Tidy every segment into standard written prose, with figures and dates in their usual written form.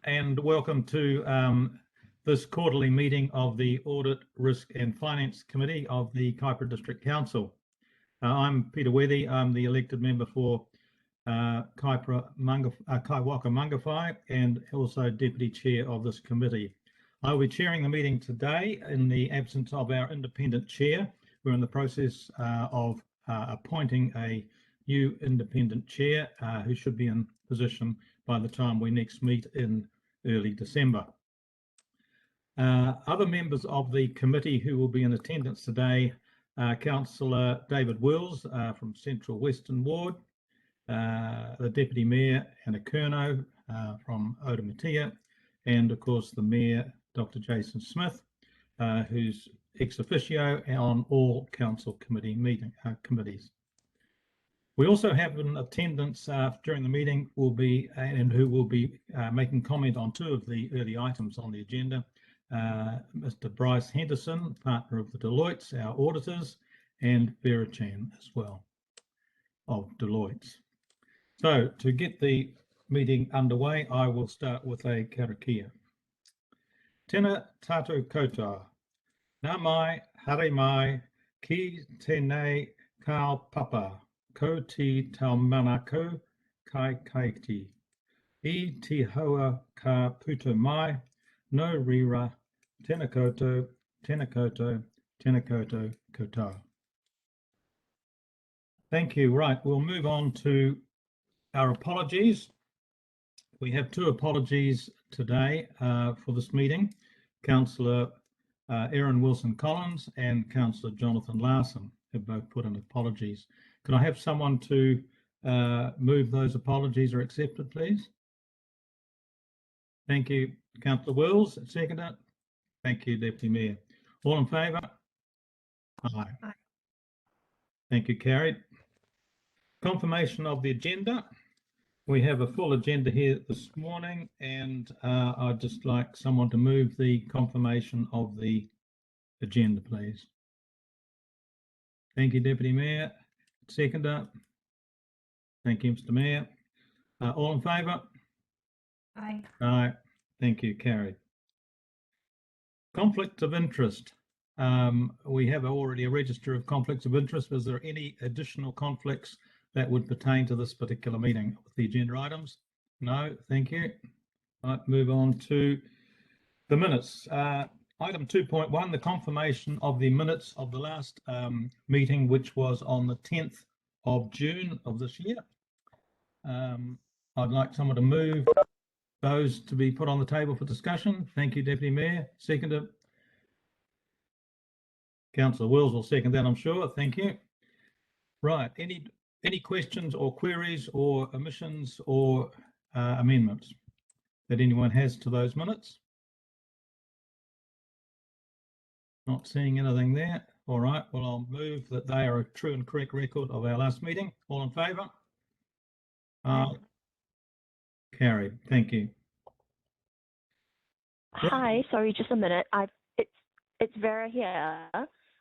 and welcome to this quarterly meeting of the Audit, Risk and Finance Committee of the Kaipara District Council. I'm Peter Wethy. I'm the elected member for Kaiwaka Mangawhai and also Deputy Chair of this committee. I will be chairing the meeting today in the absence of our independent chair. We're in the process of appointing a new independent chair who should be in position by the time we next meet in early December. Other members of the committee who will be in attendance today are Councillor David Wills from Central Western Ward, the Deputy Mayor Anna Curnow from Otomatia, and of course the Mayor Dr. Jason Smith, who's ex officio on all council committee committees. We also have in attendance during the meeting who will be making comment on two of the early items on the agenda. Mr. Bryce Henderson, partner of the Deloitte, our auditors, and Vera Chan as well of Deloitte. So to get the meeting underway, I will start with a karakia. Tēnā tātou koutou, nā mai, haere mai, ki tēnei kaupapa, ko te taumanako kai kaiti. I te hoa ka puta mai, no rira, tēnā koutou, tēnā koutou, tēnā koutou koutou. Thank you. Right, we'll move on to our apologies. We have two apologies today for this meeting. Councillor Erin Wilson-Collins and Councillor Jonathan Larson have both put in apologies. Can I have someone to move those apologies or accept it, please? Thank you, Councillor Wills. Second it. Thank you, Deputy Mayor. All in favour? Aye. Aye. Thank you, carried. Confirmation of the agenda. We have a full agenda here this morning, and I'd just like someone to move the confirmation of the agenda, please. Thank you, Deputy Mayor. Seconder. Thank you, Mr. Mayor. All in favour? Aye. Aye. Thank you, carried. Conflict of interest. We have already a register of conflicts of interest. Is there any additional conflicts that would pertain to this particular meeting with the agenda items? No, thank you. Right, move on to the minutes. Item 2.1, the confirmation of the minutes of the last meeting, which was on the 10th of June of this year. I'd like someone to move those to be put on the table for discussion. Thank you, Deputy Mayor. Seconded. Councillor Wills will second that, I'm sure. Thank you. Right, any questions or queries or omissions or amendments that anyone has to those minutes? Not seeing anything there. All right, well, I'll move that they are a true and correct record of our last meeting. All in favour? Carried. Thank you. Hi, sorry, just a minute. It's Vera here.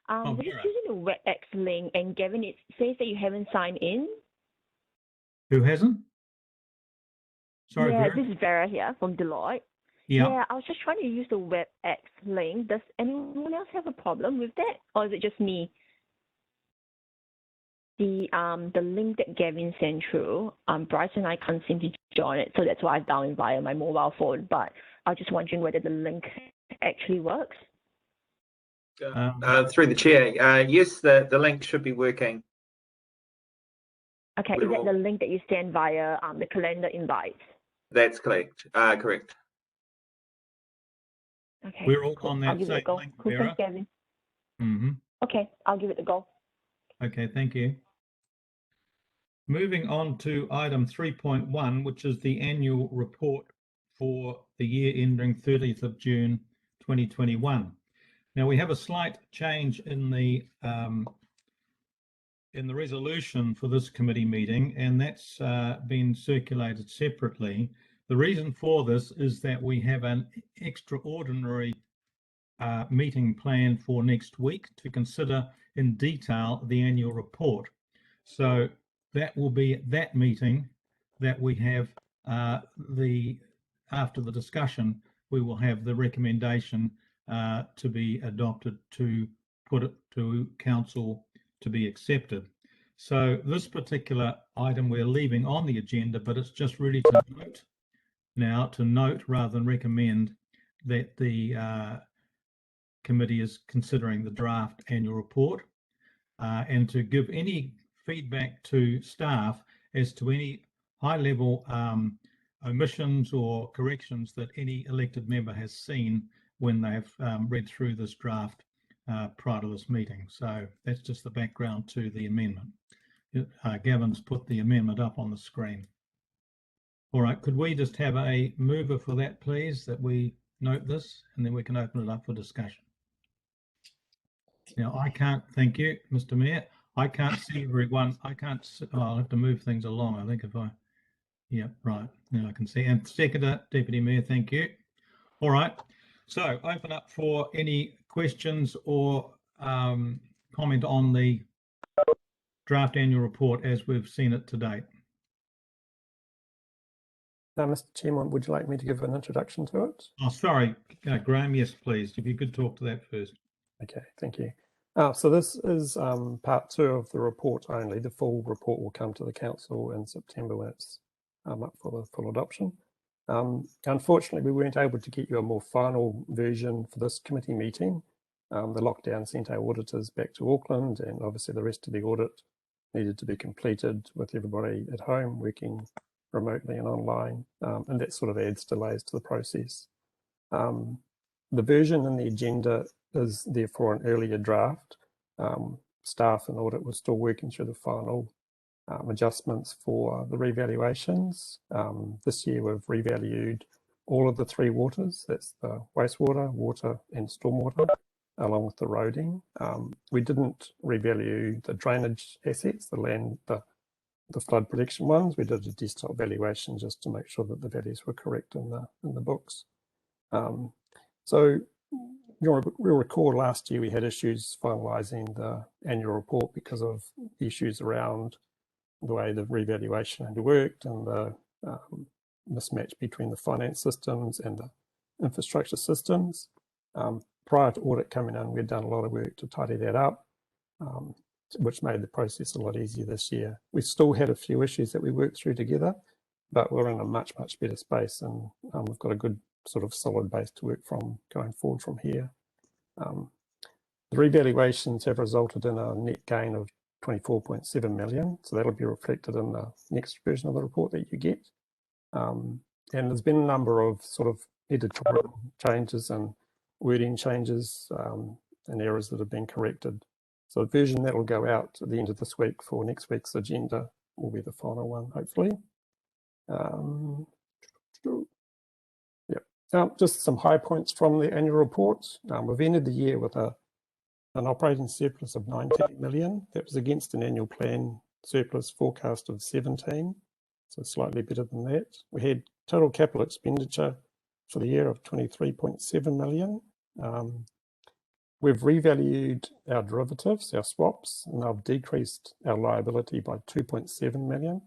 We're just using the WebEx link, and Gavin, it says that you haven't signed in. Who hasn't? Sorry, yeah, Vera? This is Vera here from Deloitte. Yeah, I was just trying to use the WebEx link. Does anyone else have a problem with that, or is it just me? The link that Gavin sent through, Bryce and I can't seem to join it, so that's why I've downloaded via my mobile phone. But I was just wondering whether the link actually works. Through the chair, yes, the link should be working. Okay, is that the link that you send via the calendar invite? That's correct. Correct. Okay. We're all on that same link, Vera. Thanks, Gavin. Mm-hmm. Okay, I'll give it a go. Okay, thank you. Moving on to item 3.1, which is the annual report for the year ending 30th of June 2021. Now we have a slight change in the resolution for this committee meeting, and that's been circulated separately. The reason for this is that we have an extraordinary meeting planned for next week to consider in detail the annual report. So that will be that meeting that we have the after the discussion, we will have the recommendation to be adopted to put it to council to be accepted. So this particular item we're leaving on the agenda, but it's just really to note now, to note rather than recommend that the committee is considering the draft annual report and to give any feedback to staff as to any high-level omissions or corrections that any elected member has seen when they've read through this draft prior to this meeting. So that's just the background to the amendment. Gavin's put the amendment up on the screen. All right, could we just have a mover for that, please, that we note this, and then we can open it up for discussion. Now, I can't, thank you, Mr. Mayor. I can't see everyone. I can't, I'll have to move things along, I think, if I, yeah, right, now I can see. And seconder, Deputy Mayor, thank you. All right, so open up for any questions or comment on the draft annual report as we've seen it to date. Mr. Chairman, would you like me to give an introduction to it? Oh, sorry, Graham, yes, please. If you could talk to that first. Okay, thank you. So this is part 2 of the report only. The full report will come to the council in September when it's up for the full adoption. Unfortunately, we weren't able to get you a more final version for this committee meeting. The lockdown sent our auditors back to Auckland, and obviously the rest of the audit needed to be completed with everybody at home working remotely and online, and that sort of adds delays to the process. The version in the agenda is therefore an earlier draft. Staff and audit were still working through the final adjustments for the revaluations. This year we've revalued all of the 3 waters, that's the wastewater, water and stormwater, along with the roading. We didn't revalue the drainage assets, the land, the flood protection ones. We did a desktop valuation just to make sure that the values were correct in the books. So you'll recall last year we had issues finalising the annual report because of issues around the way the revaluation had worked and the mismatch between the finance systems and the infrastructure systems. Prior to audit coming in, we'd done a lot of work to tidy that up, which made the process a lot easier this year. We still had a few issues that we worked through together, but we're in a much, much better space, and we've got a good sort of solid base to work from going forward from here. The revaluations have resulted in a net gain of 24.7 million, so that'll be reflected in the next version of the report that you get. And there's been a number of sort of editorial changes and wording changes and errors that have been corrected. So the version that will go out at the end of this week for next week's agenda will be the final one, hopefully. Just some high points from the annual report. We've ended the year with an operating surplus of 19 million. That was against an annual plan surplus forecast of 17, so slightly better than that. We had total capital expenditure for the year of 23.7 million. We've revalued our derivatives, our swaps, and I've decreased our liability by 2.7 million.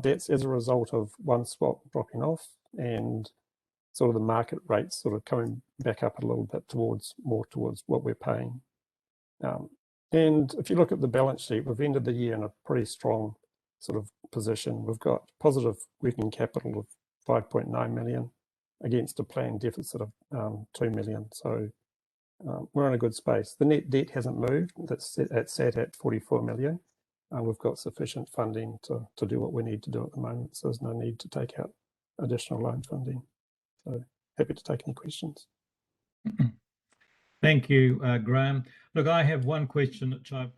That's as a result of one swap dropping off and sort of the market rates sort of coming back up a little bit more towards what we're paying. And if you look at the balance sheet, we've ended the year in a pretty strong sort of position. We've got positive working capital of 5.9 million against a planned deficit of 2 million. So we're in a good space. The net debt hasn't moved. It's sat at 44 million. We've got sufficient funding to do what we need to do at the moment, so there's no need to take out additional loan funding. So happy to take any questions. Thank you, Graham. Look, I have one question which I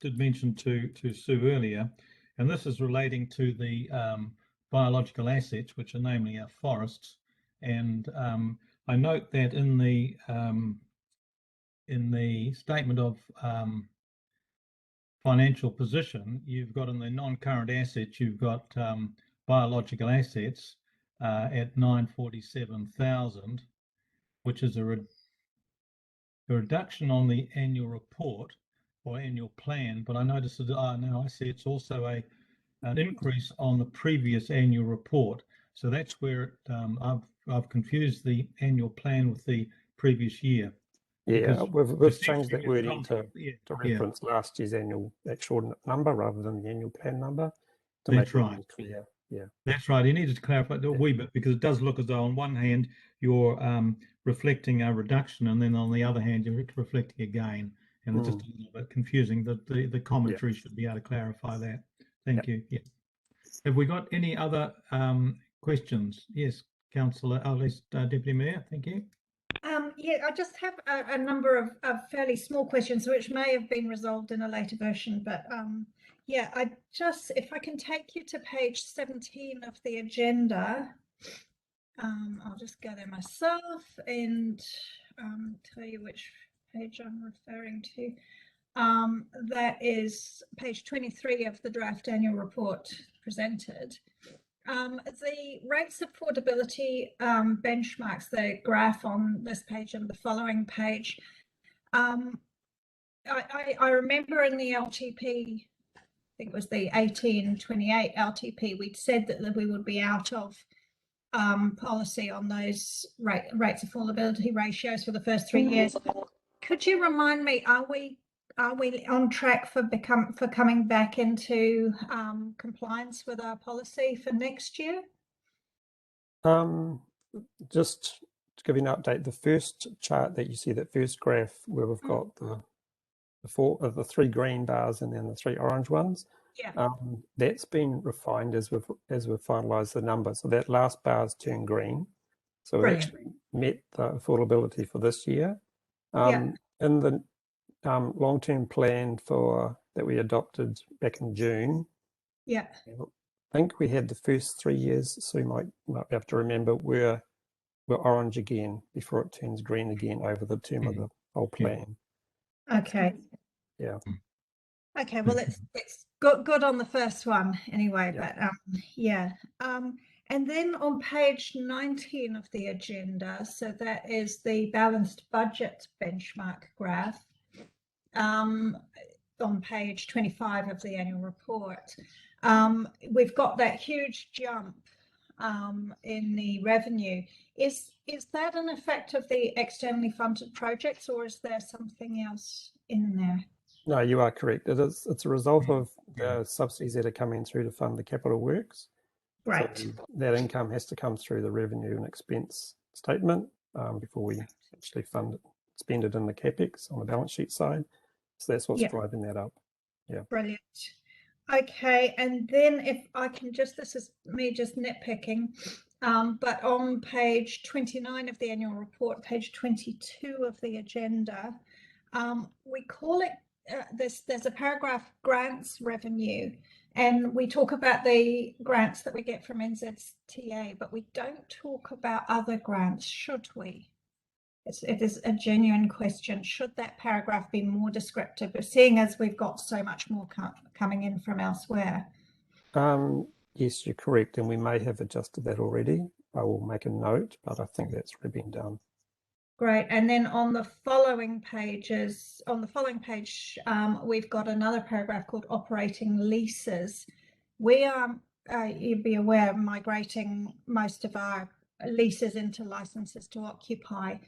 did mention to Sue earlier, and this is relating to the biological assets, which are namely our forests. And I note that in the statement of financial position, you've got in the non-current assets, you've got biological assets at 947,000, which is a reduction on the annual report or annual plan. But I noticed that now I see it's also an increase on the previous annual report. So that's where I've confused the annual plan with the previous year. Yeah, we've changed that essentially wording to yeah, reference last year's annual extraordinary number rather than the annual plan number to That's make it right. more clear. Yeah, that's right. You needed to clarify a wee bit because it does look as though on one hand you're reflecting a reduction and then on the other hand you're reflecting a gain, and it's just a little bit confusing. That the commentary should be able to clarify that. Thank you. Yeah. Have we got any other questions? Yes, Councillor, at least Deputy Mayor. Thank you. Yeah, I just have a number of fairly small questions which may have been resolved in a later version, but yeah, if I can take you to page 17 of the agenda, I'll just go there myself and tell you which page I'm referring to. That is page 23 of the draft annual report presented. The rates affordability benchmarks, the graph on this page and the following page, I remember in the LTP, I think it was the 1828 LTP, we'd said that we would be out of policy on those rates affordability ratios for the first 3 years. Could you remind me, are we on track for coming back into compliance with our policy for next year? Just to give you an update, the first chart that you see, that first graph where we've got the three green bars and then the three orange ones, Yeah. that's been refined as we've finalised the number. So that last bar's turned green. So we actually met the affordability for this year. In the long-term plan that we adopted back in June, I think we had the first 3 years, so you might be able to remember, we're orange again before it turns green again over the term of the whole plan. Okay. Yeah. Okay, well, it's good on the first one anyway, but yeah. And then on page 19 of the agenda, so that is the balanced budget benchmark graph, on page 25 of the annual report, we've got that huge jump in the revenue. Is that an effect of the externally funded projects, or is there something else in there? No, you are correct. It's a result of the subsidies that are coming through to fund the capital works. Right. So that income has to come through the revenue and expense statement before we actually spend it in the capex on the balance sheet side. So that's what's driving that up. Yeah. Brilliant. Okay, and then if I can this is me just nitpicking, but on page 29 of the annual report, page 22 of the agenda, we call it, there's a paragraph, grants revenue, and we talk about the grants that we get from NZTA, but we don't talk about other grants, should we? It is a genuine question. Should that paragraph be more descriptive, seeing as we've got so much more coming in from elsewhere? Yes, you're correct, and we may have adjusted that already. I will make a note, but I think that's already been done. Great. And then on the following page, we've got another paragraph called operating leases. We are, you'd be aware, migrating most of our leases into licenses to occupy.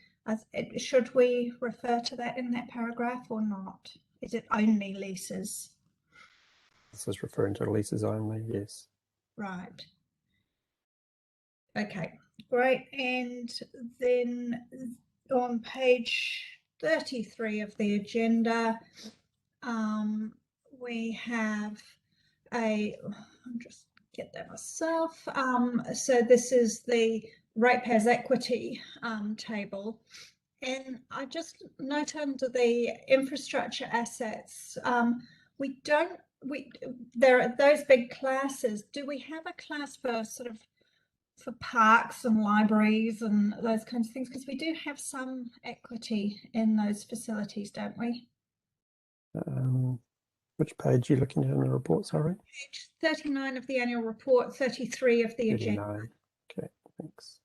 Should we refer to that in that paragraph or not? Is it only leases? This is referring to leases only, yes. Right. Okay, great. And then on page 33 of the agenda, we have I'll just get that myself. So this is the ratepayers equity table. And I just note under the infrastructure assets, there are those big classes. Do we have a class for for parks and libraries and those kinds of things? Because we do have some equity in those facilities, don't we? Which page are you looking at in the report, sorry? Page 39 of the annual report, 33 of the agenda. 39. Okay, thanks.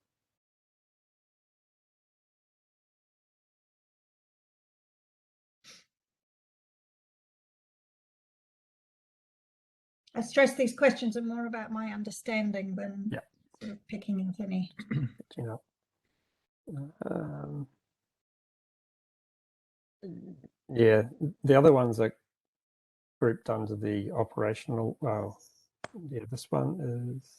I stress these questions are more about my understanding than sort of picking Anthony. You know. Yeah, the other ones are grouped under the operational. Well, yeah, this one is.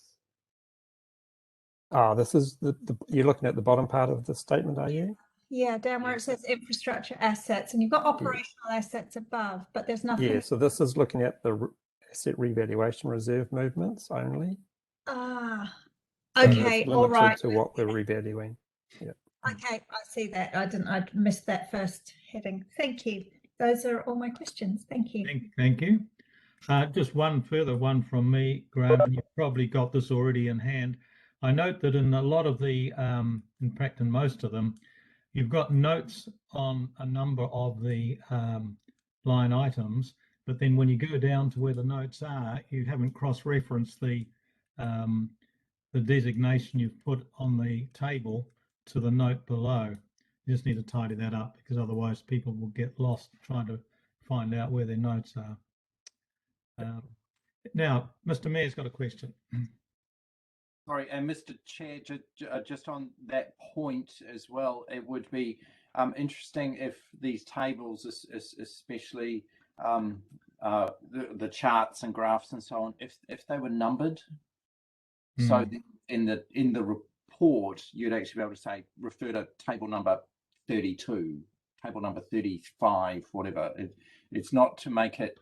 This is the you're looking at the bottom part of the statement, are you? Yeah, down where it says infrastructure assets, and you've got operational assets above, but there's nothing. Yeah, so this is looking at the asset revaluation reserve movements only. Ah, So okay, it's all limited right. to what we're revaluing. Yeah. Okay, I see that. I missed that first heading. Thank you. Those are all my questions. Thank you. Thank you. Just one further one from me, Graham, and you've probably got this already in hand. I note that in a lot of the, in fact, in most of them, you've got notes on a number of the line items, but then when you go down to where the notes are, you haven't cross-referenced the designation you've put on the table to the note below. You just need to tidy that up, because otherwise people will get lost trying to find out where their notes are. Now, Mr. Mayor's got a question. Sorry, and Mr. Chair, just on that point as well, it would be interesting if these tables, especially the charts and graphs and so on, if they were numbered. So in the report, you'd actually be able to say refer to table number 32, table number 35, whatever. It's not to make it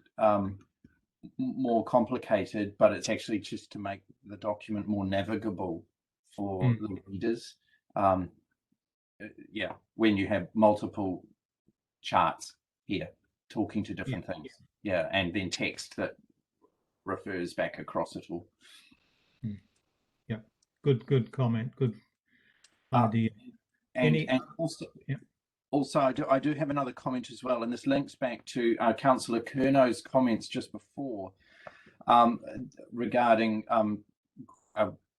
more complicated, but it's actually just to make the document more navigable for the readers. Yeah, when you have multiple charts here talking to different things. Yeah, and then text that refers back across it all. Yeah, good comment, good idea. And also, I do have another comment as well, and this links back to Councillor Curno's comments just before regarding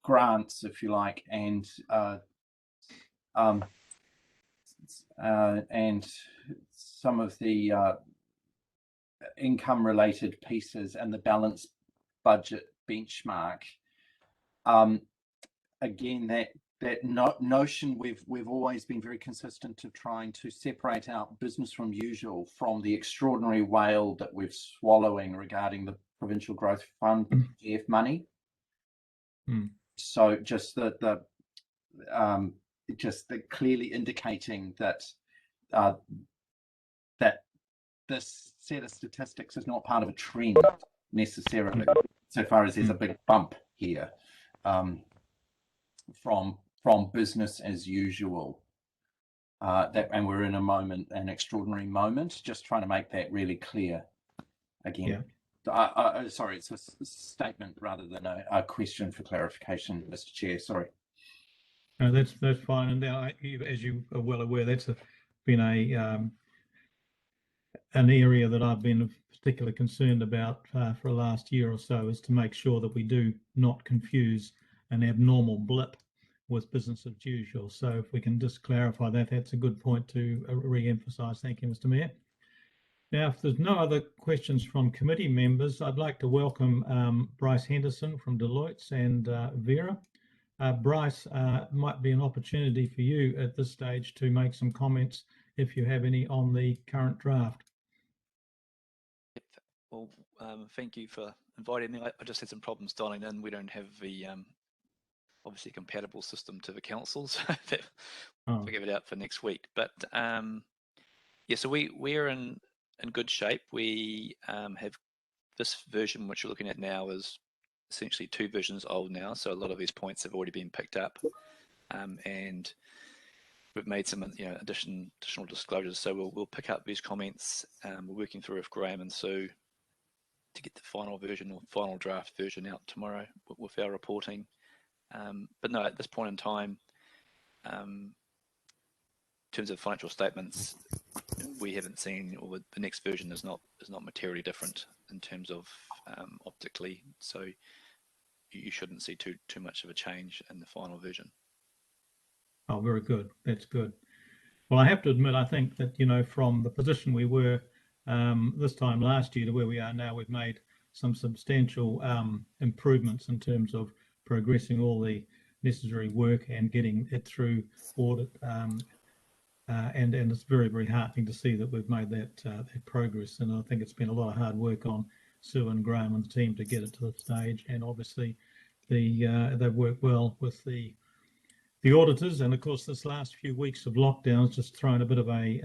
grants, if you like, and some of the income-related pieces and the balanced budget benchmark. Again, that notion we've always been very consistent to trying to separate out business from usual from the extraordinary whale that we're swallowing regarding the Provincial Growth Fund, the PGF money. So just the clearly indicating that that this set of statistics is not part of a trend necessarily, so far as there's a big bump here from business as usual. And we're in an extraordinary moment. Just trying to make that really clear again. Sorry, it's a statement rather than a question for clarification, Mr. Chair. Sorry. No, that's fine. And now, as you are well aware, that's been an area that I've been particularly concerned about for the last year or so, is to make sure that we do not confuse an abnormal blip with business as usual. So if we can just clarify that, that's a good point to re-emphasise. Thank you, Mr. Mayor. Now, if there's no other questions from committee members, I'd like to welcome Bryce Henderson from Deloitte and Vera. Bryce, might be an opportunity for you at this stage to make some comments, if you have any, on the current draft. Well, thank you for inviting me. I just had some problems dialing in. We don't have the obviously compatible system to the council, so that we'll give it out for next week. But yeah, so we're in good shape. We have this version which you're looking at now is essentially 2 versions old now, so a lot of these points have already been picked up, and we've made some additional disclosures. So we'll pick up these comments. We're working through with Graham and Sue to get the final version or final draft version out tomorrow with our reporting. But no, at this point in time, in terms of financial statements, we haven't seen, or the next version is not materially different in terms of optically. So you shouldn't see too much of a change in the final version. Oh, very good. That's good. Well, I have to admit, I think that, from the position we were this time last year to where we are now, we've made some substantial improvements in terms of progressing all the necessary work and getting it through audit. And it's very, very heartening to see that we've made that progress. And I think it's been a lot of hard work on Sue and Graham and the team to get it to the stage. And obviously, they've worked well with the auditors. And of course, this last few weeks of lockdowns just thrown a bit of a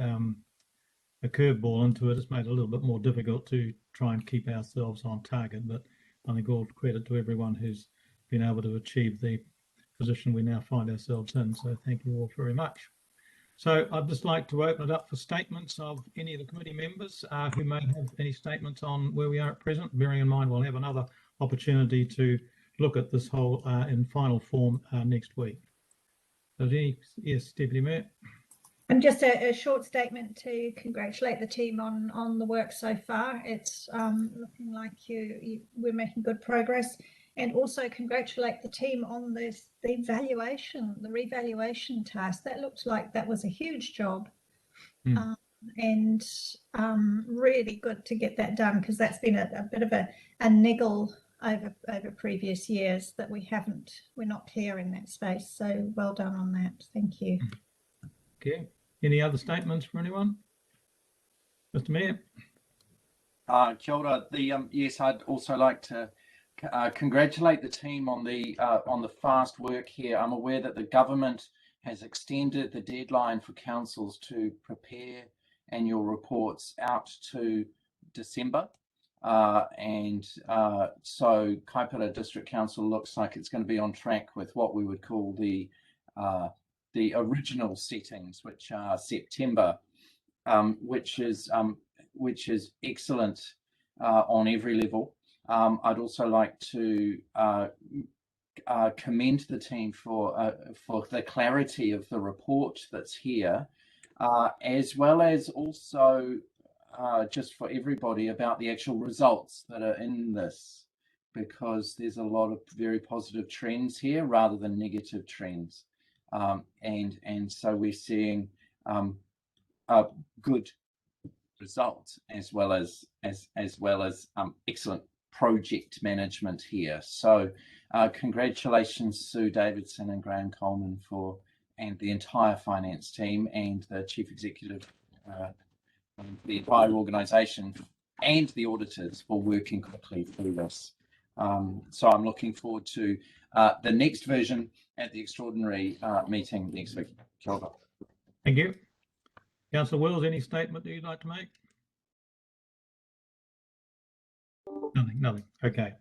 curveball into it. It's made it a little bit more difficult to try and keep ourselves on target. But I think all credit to everyone who's been able to achieve the position we now find ourselves in. So thank you all very much. So I'd just like to open it up for statements of any of the committee members who may have any statements on where we are at present, bearing in mind we'll have another opportunity to look at this whole in final form next week. So yes, Deputy Mayor. And just a short statement to congratulate the team on the work so far. It's looking like we're making good progress. And also congratulate the team on the revaluation task. That looked like that was a huge job, and really good to get that done, because that's been a bit of a niggle over previous years that we're not clear in that space. So well done on that. Thank you. Okay. Any other statements from anyone? Mr. Mayor. Kia ora. Yes, I'd also like to congratulate the team on the fast work here. I'm aware that the government has extended the deadline for councils to prepare annual reports out to December, and so Kaipara District Council looks like it's going to be on track with what we would call the original settings, which are September, which is excellent on every level. I'd also like to commend the team for the clarity of the report that's here, as well as also just for everybody about the actual results that are in this, because there's a lot of very positive trends here rather than negative trends, and so we're seeing good results as well as excellent project management here. So congratulations Sue Davidson and Graham Coleman and the entire finance team and the chief executive, the entire organisation and the auditors for working quickly through this. So I'm looking forward to the next version at the extraordinary meeting next week. Kia ora. Thank you. Councillor Wills, any statement that you'd like to make? Nothing. Okay.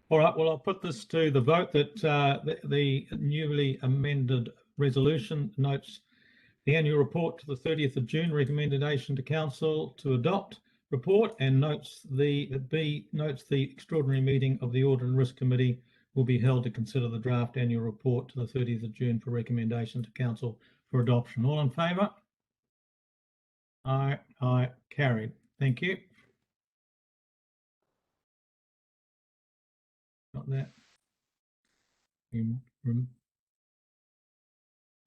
All right. Well, I'll put this to the vote that the newly amended resolution notes the annual report to the 30th of June, recommendation to council to adopt report, and notes the extraordinary meeting of the Audit and Risk Committee will be held to consider the draft annual report to the 30th of June for recommendation to council for adoption. All in favour? Aye. Carried. Thank you. Got that. You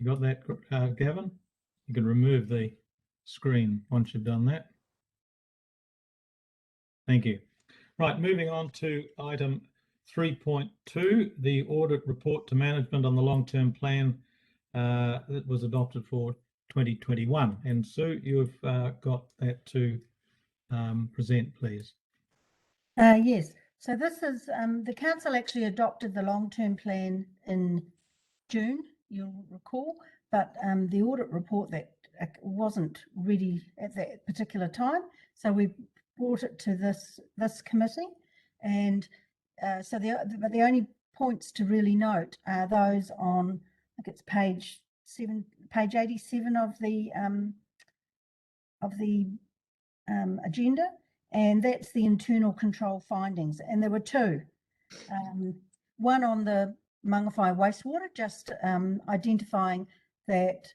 got that, Gavin? You can remove the screen once you've done that. Thank you. Right, moving on to item 3.2, the audit report to management on the long-term plan that was adopted for 2021. And Sue, you've got that to present, please. Yes. So this is, the council actually adopted the long-term plan in June, you'll recall, but the audit report that wasn't ready at that particular time. So we brought it to this committee, and so the only points to really note are those on, I think it's page 87 of the agenda. And that's the internal control findings. And there were two. One on the Mangawhai wastewater, just identifying that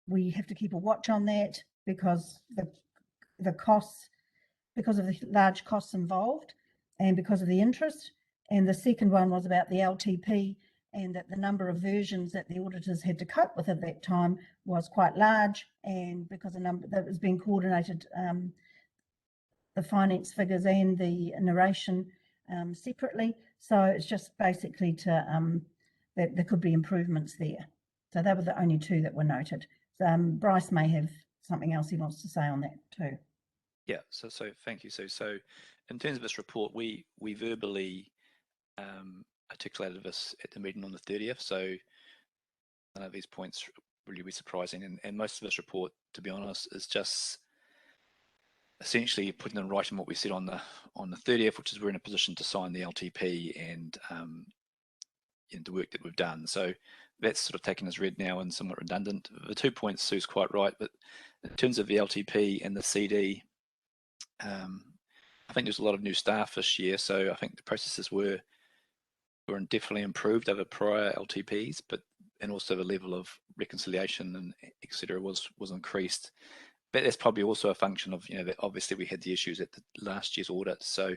we have to keep a watch on that because the costs, because of the large costs involved and because of the interest. And the second one was about the LTP, and that the number of versions that the auditors had to cope with at that time was quite large, and because the number that was being coordinated, the finance figures and the narration separately. So it's just basically to that there could be improvements there. So they were the only two that were noted. Bryce may have something else he wants to say on that too. Yeah, so thank you, Sue. So in terms of this report, we verbally articulated this at the meeting on the 30th. So none of these points really be surprising, and most of this report, to be honest, is just essentially putting in writing what we said on the 30th, which is we're in a position to sign the LTP and the work that we've done. So that's sort of taken as read now and somewhat redundant. The 2 points, Sue's quite right, but in terms of the LTP and the CD, I think there's a lot of new staff this year, so I think the processes were definitely improved over prior LTPs, and also the level of reconciliation and etc. was increased. But that's probably also a function of, that obviously we had the issues at the last year's audit, so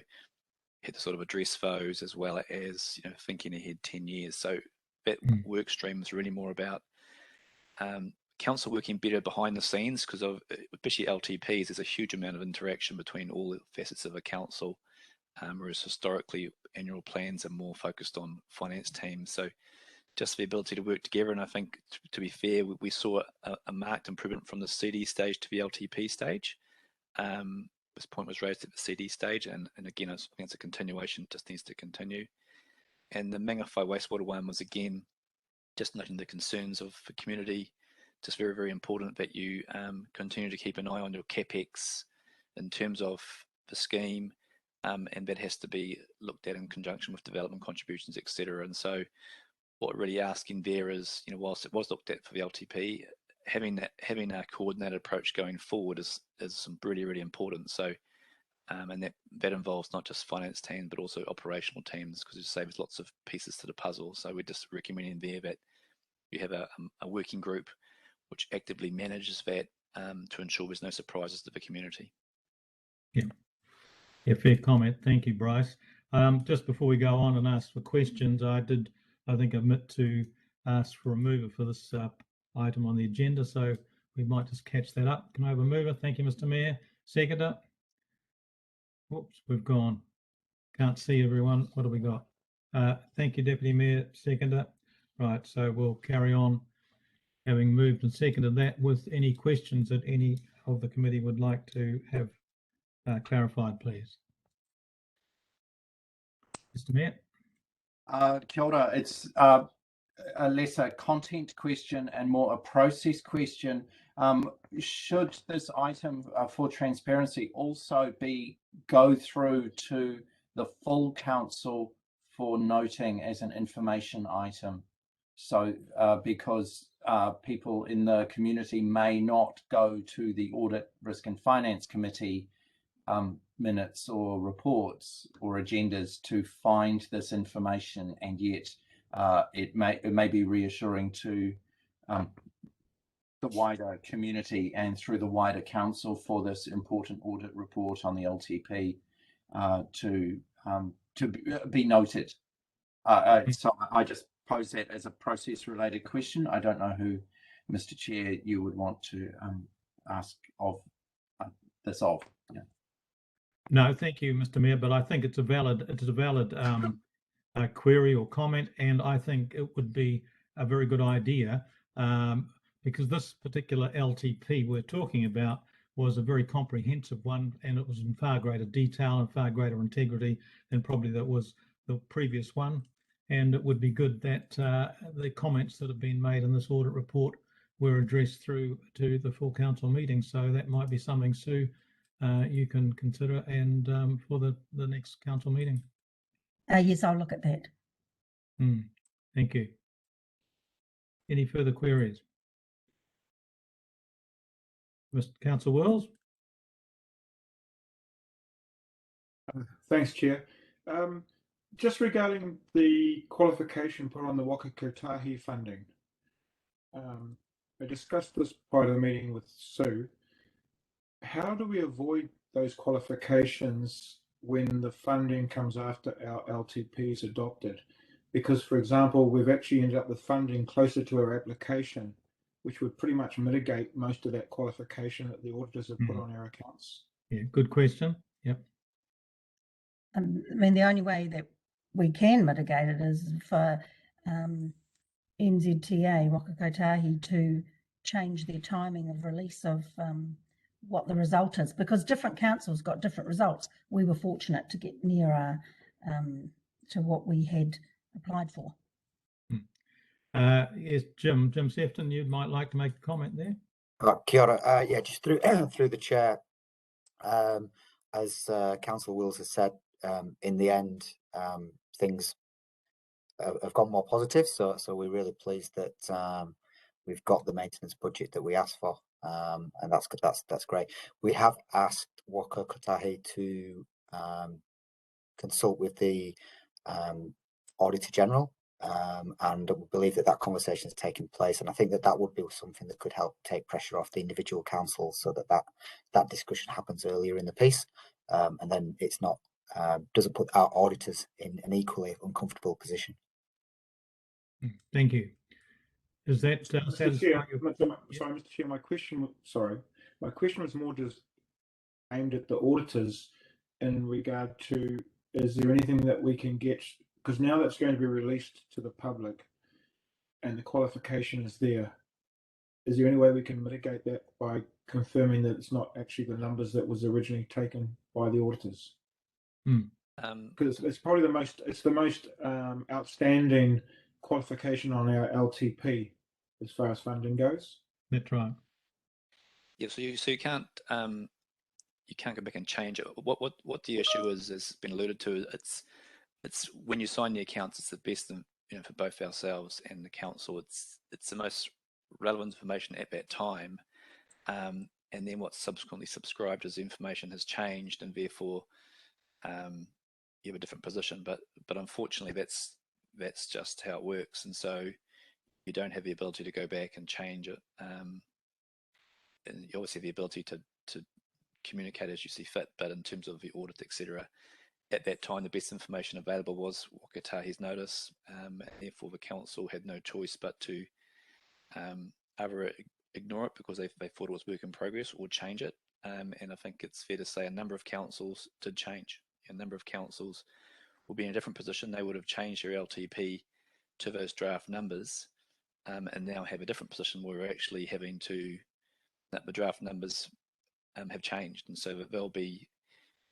had to sort of address those as well as thinking ahead 10 years. So that work stream is really more about council working better behind the scenes, because of especially LTPs, there's a huge amount of interaction between all the facets of a council, whereas historically annual plans are more focused on finance teams. So just the ability to work together, and I think to be fair, we saw a marked improvement from the CD stage to the LTP stage. This point was raised at the CD stage, and again, I think it's a continuation, just needs to continue. And the Mangawhai wastewater one was again just noting the concerns of the community. Just very, very important that you continue to keep an eye on your CapEx in terms of the scheme, and that has to be looked at in conjunction with development contributions, etc. And so what we're really asking there is, whilst it was looked at for the LTP, having a coordinated approach going forward is some really, really important. So and that involves not just finance teams but also operational teams, because it saves lots of pieces to the puzzle. So we're just recommending there that you have a working group which actively manages that to ensure there's no surprises to the community. Yeah, fair comment. Thank you, Bryce. Just before we go on and ask for questions, I think, omit to ask for a mover for this item on the agenda, so we might just catch that up. Can I have a mover? Thank you, Mr. Mayor. Seconder? Whoops, we've gone. Can't see everyone. What have we got? Thank you, Deputy Mayor. Seconder. Right, so we'll carry on, having moved and seconded that, with any questions that any of the committee would like to have clarified, please. Mr. Mayor. Kia ora. It's a lesser content question and more a process question. Should this item for transparency also go through to the full council for noting as an information item? So because people in the community may not go to the Audit, Risk and Finance Committee minutes or reports or agendas to find this information, and yet it may be reassuring to the wider community and through the wider council for this important audit report on the LTP to be noted. So I just pose that as a process-related question. I don't know who, Mr. Chair, you would want to ask of this of. Yeah. No, thank you, Mr. Mayor, but I think it's a valid query or comment, and I think it would be a very good idea, because this particular LTP we're talking about was a very comprehensive one, and it was in far greater detail and far greater integrity than probably that was the previous one. And it would be good that the comments that have been made in this audit report were addressed through to the full council meeting. So that might be something, Sue, you can consider, and for the next council meeting. Yes, I'll look at that. Thank you. Any further queries? Mr. Councillor Wells? Thanks, Chair. Just regarding the qualification put on the Waka Kotahi funding, I discussed this prior to the meeting with Sue. How do we avoid those qualifications when the funding comes after our LTP is adopted? Because, for example, we've actually ended up with funding closer to our application, which would pretty much mitigate most of that qualification that the auditors have put on our accounts. Yeah, good question. Yep. I mean, the only way that we can mitigate it is for NZTA, Waka Kotahi, to change their timing of release of what the result is, because different councils got different results. We were fortunate to get nearer to what we had applied for. Yes, Jim Sefton, you might like to make a comment there. Kia ora. Yeah, just through through the chair. As Councillor Wills has said, in the end, things have gone more positive. So we're really pleased that we've got the maintenance budget that we asked for, and that's great. We have asked Waka Kotahi to consult with the Auditor General, and we believe that conversation has taken place, and I think that would be something that could help take pressure off the individual councils, so that discussion happens earlier in the piece, and then it's not doesn't put our auditors in an equally uncomfortable position. Thank you. Is that Mr. Chair, sorry, Mr. Chair, my question was more just aimed at the auditors in regard to, is there anything that we can get, because now that's going to be released to the public and the qualification is there, is there any way we can mitigate that by confirming that it's not actually the numbers that was originally taken by the auditors? Because it's probably the most outstanding qualification on our LTP as far as funding goes. That's right. Yeah, so you can't go back and change it. What the issue is, has been alluded to. It's when you sign the accounts, it's the best, for both ourselves and the council. It's the most relevant information at that time, and then what's subsequently subscribed as information has changed, and therefore you have a different position. But unfortunately, that's just how it works, and so you don't have the ability to go back and change it. And you obviously have the ability to communicate as you see fit, but in terms of the audit, etc., at that time the best information available was Waka Kotahi's notice, and therefore the council had no choice but to either ignore it because they thought it was work in progress, or change it. And I think it's fair to say a number of councils did change. A number of councils will be in a different position. They would have changed their LTP to those draft numbers, and now have a different position where we're actually having to, that the draft numbers have changed, and so that there'll be,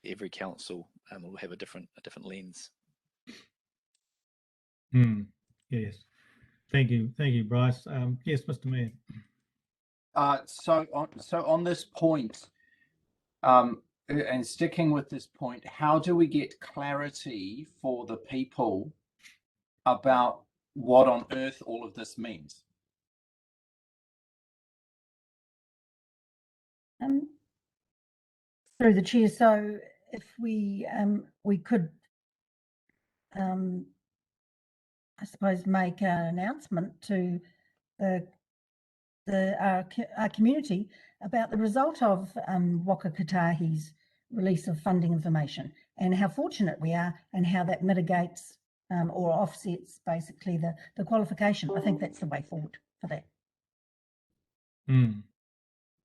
every council will have a different lens. Yes, thank you, Bryce. Yes, Mr. Mayor. So on this point, and sticking with this point, how do we get clarity for the people about what on earth all of this means? Through the chair, so if we could, I suppose, make an announcement to our community about the result of Waka Kotahi's release of funding information, and how fortunate we are, and how that mitigates or offsets basically the qualification. I think that's the way forward for that.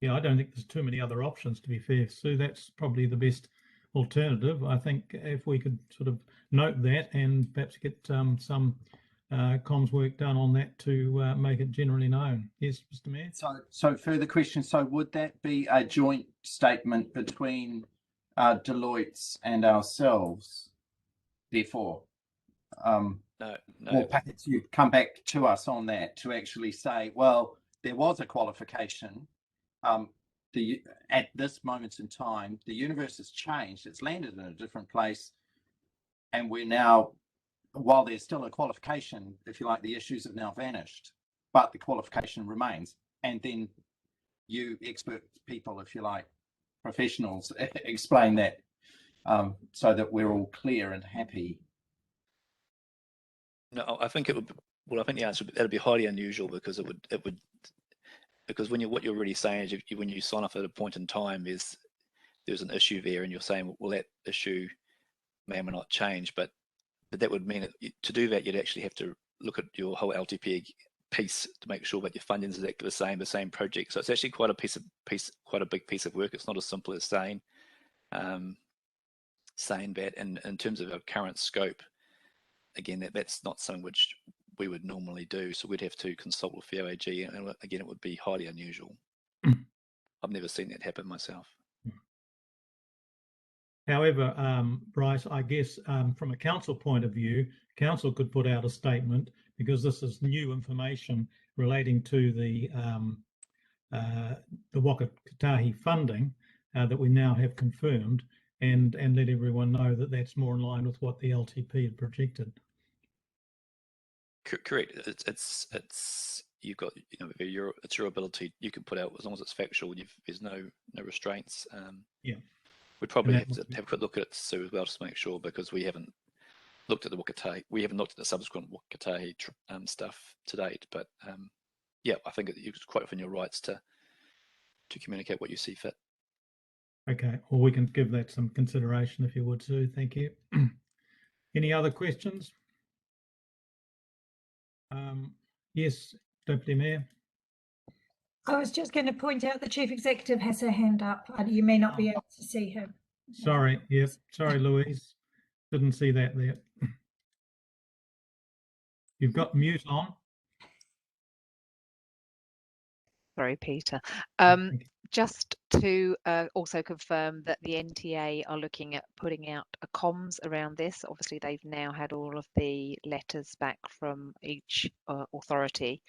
Yeah, I don't think there's too many other options, to be fair, Sue. That's probably the best alternative. I think if we could sort of note that and perhaps get some comms work done on that to make it generally known. Yes, Mr. Mayor. So further question. So would that be a joint statement between Deloitte's and ourselves? Therefore, no. Or perhaps you'd come back to us on that to actually say, well, there was a qualification. At this moment in time, the universe has changed. It's landed in a different place, and we're now, while there's still a qualification, if you like, the issues have now vanished, but the qualification remains. And then you expert people, if you like, professionals, explain that so that we're all clear and happy. No, I think it would. Well, I think the answer that'd be highly unusual, because it would. Because what you're really saying is, when you sign off at a point in time, there's an issue there, and you're saying, well, that issue may or may not change, but that would mean that to do that, you'd actually have to look at your whole LTP piece to make sure that your funding is exactly the same project. So it's actually quite a big piece of work. It's not as simple as saying that. And in terms of our current scope, again, that's not something which we would normally do. So we'd have to consult with the OAG, and again, it would be highly unusual. I've never seen that happen myself. However, Bryce, I guess from a council point of view, council could put out a statement, because this is new information relating to the Waka Kotahi funding that we now have confirmed, and let everyone know that that's more in line with what the LTP had projected. Correct. It's you've got, it's your ability. You can put out, as long as it's factual. There's no restraints. Yeah. We'd probably have to have a quick look at it, Sue, as well, just to make sure, because we haven't looked at the Wakatahi. We haven't looked at the subsequent Wakatahi stuff to date. But yeah, I think you're quite within your rights to communicate what you see fit. Okay, well, we can give that some consideration if you would, Sue. Thank you. Any other questions? Yes, Deputy Mayor. I was just going to point out the Chief Executive has her hand up. You may not be able to see her. Sorry, yes, sorry, Louise. Didn't see that there. You've got mute on. Sorry, Peter. Just to also confirm that the NTA are looking at putting out a comms around this. Obviously, they've now had all of the letters back from each authority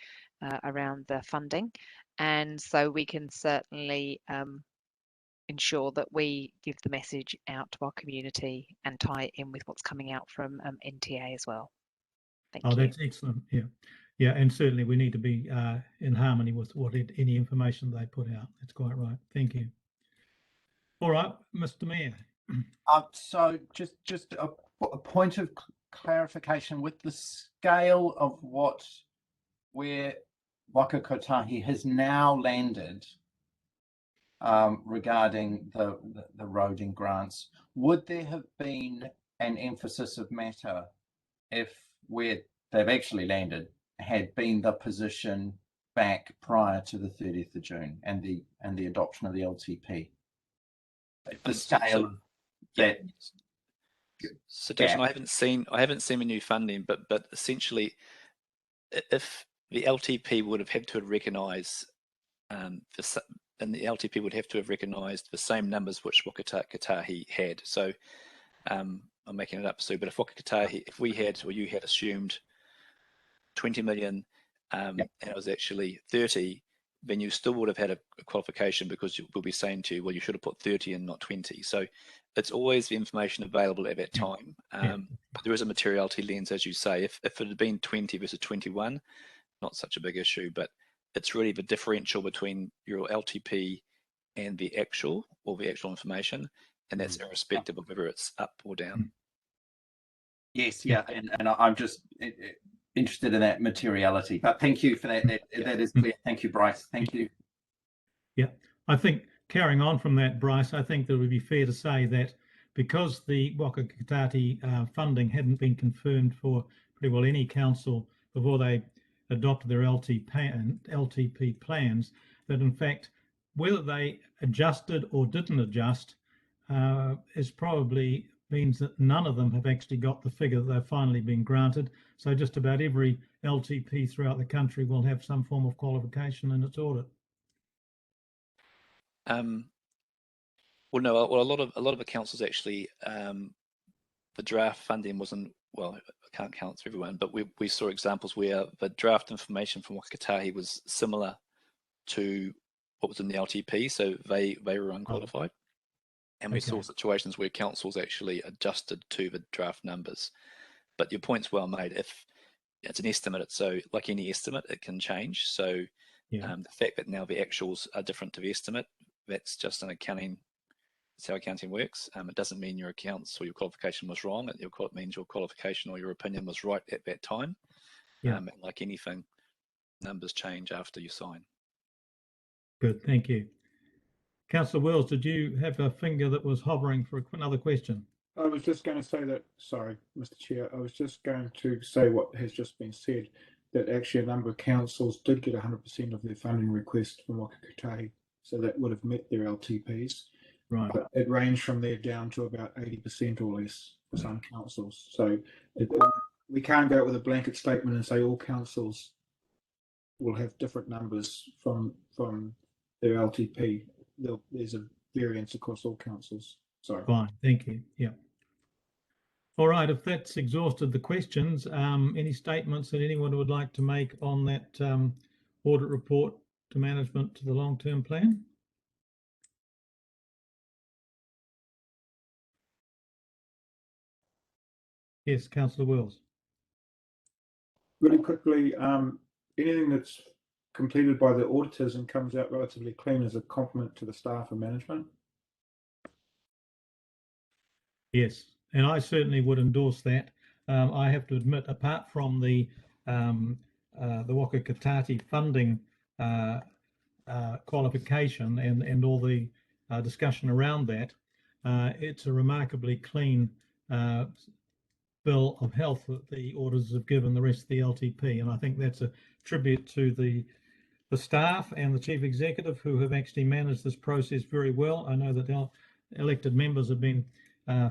around the funding. And so we can certainly ensure that we give the message out to our community and tie it in with what's coming out from NTA as well. Thank you. That's excellent. Yeah. Yeah, and certainly we need to be in harmony with any information they put out. That's quite right. Thank you. All right, Mr. Mayor. So just a point of clarification with the scale of where Waka Kotahi has now landed regarding the roading grants. Would there have been an emphasis of matter if where they've actually landed had been the position back prior to the 30th of June and the adoption of the LTP? The scale of that. So, Jason, I haven't seen the new funding, but essentially, if the LTP would have had to recognise, and the LTP would have to have recognised the same numbers which Waka Kotahi had. So, I'm making it up, Sue, but if Waka Kotahi, if we had, or you had assumed 20 million, and it was actually 30, then you still would have had a qualification, because we'll be saying to you, well, you should have put 30 and not 20. So it's always the information available at that time. But there is a materiality lens, as you say. If it had been 20 versus 21, not such a big issue, but it's really the differential between your LTP and the actual, or the actual information, and that's irrespective of whether it's up or down. Yes, yeah, and I'm just interested in that materiality. But thank you for that. That is clear. Thank you, Bryce. Thank you. Yeah, I think carrying on from that, Bryce, I think that it would be fair to say that because the Waka Kotahi funding hadn't been confirmed for pretty well any council before they adopted their LTP plans, that in fact, whether they adjusted or didn't adjust is probably means that none of them have actually got the figure that they've finally been granted. So just about every LTP throughout the country will have some form of qualification in its audit. Well, no. Well, a lot of the councils actually, the draft funding wasn't. Well, I can't count for everyone, but we saw examples where the draft information from Waka Kotahi was similar to what was in the LTP, so they were unqualified. And we saw situations where councils actually adjusted to the draft numbers. But your point's well made. If it's an estimate, so like any estimate, it can change. So the fact that now the actuals are different to the estimate, that's just an accounting. That's how accounting works. It doesn't mean your accounts or your qualification was wrong. It means your qualification or your opinion was right at that time. And like anything, numbers change after you sign. Good, thank you. Councillor Wills, did you have a finger that was hovering for another question? I was just going to say that, sorry, Mr. Chair, I was just going to say what has just been said, that actually a number of councils did get 100% of their funding request from Waka Kotahi, so that would have met their LTPs. Right. But it ranged from there down to about 80% or less for some councils. So we can't go out with a blanket statement and say all councils will have different numbers from their LTP. There's a variance across all councils. Sorry. Fine, thank you. Yeah. All right, if that's exhausted the questions, any statements that anyone would like to make on that audit report to management to the long-term plan? Yes, Councillor Wills. Really quickly, anything that's completed by the auditors and comes out relatively clean is a compliment to the staff and management. Yes, and I certainly would endorse that. I have to admit, apart from the Waka funding qualification and all the discussion around that, it's a remarkably clean bill of health that the auditors have given the rest of the LTP, and I think that's a tribute to the staff and the chief executive who have actually managed this process very well. I know that our elected members have been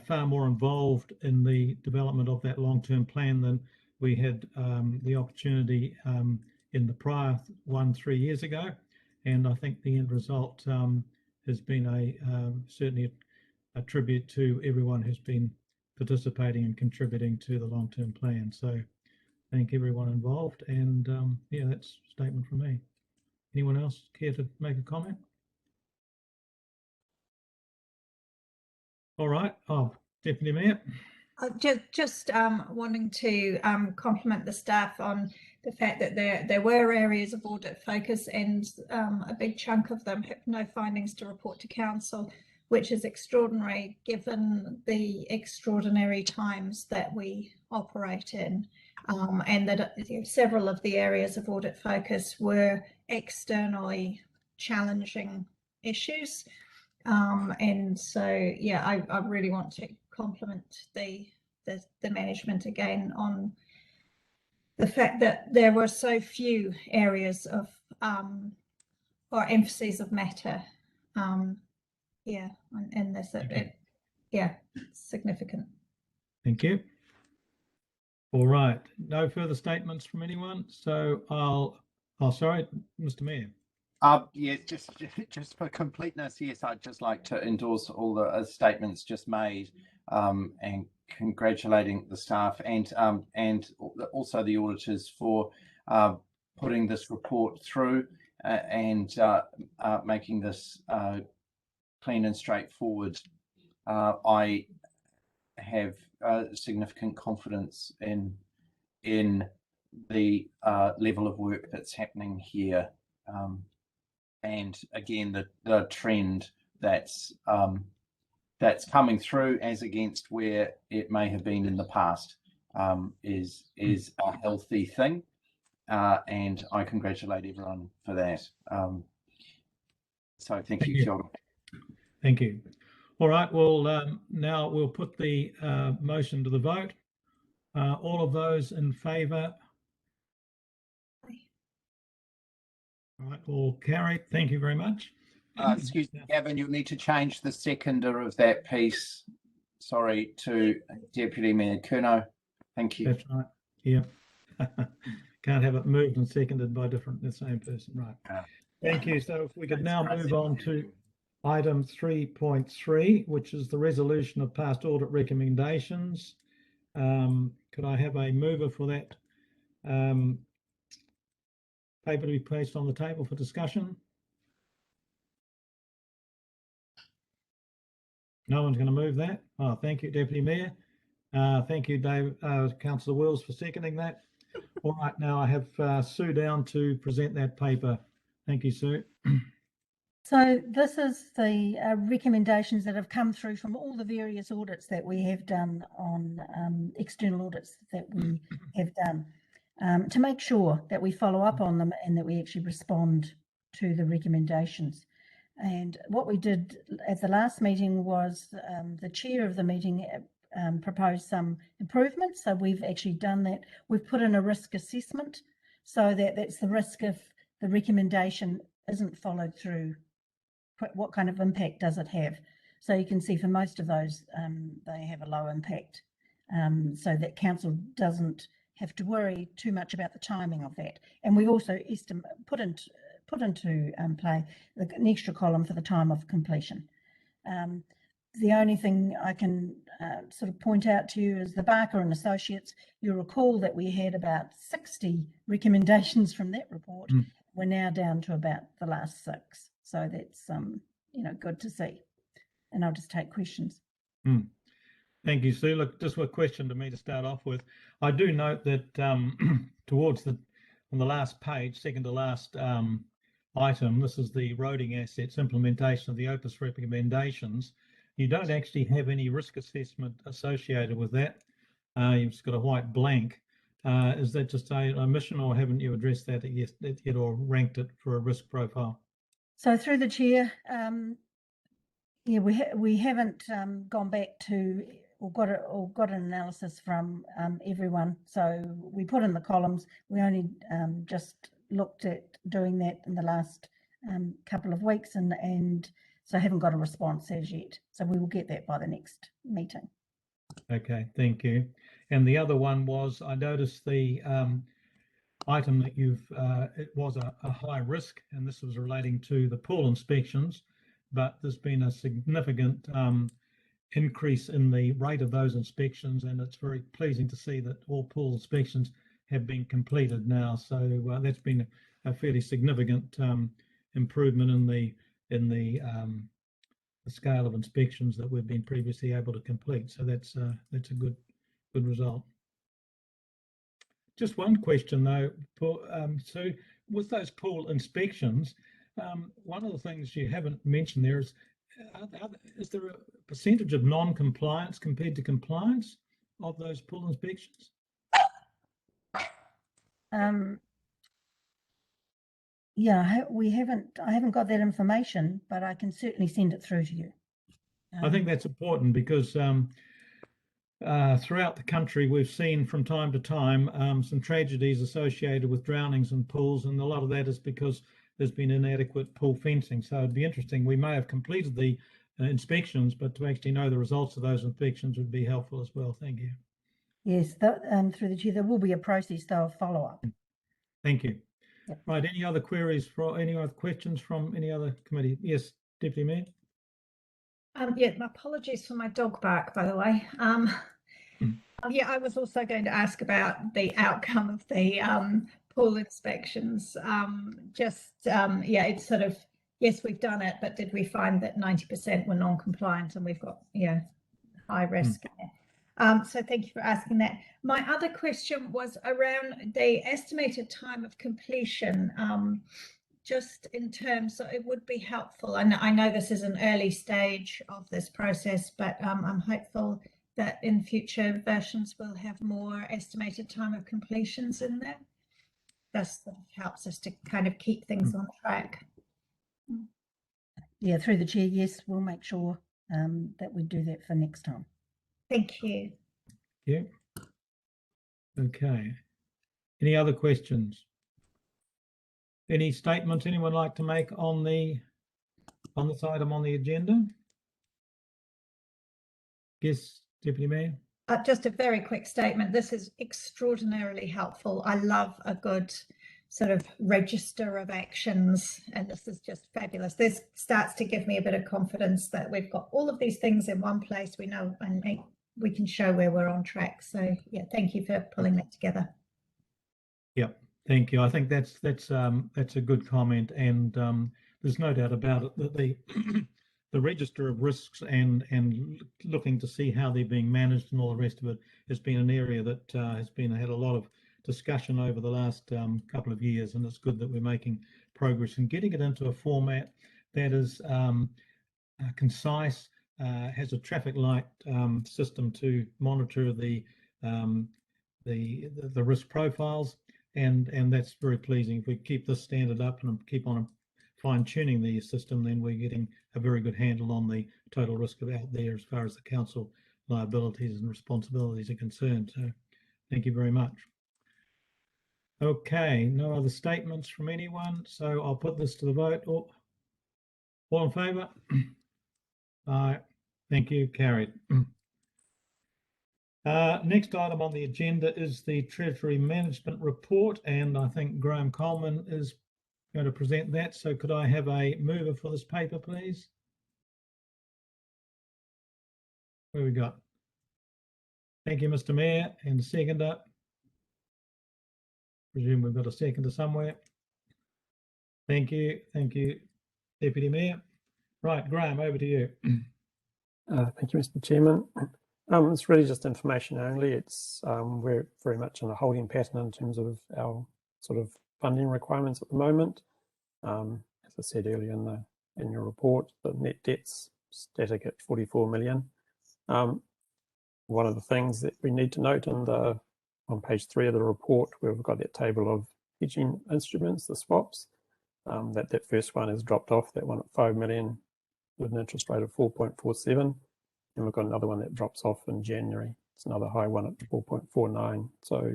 far more involved in the development of that long-term plan than we had the opportunity in the prior one 3 years ago, and I think the end result has been certainly a tribute to everyone who's been participating and contributing to the long-term plan. So thank everyone involved, and yeah, that's a statement from me. Anyone else care to make a comment? All right. Oh, Deputy Mayor. Just wanting to compliment the staff on the fact that there were areas of audit focus, and a big chunk of them have no findings to report to council, which is extraordinary given the extraordinary times that we operate in, and that several of the areas of audit focus were externally challenging issues. And so, yeah, I really want to compliment the management again on the fact that there were so few areas of or emphases of matter. Yeah, and that's yeah, significant. Thank you. All right, no further statements from anyone. So oh, sorry, Mr. Mayor. Yeah, just for completeness, yes, I'd just like to endorse all the statements just made, and congratulating the staff and also the auditors for putting this report through and making this clean and straightforward. I have significant confidence in the level of work that's happening here. And again, the trend that's coming through as against where it may have been in the past is a healthy thing, and I congratulate everyone for that. So thank you, Kia ora. Thank you. All right, well, now we'll put the motion to the vote. All of those in favour? All right, all carried. Thank you very much. Excuse me, Gavin, you'll need to change the seconder of that piece. Sorry, to Deputy Mayor Curnow. Thank you. That's right. Yeah. Can't have it moved and seconded by the same person. Right. Thank you. So if we could now move on to item 3.3, which is the resolution of past audit recommendations. Could I have a mover for that paper to be placed on the table for discussion? No one's going to move that. Oh, thank you, Deputy Mayor. Thank you, Dave, Councillor Wills, for seconding that. All right, now I have Sue down to present that paper. Thank you, Sue. So this is the recommendations that have come through from all the various audits that we have done on external audits that we have done, to make sure that we follow up on them and that we actually respond to the recommendations. And what we did at the last meeting was the chair of the meeting proposed some improvements. So we've actually done that. We've put in a risk assessment so that's the risk if the recommendation isn't followed through. What kind of impact does it have? So you can see for most of those, they have a low impact. so that council doesn't have to worry too much about the timing of that. And we also put into play an extra column for the time of completion. The only thing I can sort of point out to you is the Barker and Associates. You'll recall that we had about 60 recommendations from that report. We're now down to about the last 6. So that's, good to see. And I'll just take questions. Thank you, Sue. Look, just a question to me to start off with. I do note that on the last page, second to last item, this is the roading assets implementation of the OPIS recommendations. You don't actually have any risk assessment associated with that. You've just got a white blank. Is that just a omission, or haven't you addressed that yet or ranked it for a risk profile? So through the chair, we haven't gone back to or got an analysis from everyone. So we put in the columns. We only just looked at doing that in the last couple of weeks, and so haven't got a response as yet. So we will get that by the next meeting. Okay, thank you. And the other one was, I noticed the item that it was a high risk, and this was relating to the pool inspections, but there's been a significant increase in the rate of those inspections, and it's very pleasing to see that all pool inspections have been completed now. So that's been a fairly significant improvement in the scale of inspections that we've been previously able to complete. So that's a good result. Just one question though, so with those pool inspections, one of the things you haven't mentioned there is there a percentage of non-compliance compared to compliance of those pool inspections? Yeah, I haven't got that information, but I can certainly send it through to you. I think that's important because throughout the country, we've seen from time to time some tragedies associated with drownings in pools, and a lot of that is because there's been inadequate pool fencing. So it'd be interesting. We may have completed the inspections, but to actually know the results of those inspections would be helpful as well. Thank you. Yes, through the chair, there will be a process though of follow-up. Thank you. Yep. Right. Any other queries any other questions from any other committee? Yes, Deputy Mayor. Yeah, my apologies for my dog bark, by the way. Yeah, I was also going to ask about the outcome of the pool inspections. Yeah, it's sort of, yes, we've done it, but did we find that 90% were non-compliant, and we've got, high risk? So thank you for asking that. My other question was around the estimated time of completion. Just in terms, so it would be helpful. I know this is an early stage of this process, but I'm hopeful that in future versions we'll have more estimated time of completions in there. That helps us to kind of keep things on track. Yeah, through the chair, yes, we'll make sure that we do that for next time. Thank you. Yeah. Okay. Any other questions? Any statements anyone like to make on this item on the agenda? Yes, Deputy Mayor. Just a very quick statement. This is extraordinarily helpful. I love a good sort of register of actions, and this is just fabulous. This starts to give me a bit of confidence that we've got all of these things in one place. We know, and we can show where we're on track. So yeah, thank you for pulling that together. Yep, thank you. I think that's a good comment, and there's no doubt about it that the register of risks and looking to see how they're being managed and all the rest of it has been an area that has had a lot of discussion over the last couple of years, and it's good that we're making progress and getting it into a format that is concise, has a traffic light system to monitor the risk profiles, and that's very pleasing. If we keep this standard up and keep on fine-tuning the system, then we're getting a very good handle on the total risk out there as far as the council liabilities and responsibilities are concerned. So thank you very much. Okay, no other statements from anyone, so I'll put this to the vote. All in favour? Aye. Thank you. Carried. Next item on the agenda is the Treasury Management Report, and I think Graham Coleman is going to present that. So could I have a mover for this paper, please? Where we got? Thank you, Mr. Mayor, and seconder. Presume we've got a seconder somewhere. Thank you, Deputy Mayor. Right, Graham, over to you. Thank you, Mr. Chairman. It's really just information only. It's we're very much in a holding pattern in terms of our sort of funding requirements at the moment. As I said earlier in the annual report, the net debt's static at 44 million. One of the things that we need to note on page 3 of the report, where we've got that table of hedging instruments, the swaps, that first one has dropped off, that one at 5 million with an interest rate of 4.47. And we've got another one that drops off in January. It's another high one at 4.49. So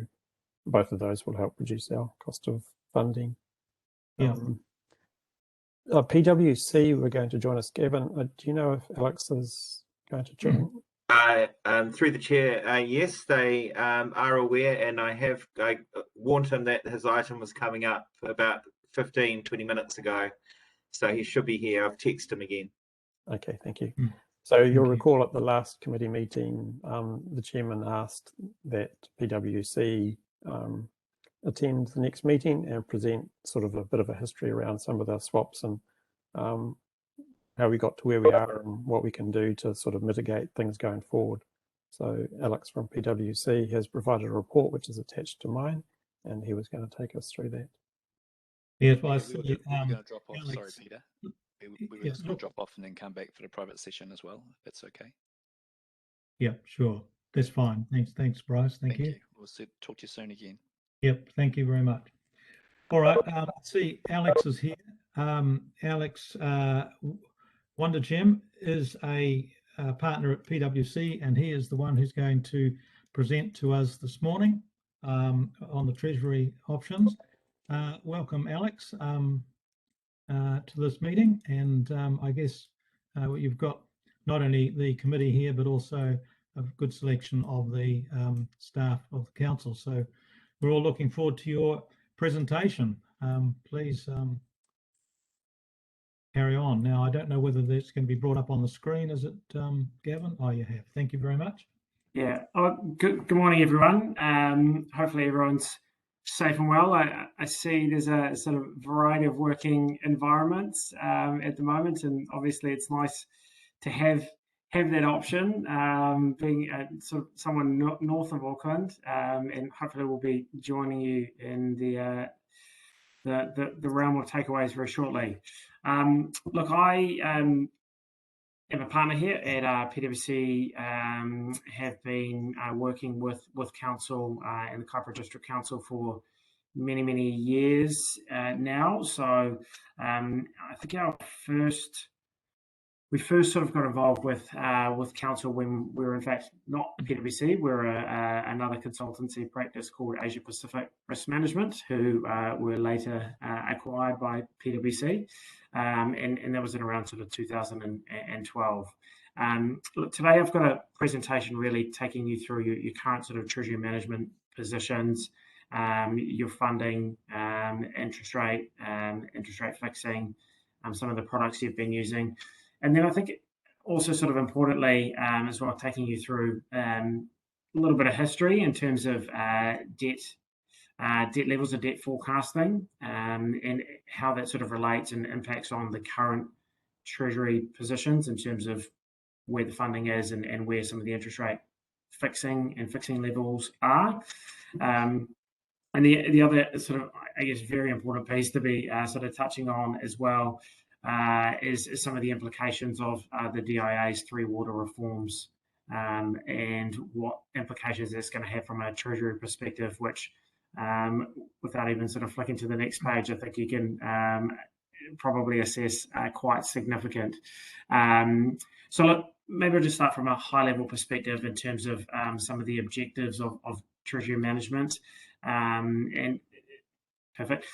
both of those will help reduce our cost of funding. Yeah. PwC were going to join us. Gavin, do you know if Alex is going to join? Through the chair, yes, they are aware, and I warned him that his item was coming up about 15-20 minutes ago, so he should be here. I've texted him again. Okay, thank you. So you'll recall at the last committee meeting, the chairman asked that PwC attend the next meeting and present sort of a bit of a history around some of the swaps and how we got to where we are and what we can do to sort of mitigate things going forward. So Alex from PwC has provided a report which is attached to mine, and he was going to take us through that. Yes, well, we were going to drop off. Alex, sorry, Peter. We were just going to drop off and then come back for the private session as well, if that's okay. Yeah, sure. That's fine. Thanks, Bryce. Thank you. We'll talk to you soon again. Yep, thank you very much. All right, let's see, Alex is here. Alex Wondergem is a partner at PwC, and he is the one who's going to present to us this morning on the Treasury options. Welcome, Alex, to this meeting, and I guess you've got not only the committee here, but also a good selection of the staff of the council. So we're all looking forward to your presentation. Please carry on. Now, I don't know whether that's going to be brought up on the screen. Is it, Gavin? Oh, you have. Thank you very much. Yeah. Good morning, everyone. Hopefully everyone's safe and well. I see there's a sort of variety of working environments at the moment, and obviously it's nice to have that option, being sort of someone north of Auckland, and hopefully we'll be joining you in the realm of takeaways very shortly. Look, I am a partner here at PwC, have been working with Council and the Kaipara District Council for many years now. So I think we first sort of got involved with Council when we were in fact not PwC. We're another consultancy practice called Asia Pacific Risk Management, who were later acquired by PwC, and that was in around sort of 2012. Look, today I've got a presentation really taking you through your current sort of treasury management positions, your funding, interest rate fixing, some of the products you've been using. And then I think also sort of importantly as well, taking you through a little bit of history in terms of debt levels and debt forecasting, and how that sort of relates and impacts on the current Treasury positions in terms of where the funding is and where some of the interest rate fixing levels are. And the other sort of, I guess, very important piece to be sort of touching on as well is some of the implications of the DIA's 3 water reforms, and what implications that's going to have from a Treasury perspective, which without even sort of flicking to the next page, I think you can probably assess quite significant. So look, maybe I'll just start from a high level perspective in terms of some of the objectives of Treasury management, and perfect.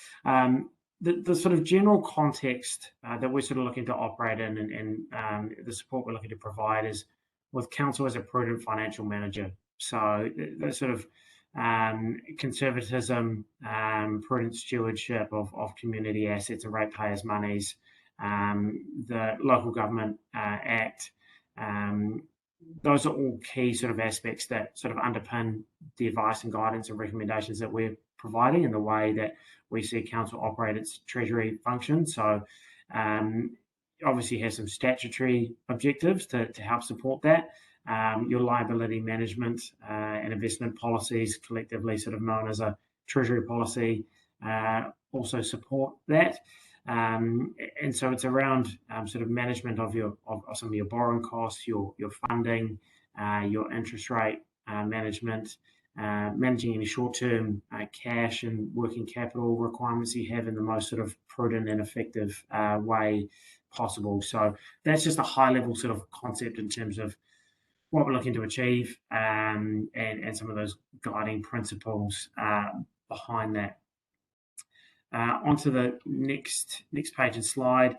The sort of general context that we're sort of looking to operate in, and the support we're looking to provide is with Council as a prudent financial manager. So the sort of conservatism, prudent stewardship of community assets and ratepayers' monies, the Local Government Act, those are all key sort of aspects that sort of underpin the advice and guidance and recommendations that we're providing in the way that we see council operate its treasury function. So obviously has some statutory objectives to help support that. Your liability management and investment policies, collectively sort of known as a treasury policy, also support that. And so it's around sort of management of some of your borrowing costs, your funding, your interest rate management, managing any short-term cash and working capital requirements you have in the most sort of prudent and effective way possible. So that's just a high-level sort of concept in terms of what we're looking to achieve, and some of those guiding principles behind that. Onto the next page and slide.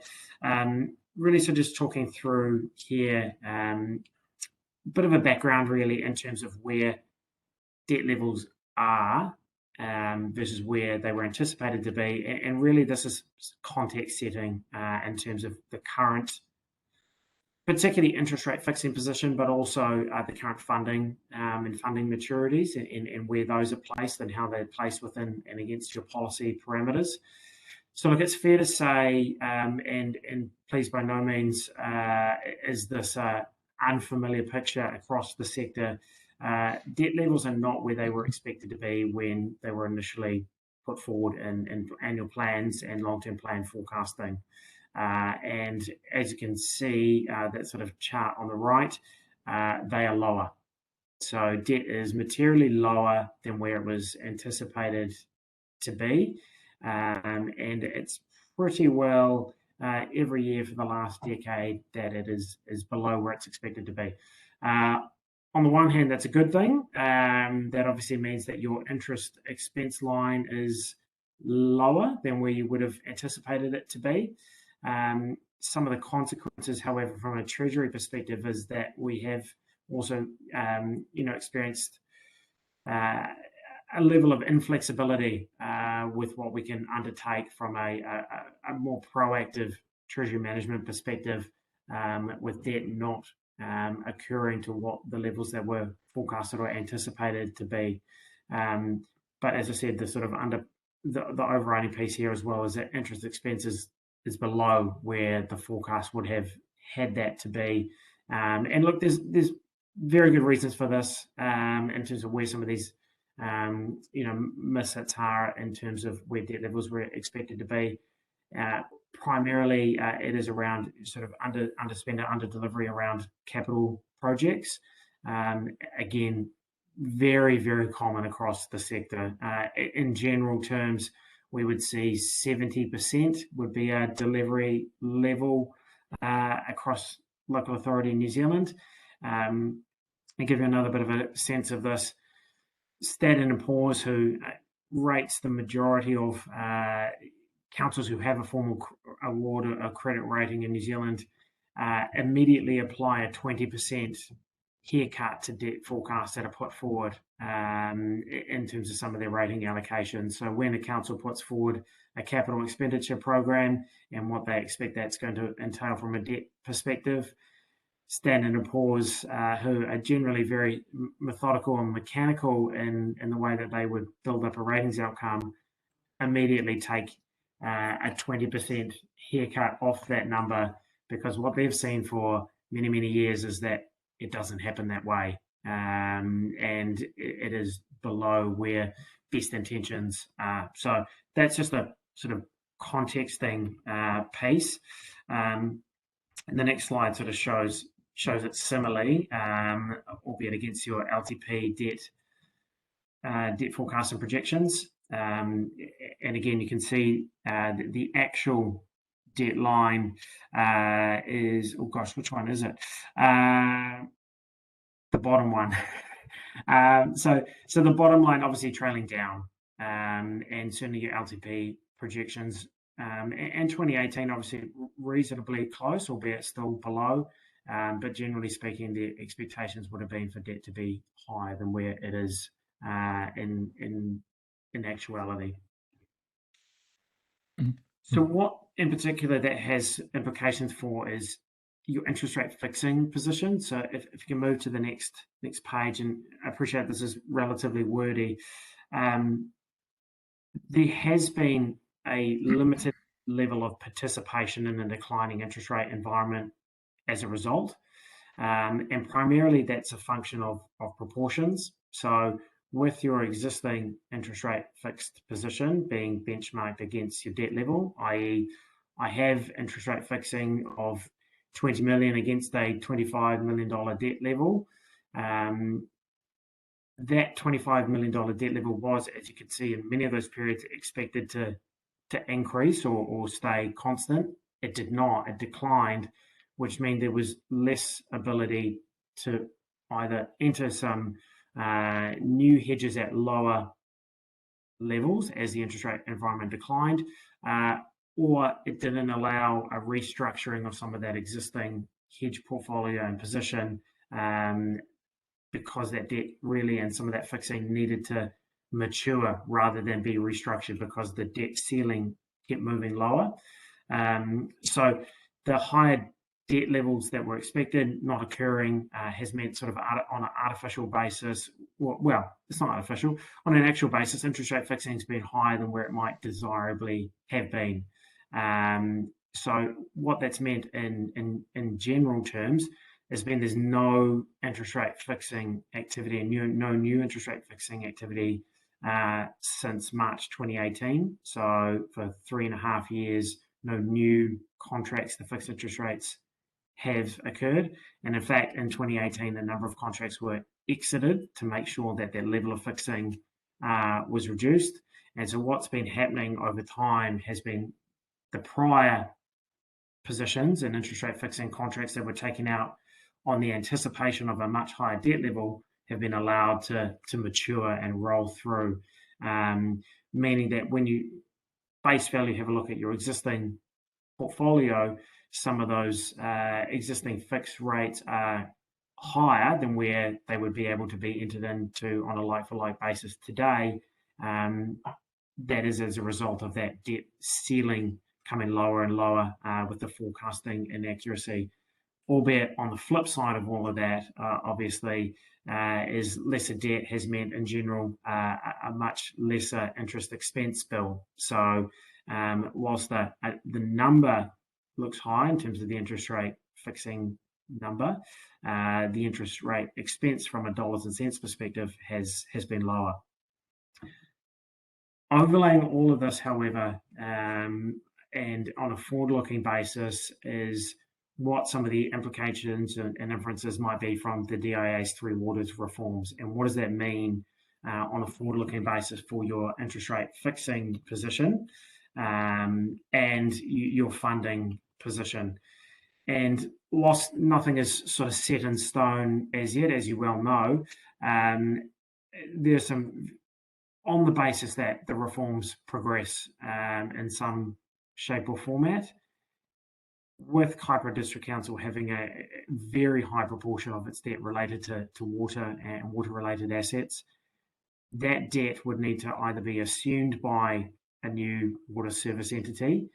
Really, so just talking through here, a bit of a background really in terms of where debt levels are versus where they were anticipated to be. And really this is context setting in terms of the current, particularly interest rate fixing position, but also the current funding and funding maturities and where those are placed and how they're placed within and against your policy parameters. So look, it's fair to say, and please by no means is this unfamiliar picture across the sector. Debt levels are not where they were expected to be when they were initially put forward in annual plans and long-term plan forecasting. And as you can see, that sort of chart on the right, they are lower. So debt is materially lower than where it was anticipated to be. And it's pretty well every year for the last decade that it is below where it's expected to be. On the one hand, that's a good thing. That obviously means that your interest expense line is lower than where you would have anticipated it to be. Some of the consequences, however, from a treasury perspective, is that we have also, experienced a level of inflexibility with what we can undertake from a more proactive treasury management perspective, with debt not occurring to what the levels that were forecasted or anticipated to be. But as I said, the sort of the overriding piece here as well is that interest expenses is below where the forecast would have had that to be. And look, there's very good reasons for this in terms of where some of these mishits are in terms of where debt levels were expected to be. Primarily, it is around sort of underspend, under delivery around capital projects. Again, very, very common across the sector. In general terms, we would see 70% would be a delivery level across local authority in New Zealand. And give you another bit of a sense of this, Standard & Poor's, who rates the majority of councils who have a formal award or credit rating in New Zealand, immediately apply a 20% haircut to debt forecasts that are put forward in terms of some of their rating allocations. So when a council puts forward a capital expenditure program and what they expect that's going to entail from a debt perspective, Standard & Poor's, who are generally very methodical and mechanical in the way that they would build up a ratings outcome, immediately take a 20% haircut off that number, because what they've seen for many, many years is that it doesn't happen that way. And it is below where best intentions are. So that's just a sort of contexting piece. And the next slide sort of shows it similarly, albeit against your LTP debt forecasts and projections. And again, you can see the actual debt line is, oh gosh, which one is it? The bottom one. So the bottom line obviously trailing down, and certainly your LTP projections, and 2018 obviously reasonably close, albeit still below but generally speaking, the expectations would have been for debt to be higher than where it is in actuality. So what in particular that has implications for is your interest rate fixing position. So if you can move to the next page, and I appreciate this is relatively wordy, there has been a limited level of participation in the declining interest rate environment as a result. And primarily that's a function of proportions. So with your existing interest rate fixed position being benchmarked against your debt level, i.e. I have interest rate fixing of 20 million against a $25 million debt level. That $25 million debt level was, as you can see in many of those periods, expected to increase or stay constant. It did not, it declined, which meant there was less ability to either enter some new hedges at lower levels as the interest rate environment declined, or it didn't allow a restructuring of some of that existing hedge portfolio and position because that debt really and some of that fixing needed to mature rather than be restructured because the debt ceiling kept moving lower. So the higher debt levels that were expected not occurring has meant sort of on an artificial basis, well, it's not artificial, on an actual basis, interest rate fixing has been higher than where it might desirably have been. So what that's meant in general terms has been there's no interest rate fixing activity and no new interest rate fixing activity since March 2018. So for 3.5 years, no new contracts to fix interest rates have occurred. And in fact, in 2018, a number of contracts were exited to make sure that that level of fixing was reduced. And so what's been happening over time has been the prior positions and interest rate fixing contracts that were taken out on the anticipation of a much higher debt level have been allowed to mature and roll through, meaning that when you face value have a look at your existing portfolio, some of those existing fixed rates are higher than where they would be able to be entered into on a like-for-like basis today. That is as a result of that debt ceiling coming lower and lower with the forecasting inaccuracy. Albeit on the flip side of all of that, obviously, is lesser debt has meant in general a much lesser interest expense bill. So whilst the number looks high in terms of the interest rate fixing number, the interest rate expense from a dollars and cents perspective has been lower. Overlaying all of this, however, and on a forward-looking basis is what some of the implications and inferences might be from the DIA's 3 waters reforms, and what does that mean on a forward-looking basis for your interest rate fixing position and your funding position. And whilst nothing is sort of set in stone as yet, as you well know, there's some, on the basis that the reforms progress in some shape or format, with Kaipara District Council having a very high proportion of its debt related to water and water-related assets, that debt would need to either be assumed by a new water service entity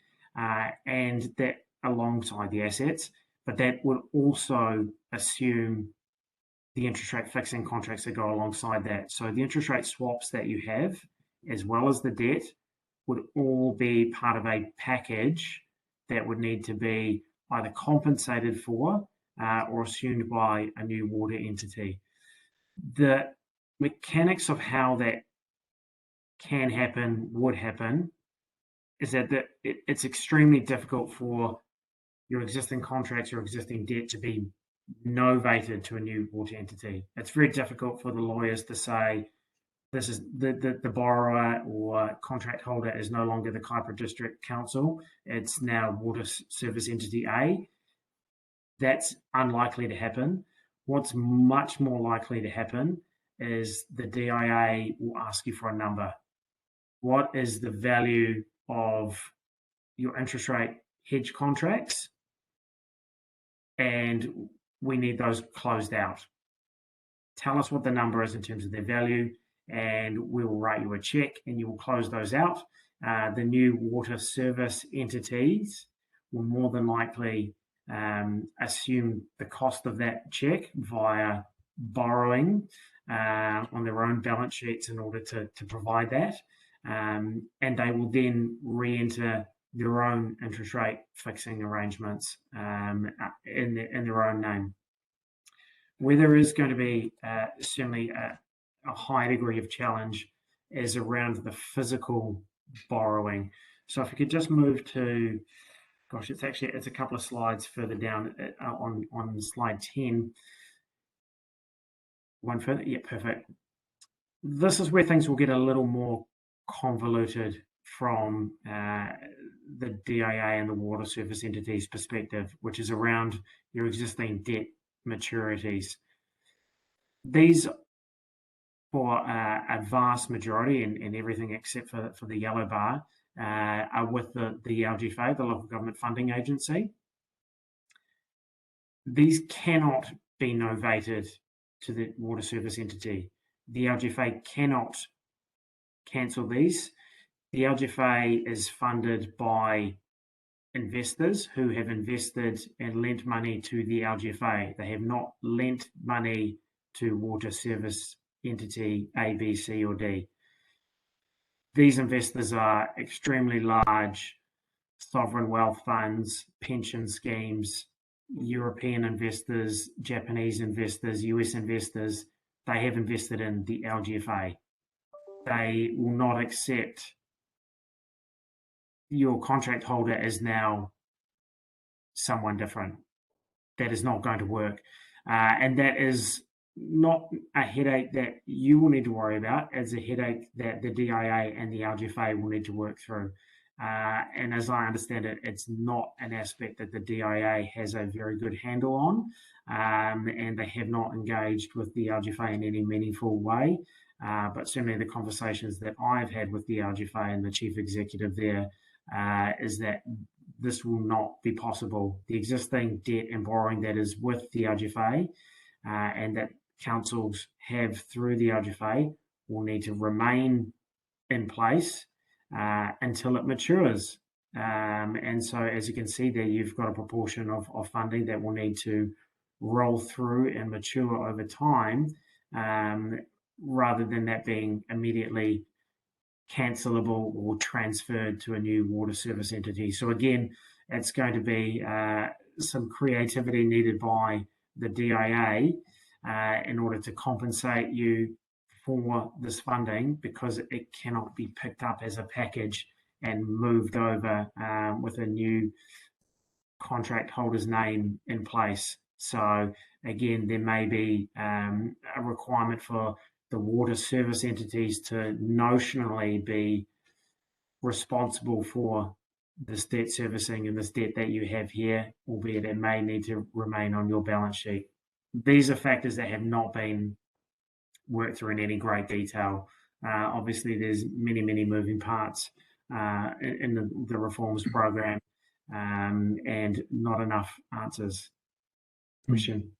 and that alongside the assets, but that would also assume the interest rate fixing contracts that go alongside that. So the interest rate swaps that you have, as well as the debt, would all be part of a package that would need to be either compensated for or assumed by a new water entity. The mechanics of how that can happen, would happen, is that it's extremely difficult for your existing contracts, your existing debt to be novated to a new water entity. It's very difficult for the lawyers to say, this is the borrower or contract holder is no longer the Kaipara District Council. It's now Water Service Entity A. That's unlikely to happen. What's much more likely to happen is the DIA will ask you for a number. What is the value of your interest rate hedge contracts? And we need those closed out. Tell us what the number is in terms of their value, and we will write you a check and you will close those out. The new water service entities will more than likely assume the cost of that check via borrowing on their own balance sheets in order to provide that. And they will then re-enter their own interest rate fixing arrangements in their own name. Where there is going to be certainly a high degree of challenge is around the physical borrowing. So if we could just move to, gosh, it's a couple of slides further down on slide 10. One further, yeah, perfect. This is where things will get a little more convoluted from the DIA and the water service entities perspective, which is around your existing debt maturities. These, for a vast majority, and everything except for the yellow bar, are with the LGFA, the Local Government Funding Agency. These cannot be novated to the water service entity. The LGFA cannot cancel these. The LGFA is funded by investors who have invested and lent money to the LGFA. They have not lent money to water service entity A, B, C, or D. These investors are extremely large sovereign wealth funds, pension schemes, European investors, Japanese investors, US investors. They have invested in the LGFA. They will not accept your contract holder is now someone different. That is not going to work. And that is not a headache that you will need to worry about. It's a headache that the DIA and the LGFA will need to work through. And as I understand it, it's not an aspect that the DIA has a very good handle on, and they have not engaged with the LGFA in any meaningful way. But certainly the conversations that I've had with the LGFA and the chief executive there is that this will not be possible. The existing debt and borrowing that is with the LGFA and that councils have through the LGFA will need to remain in place until it matures. And so as you can see there, you've got a proportion of funding that will need to roll through and mature over time, rather than that being immediately cancelable or transferred to a new water service entity. So again, it's going to be some creativity needed by the DIA in order to compensate you for this funding, because it cannot be picked up as a package and moved over with a new contract holder's name in place. So again, there may be a requirement for the water service entities to notionally be responsible for this debt servicing and this debt that you have here, albeit it may need to remain on your balance sheet. These are factors that have not been worked through in any great detail. Obviously, there's many moving parts in the reforms program, and not enough answers. Remission.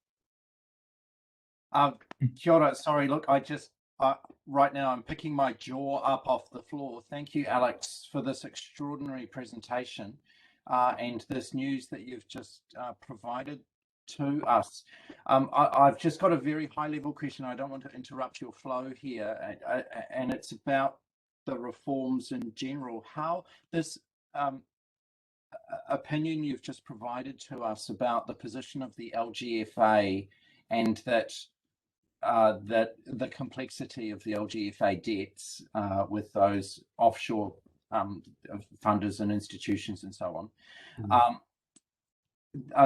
Kia ora, sorry, look, I just, right now I'm picking my jaw up off the floor. Thank you, Alex, for this extraordinary presentation and this news that you've just provided to us. I've just got a very high level question. I don't want to interrupt your flow here, and it's about the reforms in general. How this opinion you've just provided to us about the position of the LGFA and that the complexity of the LGFA debts with those offshore funders and institutions and so on.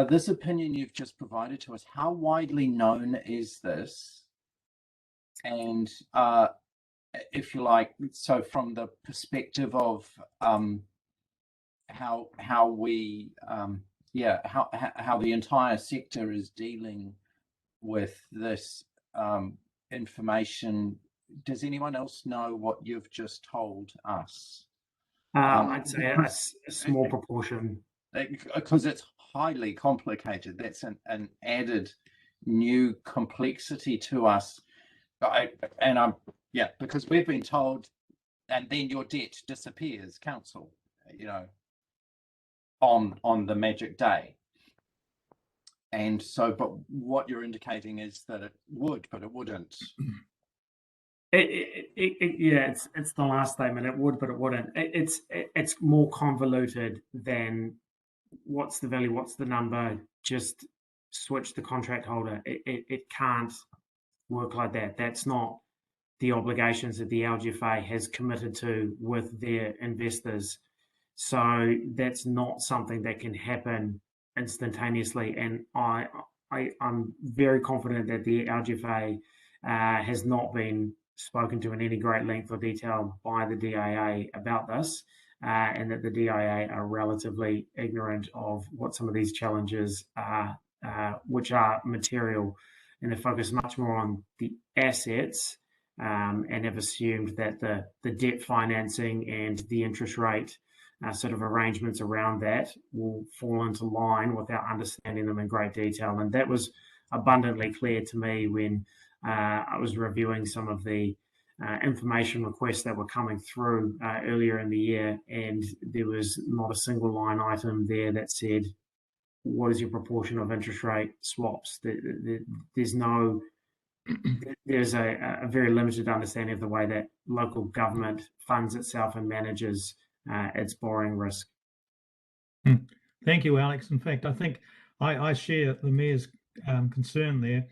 This opinion you've just provided to us, how widely known is this? And if you like, so from the perspective of how we, how the entire sector is dealing with this information, does anyone else know what you've just told us? I'd say a small proportion. because it's highly complicated. That's an added new complexity to us. Because we've been told, and then your debt disappears, council, on the magic day. And so, but what you're indicating is that it would, but it wouldn't. It's the last statement. It would, but it wouldn't. It's more convoluted than what's the value, what's the number, just switch the contract holder. It can't work like that. That's not the obligations that the LGFA has committed to with their investors. So that's not something that can happen instantaneously. And I'm very confident that the LGFA has not been spoken to in any great length or detail by the DIA about this, and that the DIA are relatively ignorant of what some of these challenges are, which are material, and they focus much more on the assets, and have assumed that the debt financing and the interest rate sort of arrangements around that will fall into line without understanding them in great detail. And that was abundantly clear to me when I was reviewing some of the information requests that were coming through earlier in the year, and there was not a single line item there that said, what is your proportion of interest rate swaps? There's a very limited understanding of the way that local government funds itself and manages its borrowing risk. Thank you, Alex. In fact, I think I share the Mayor's concern there.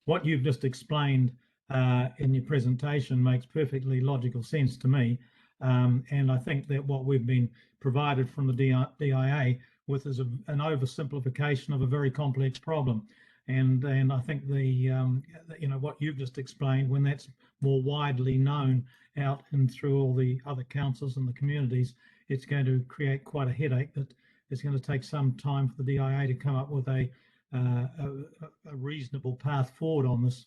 What you've just explained in your presentation makes perfectly logical sense to me. And I think that what we've been provided from the DIA with is an oversimplification of a very complex problem. And I think what you've just explained, when that's more widely known out and through all the other councils and the communities, it's going to create quite a headache that it's going to take some time for the DIA to come up with a reasonable path forward on this.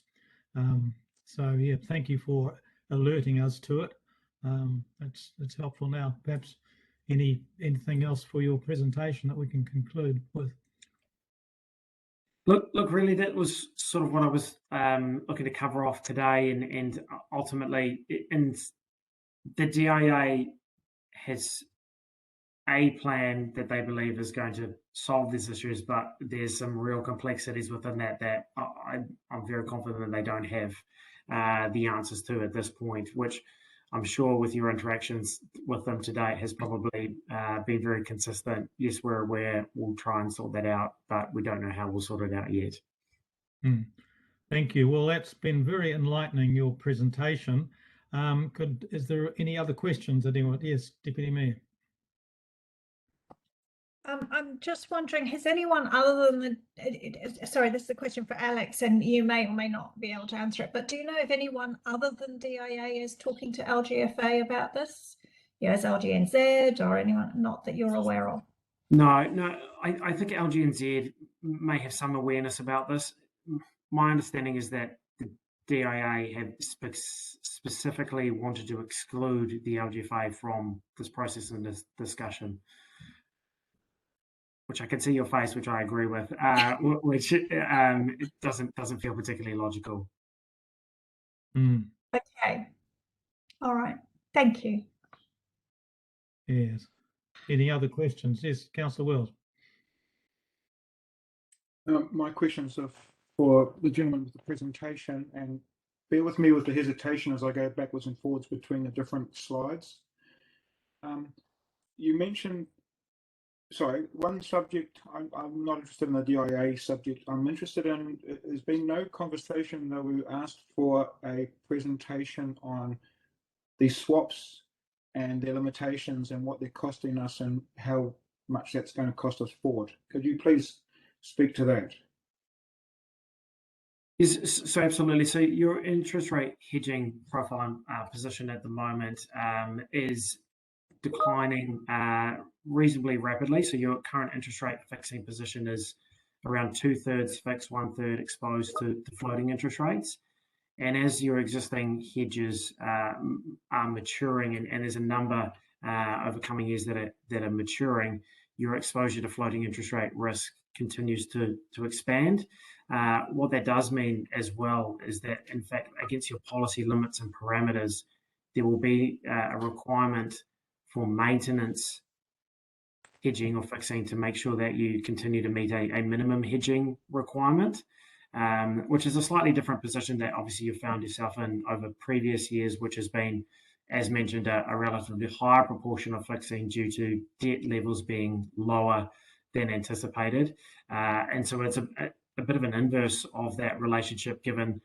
Thank you for alerting us to it. It's helpful now. Perhaps anything else for your presentation that we can conclude with? Look, really, that was sort of what I was looking to cover off today, and ultimately, the DIA has a plan that they believe is going to solve these issues, but there's some real complexities within that I'm very confident that they don't have the answers to at this point, which I'm sure with your interactions with them today has probably been very consistent. Yes, we're aware, we'll try and sort that out, but we don't know how we'll sort it out yet. Thank you. Well, that's been very enlightening, your presentation. Is there any other questions that anyone? Yes, Deputy Mayor. I'm just wondering, has anyone other than sorry, this is a question for Alex, and you may or may not be able to answer it, but do you know if anyone other than DIA is talking to LGFA about this? As LGNZ or anyone not that you're aware of? No, I think LGNZ may have some awareness about this. My understanding is that the DIA have specifically wanted to exclude the LGFA from this process and this discussion, which I can see your face, which I agree with, which it doesn't feel particularly logical. Okay. All right. Thank you. Yes. Any other questions? Yes, Councillor Wells. My questions are for the gentleman with the presentation, and bear with me with the hesitation as I go backwards and forwards between the different slides. You mentioned, sorry, one subject, I'm not interested in the DIA subject. I'm interested in, there's been no conversation, though we asked for a presentation on the swaps and their limitations and what they're costing us and how much that's going to cost us forward. Could you please speak to that? Yes, so absolutely. So your interest rate hedging profile position at the moment is declining reasonably rapidly. So your current interest rate fixing position is around 2/3 fixed, 1/3 exposed to floating interest rates. And as your existing hedges are maturing, and there's a number over coming years that are maturing, your exposure to floating interest rate risk continues to expand. What that does mean as well is that, in fact, against your policy limits and parameters, there will be a requirement for maintenance hedging or fixing to make sure that you continue to meet a minimum hedging requirement, which is a slightly different position that obviously you've found yourself in over previous years, which has been, as mentioned, a relatively higher proportion of fixing due to debt levels being lower than anticipated. And so it's a bit of an inverse of that relationship, given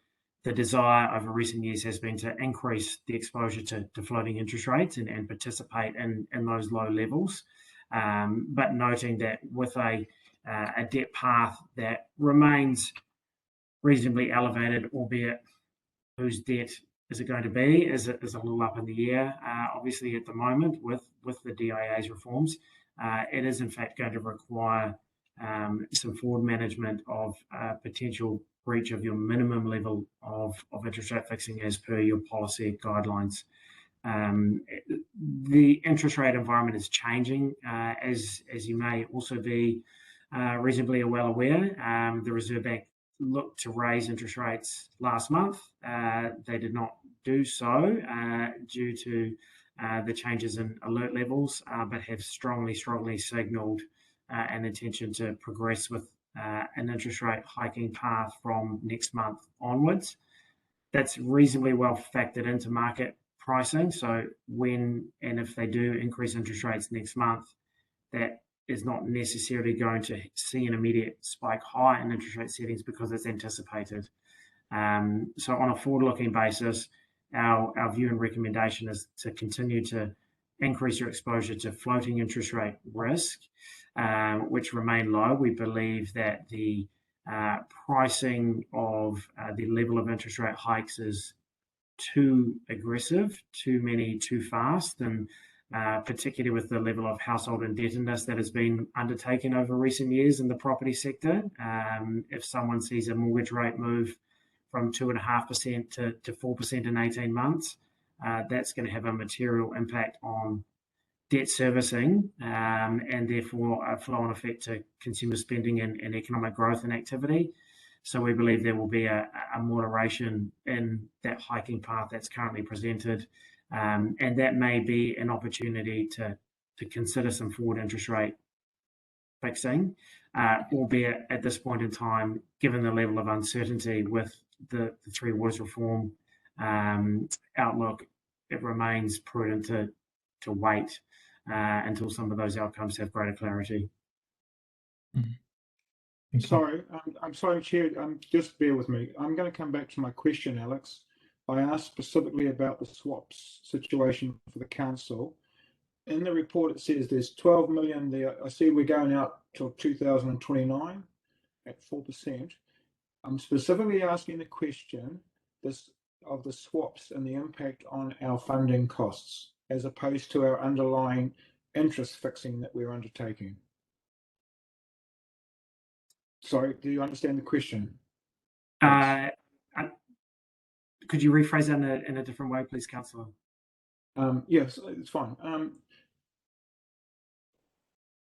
the desire over recent years has been to increase the exposure to floating interest rates and participate in those low levels. But noting that with a debt path that remains reasonably elevated, albeit whose debt is it going to be is a little up in the air. Obviously, at the moment, with the DIA's reforms, it is in fact going to require some forward management of potential breach of your minimum level of interest rate fixing as per your policy guidelines. The interest rate environment is changing, as you may also be reasonably well aware. The Reserve Bank looked to raise interest rates last month. They did not do so due to the changes in alert levels, but have strongly signalled an intention to progress with an interest rate hiking path from next month onwards. That's reasonably well factored into market pricing. So when and if they do increase interest rates next month, that is not necessarily going to see an immediate spike high in interest rate settings because it's anticipated. So on a forward-looking basis, our view and recommendation is to continue to increase your exposure to floating interest rate risk, which remain low. We believe that the pricing of the level of interest rate hikes is too aggressive, too many, too fast, and particularly with the level of household indebtedness that has been undertaken over recent years in the property sector. If someone sees a mortgage rate move from 2.5% to 4% in 18 months, that's going to have a material impact on debt servicing and therefore a flow-on effect to consumer spending and economic growth and activity. So we believe there will be a moderation in that hiking path that's currently presented, and that may be an opportunity to consider some forward interest rate fixing, albeit at this point in time, given the level of uncertainty with the Three Waters reform outlook, it remains prudent to wait until some of those outcomes have greater clarity. Mm-hmm. Sorry, I'm sorry, Chair. Just bear with me. I'm going to come back to my question, Alex. I asked specifically about the swaps situation for the council. In the report, it says there's 12 million there. I see we're going out till 2029 at 4%. I'm specifically asking the question of the swaps and the impact on our funding costs, as opposed to our underlying interest fixing that we're undertaking. Sorry, do you understand the question? Could you rephrase that in a different way, please, Councillor? Yes, it's fine.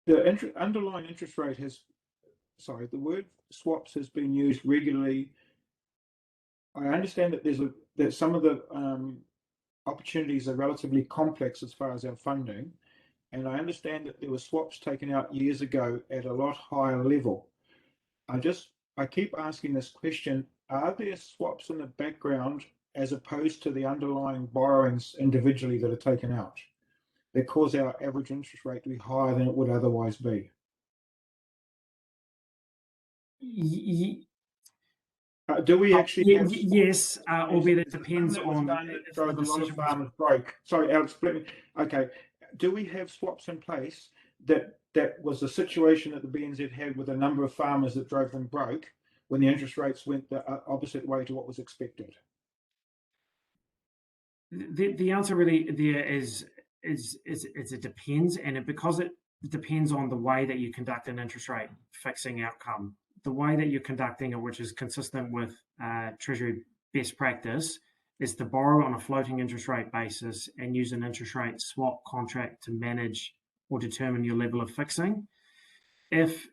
The underlying interest rate the word swaps has been used regularly. I understand that that some of the opportunities are relatively complex as far as our funding, and I understand that there were swaps taken out years ago at a lot higher level. I keep asking this question: are there swaps in the background as opposed to the underlying borrowings individually that are taken out that cause our average interest rate to be higher than it would otherwise be? Do we actually have swaps? Yes, albeit it depends on drove a lot of farmers broke. Sorry, Alex. Okay, do we have swaps in place that was the situation that the BNZ had with a number of farmers that drove them broke when the interest rates went the opposite way to what was expected? The answer really there is it depends, and because it depends on the way that you conduct an interest rate fixing outcome. The way that you're conducting it, which is consistent with Treasury best practice, is to borrow on a floating interest rate basis and use an interest rate swap contract to manage or determine your level of fixing. if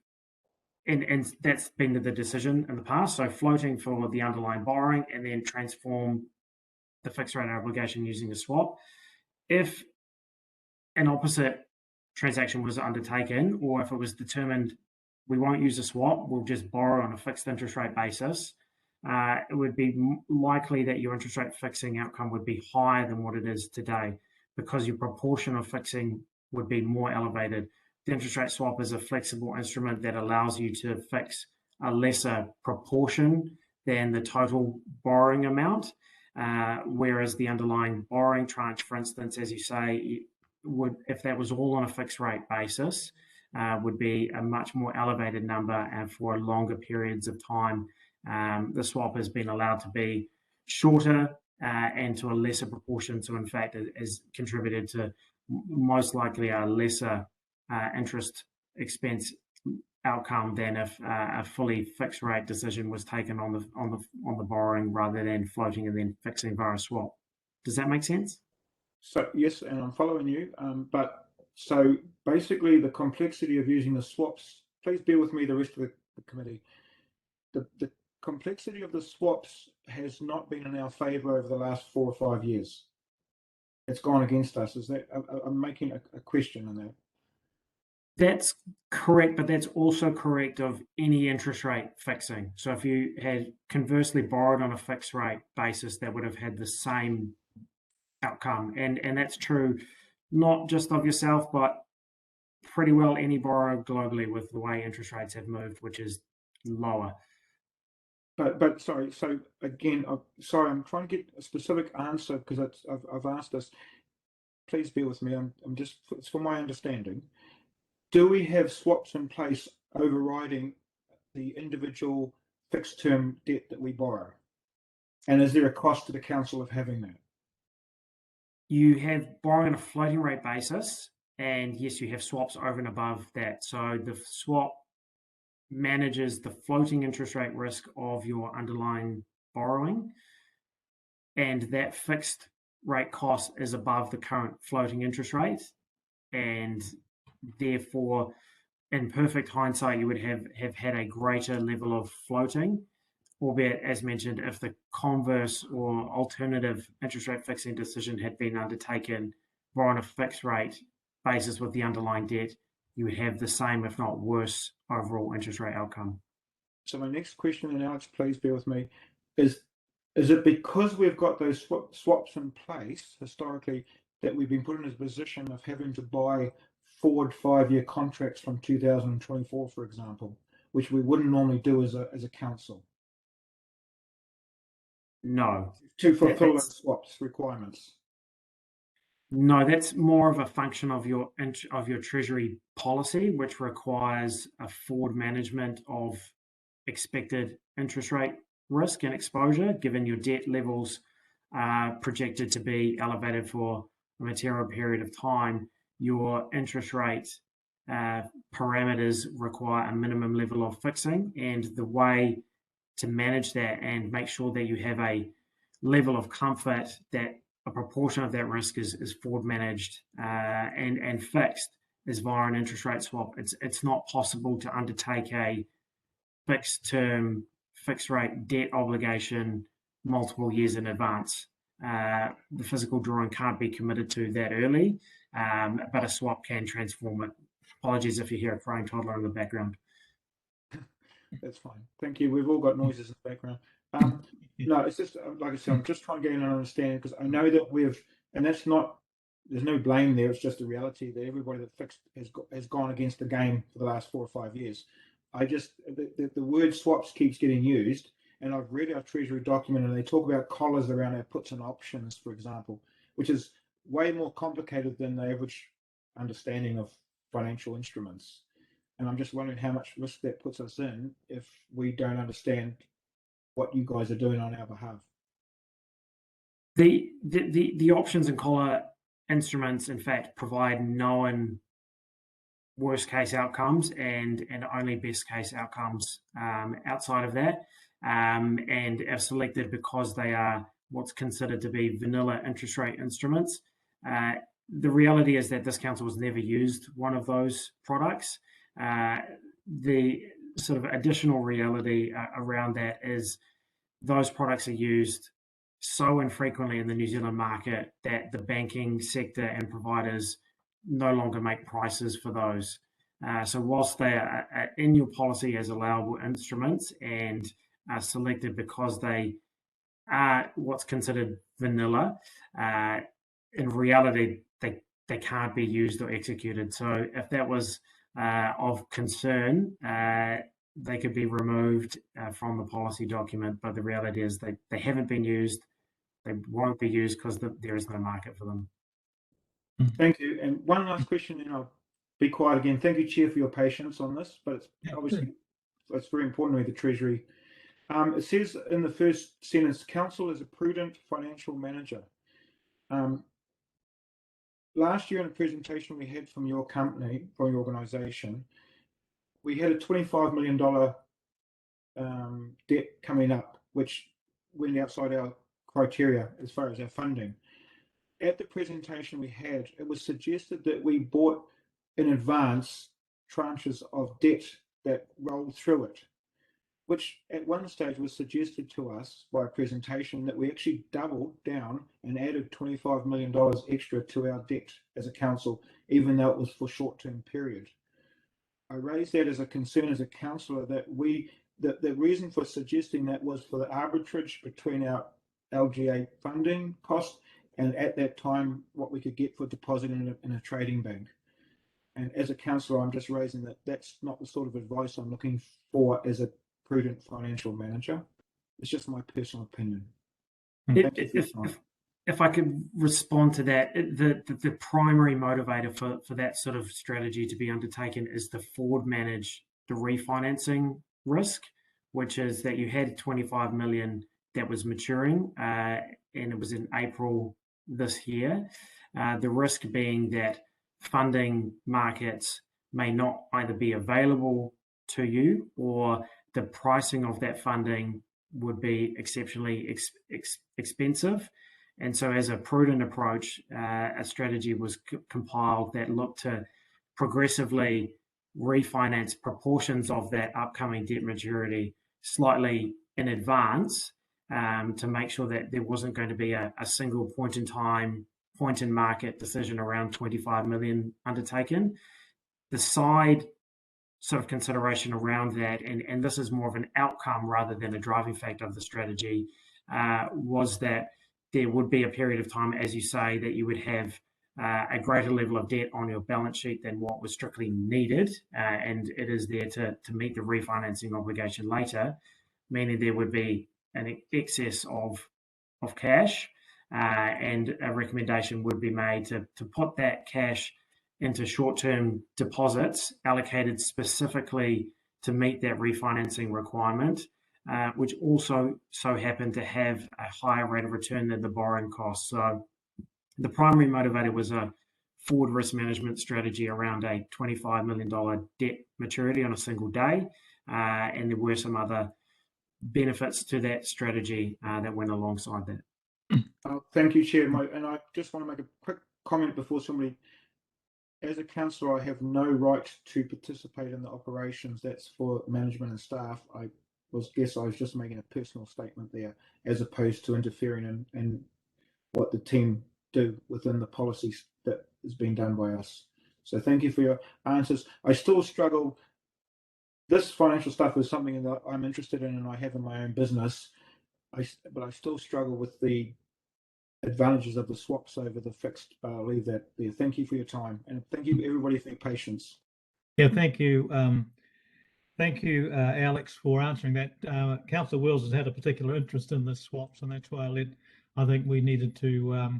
and that's been the decision in the past. So floating for the underlying borrowing and then transform the fixed rate obligation using a swap. If an opposite transaction was undertaken, or if it was determined we won't use a swap, we'll just borrow on a fixed interest rate basis, it would be likely that your interest rate fixing outcome would be higher than what it is today, because your proportion of fixing would be more elevated. The interest rate swap is a flexible instrument that allows you to fix a lesser proportion than the total borrowing amount, whereas the underlying borrowing tranche, for instance, as you say, would, if that was all on a fixed rate basis, would be a much more elevated number and for longer periods of time. The swap has been allowed to be shorter and to a lesser proportion, so in fact it has contributed to most likely a lesser interest expense outcome than if a fully fixed rate decision was taken on the borrowing rather than floating and then fixing via a swap. Does that make sense? So yes, and I'm following you. But so basically, the complexity of using the swaps. Please bear with me, the rest of the committee. The complexity of the swaps has not been in our favour over the last 4 or 5 years. It's gone against us. Is that? I'm making a question on that. That's correct, but that's also correct of any interest rate fixing. So if you had conversely borrowed on a fixed rate basis, that would have had the same outcome. And that's true not just of yourself, but pretty well any borrower globally with the way interest rates have moved, which is lower. But sorry, so again, sorry, I'm trying to get a specific answer because I've asked this. Please bear with me. I'm just, it's for my understanding. Do we have swaps in place overriding the individual fixed term debt that we borrow? And is there a cost to the council of having that? You have borrowing on a floating rate basis, and yes, you have swaps over and above that. So the swap manages the floating interest rate risk of your underlying borrowing, and that fixed rate cost is above the current floating interest rate, and therefore in perfect hindsight you would have had a greater level of floating, albeit as mentioned, if the converse or alternative interest rate fixing decision had been undertaken on a fixed rate basis with the underlying debt, you would have the same, if not worse, overall interest rate outcome. So my next question, and Alex, please bear with me, is it because we've got those swaps in place historically that we've been put in a position of having to buy forward 5-year contracts from 2024, for example, which we wouldn't normally do as a council? No. To fulfill those swaps requirements? No, that's more of a function of your Treasury policy, which requires a forward management of expected interest rate risk and exposure, given your debt levels are projected to be elevated for a material period of time. Your interest rate parameters require a minimum level of fixing, and the way to manage that and make sure that you have a level of comfort that a proportion of that risk is forward managed and fixed is via an interest rate swap. It's not possible to undertake a fixed term, fixed rate debt obligation multiple years in advance. The physical drawing can't be committed to that early, but a swap can transform it. Apologies if you hear a crying toddler in the background. That's fine. Thank you. We've all got noises in the background. No, it's just, like I said, I'm just trying to get an understanding because I know that and that's not, there's no blame there. It's just a reality that everybody that fixed has gone against the game for the last 4 or 5 years. The word swaps keeps getting used, and I've read our Treasury document and they talk about collars around our puts and options, for example, which is way more complicated than the average understanding of financial instruments. And I'm just wondering how much risk that puts us in if we don't understand what you guys are doing on our behalf. The options and collar instruments, in fact, provide known worst case outcomes and only best case outcomes outside of that, and are selected because they are what's considered to be vanilla interest rate instruments. The reality is that this council has never used one of those products. The sort of additional reality around that is those products are used so infrequently in the New Zealand market that the banking sector and providers no longer make prices for those. So whilst they are in your policy as allowable instruments and are selected because they are what's considered vanilla, in reality, they can't be used or executed. So if that was of concern, they could be removed from the policy document, but the reality is they haven't been used. They won't be used because there is no market for them. Thank you. And one last question, and I'll be quiet again. Thank you, Chair, for your patience on this, but it's obviously it's very important to me, the Treasury. It says in the first sentence, Council is a prudent financial manager. Last year in a presentation we had from your company, from your organisation, we had a $25 million debt coming up, which went outside our criteria as far as our funding. At the presentation we had, it was suggested that we bought in advance tranches of debt that rolled through it, which at one stage was suggested to us by a presentation that we actually doubled down and added $25 million extra to our debt as a council, even though it was for short-term period. I raised that as a concern as a councillor that the reason for suggesting that was for the arbitrage between our LGA funding cost and at that time what we could get for depositing in a trading bank. And as a councillor, I'm just raising that that's not the sort of advice I'm looking for as a prudent financial manager. It's just my personal opinion. If I could respond to that, the primary motivator for that sort of strategy to be undertaken is to forward manage the refinancing risk, which is that you had 25 million that was maturing, and it was in April this year. The risk being that funding markets may not either be available to you or the pricing of that funding would be exceptionally expensive. And so as a prudent approach, a strategy was compiled that looked to progressively refinance proportions of that upcoming debt maturity slightly in advance, to make sure that there wasn't going to be a single point in market decision around 25 million undertaken. The side sort of consideration around that, and this is more of an outcome rather than a driving factor of the strategy, was that there would be a period of time, as you say, that you would have a greater level of debt on your balance sheet than what was strictly needed, and it is there to meet the refinancing obligation later, meaning there would be an excess of cash, and a recommendation would be made to put that cash into short-term deposits allocated specifically to meet that refinancing requirement, which also so happened to have a higher rate of return than the borrowing cost. So the primary motivator was a forward risk management strategy around a $25 million debt maturity on a single day, and there were some other benefits to that strategy that went alongside that. Thank you, Chair. And I just want to make a quick comment before somebody. As a councillor, I have no right to participate in the operations. That's for management and staff. I was just making a personal statement there, as opposed to interfering in what the team do within the policies that is being done by us. So thank you for your answers. I still struggle. This financial stuff is something that I'm interested in and I have in my own business, but I still struggle with the advantages of the swaps over the fixed. I'll leave that there. Thank you for your time, and thank you everybody for your patience. Yeah, thank you. Thank you, Alex, for answering that. Councillor Wills has had a particular interest in the swaps, and that's why I think we needed to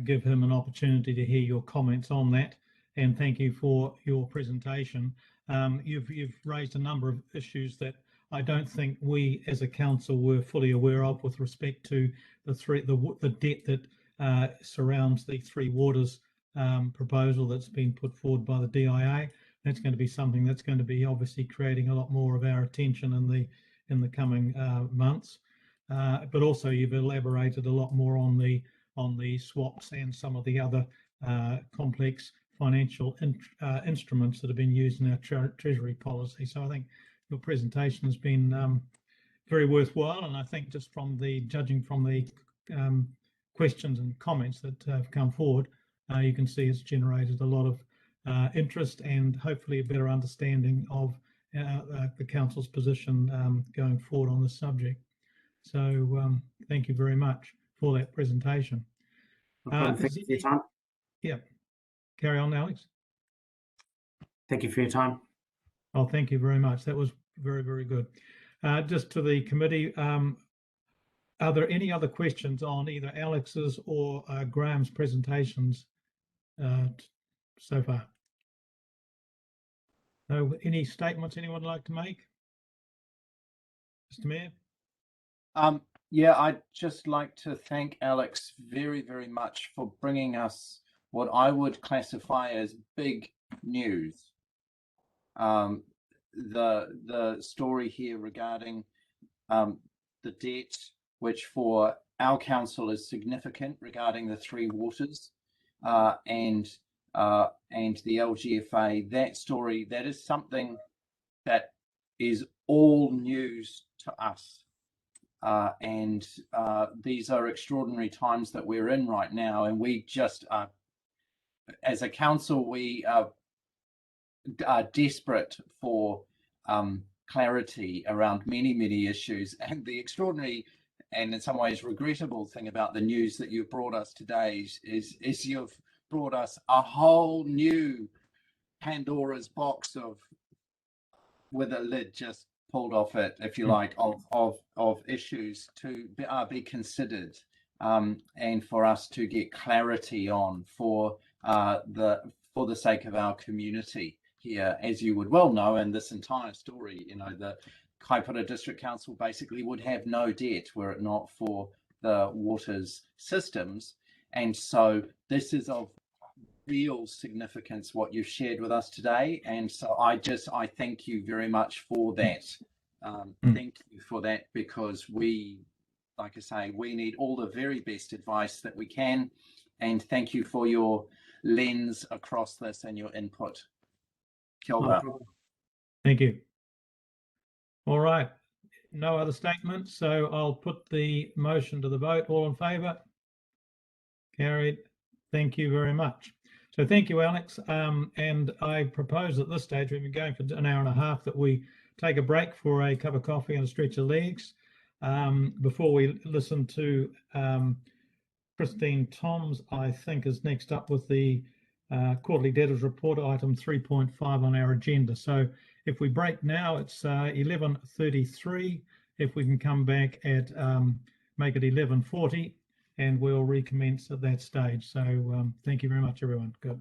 give him an opportunity to hear your comments on that. And thank you for your presentation. You've raised a number of issues that I don't think we as a council were fully aware of with respect to the debt that surrounds the Three Waters proposal that's been put forward by the DIA. That's going to be something that's going to be obviously creating a lot more of our attention in the coming months. But also you've elaborated a lot more on the swaps and some of the other complex financial instruments that have been used in our Treasury policy. So I think your presentation has been very worthwhile, and I think just from judging from the questions and comments that have come forward, you can see it's generated a lot of interest and hopefully a better understanding of the council's position going forward on this subject. So thank you very much for that presentation. Thank you for your time. Yeah, carry on, Alex. Thank you for your time. Oh, thank you very much. That was very, very good. Just to the committee, are there any other questions on either Alex's or Graham's presentations so far? No, any statements anyone would like to make? Mr. Mayor? Yeah, I'd just like to thank Alex very, very much for bringing us what I would classify as big news. The story here regarding the debt, which for our council is significant regarding the three waters and the LGFA, that story, that is something that is all news to us. These are extraordinary times that we're in right now, and we just, as a council, we are desperate for clarity around many, many issues. And the extraordinary and in some ways regrettable thing about the news that you've brought us today is you've brought us a whole new Pandora's box with a lid just pulled off it, if you like, of issues to be considered and for us to get clarity on for the sake of our community here. As you would well know, in this entire story, you know, the Kaipara District Council basically would have no debt were it not for the waters systems. And so this is of real significance what you've shared with us today, and so I thank you very much for that. Thank you for that, because we, like I say, we need all the very best advice that we can, and thank you for your lens across this and your input. Kia ora. Thank you. All right, no other statements, so I'll put the motion to the vote. All in favour? Carried. Thank you very much. So thank you, Alex. And I propose at this stage, we've been going for an hour and a half, that we take a break for a cup of coffee and a stretch of legs before we listen to Christine Toms, I think, is next up with the quarterly debtors report, item 3.5 on our agenda. So if we break now, it's 11:33. If we can come back at make it 11:40, and we'll recommence at that stage. So thank you very much, everyone. Good.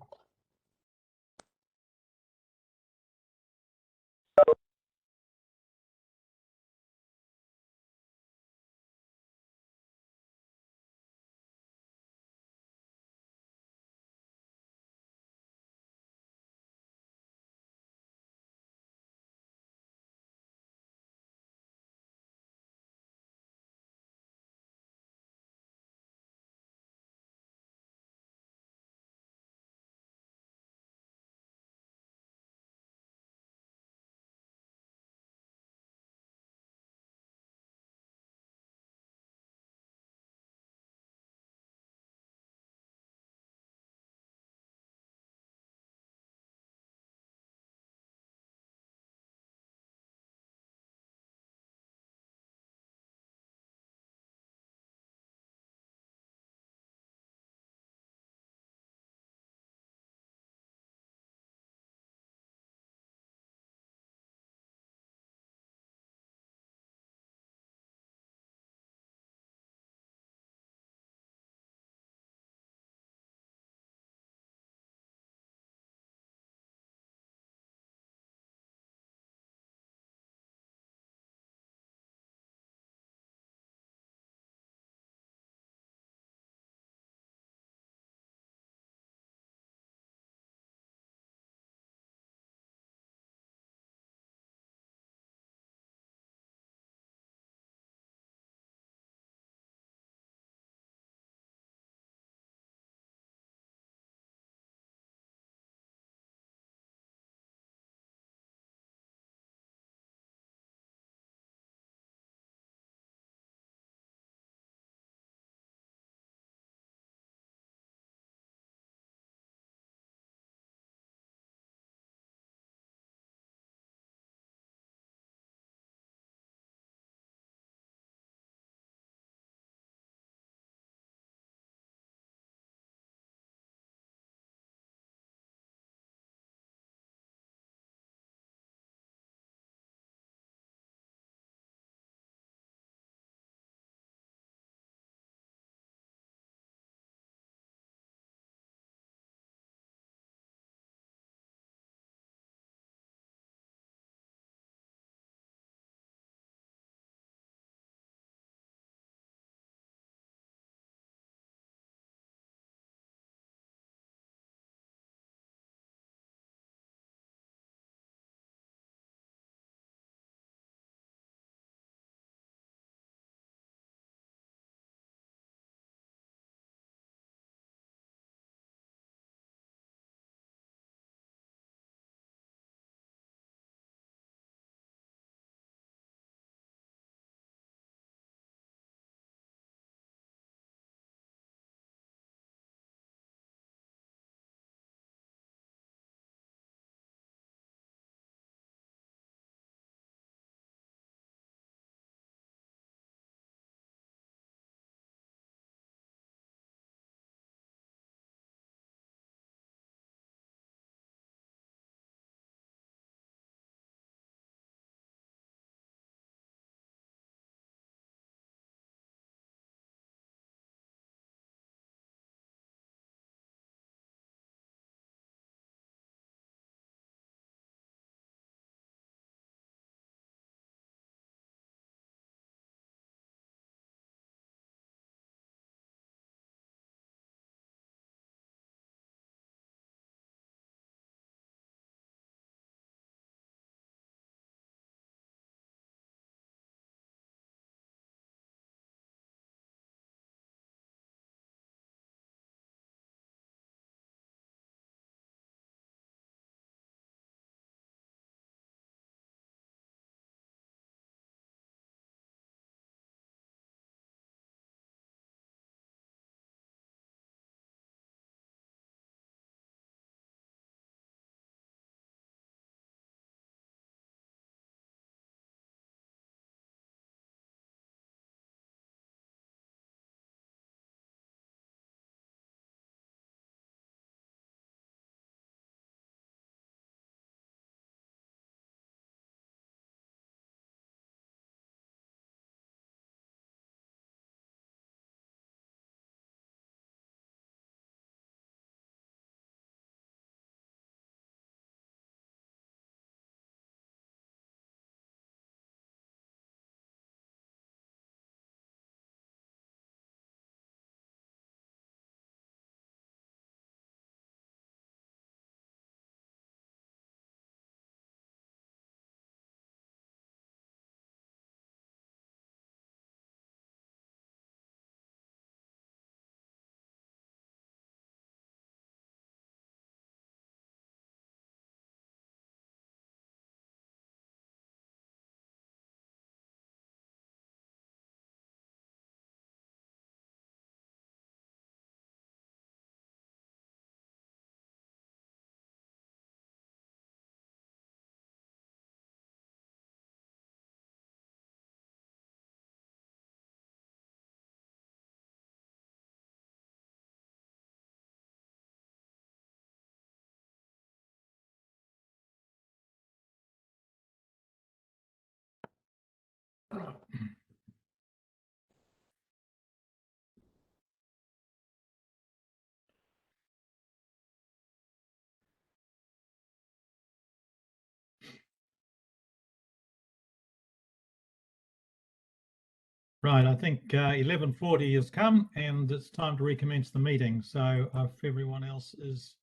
Right, I think 11:40 has come and it's time to recommence the meeting. So if everyone else is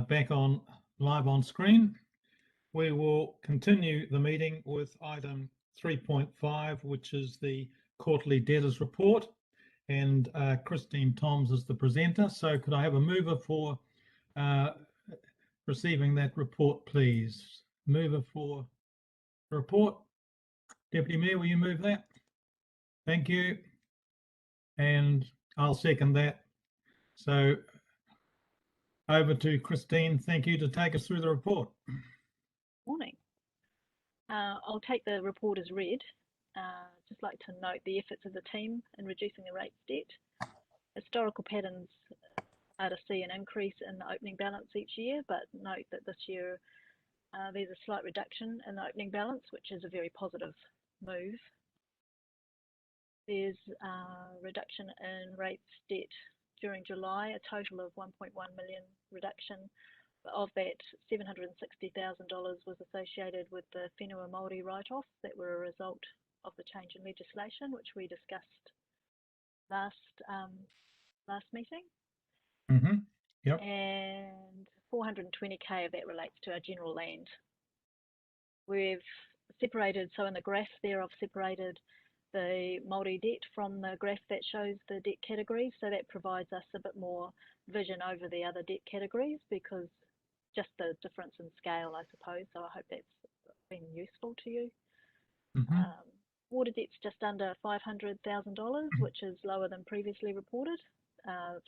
back on live on screen, we will continue the meeting with item 3.5, which is the quarterly debtors report. And Christine Toms is the presenter. So could I have a mover for receiving that report, please? Mover for the report. Deputy Mayor, will you move that? Thank you. And I'll second that. So over to Christine. Thank you to take us through the report. Morning. I'll take the report as read. Just like to note the efforts of the team in reducing the rates debt. Historical patterns are to see an increase in the opening balance each year, but note that this year there's a slight reduction in the opening balance, which is a very positive move. There's a reduction in rates debt during July, a total of 1.1 million reduction. Of that, $760,000 was associated with the whenua Māori write-offs that were a result of the change in legislation, which we discussed last meeting. Mm-hmm. Yep. And 420k of that relates to our general land. We've separated, so in the graph there, I've separated the Māori debt from the graph that shows the debt categories, so that provides us a bit more vision over the other debt categories, because just the difference in scale, I suppose. So I hope that's been useful to you. Mm-hmm. Water debt's just under $500,000, which is lower than previously reported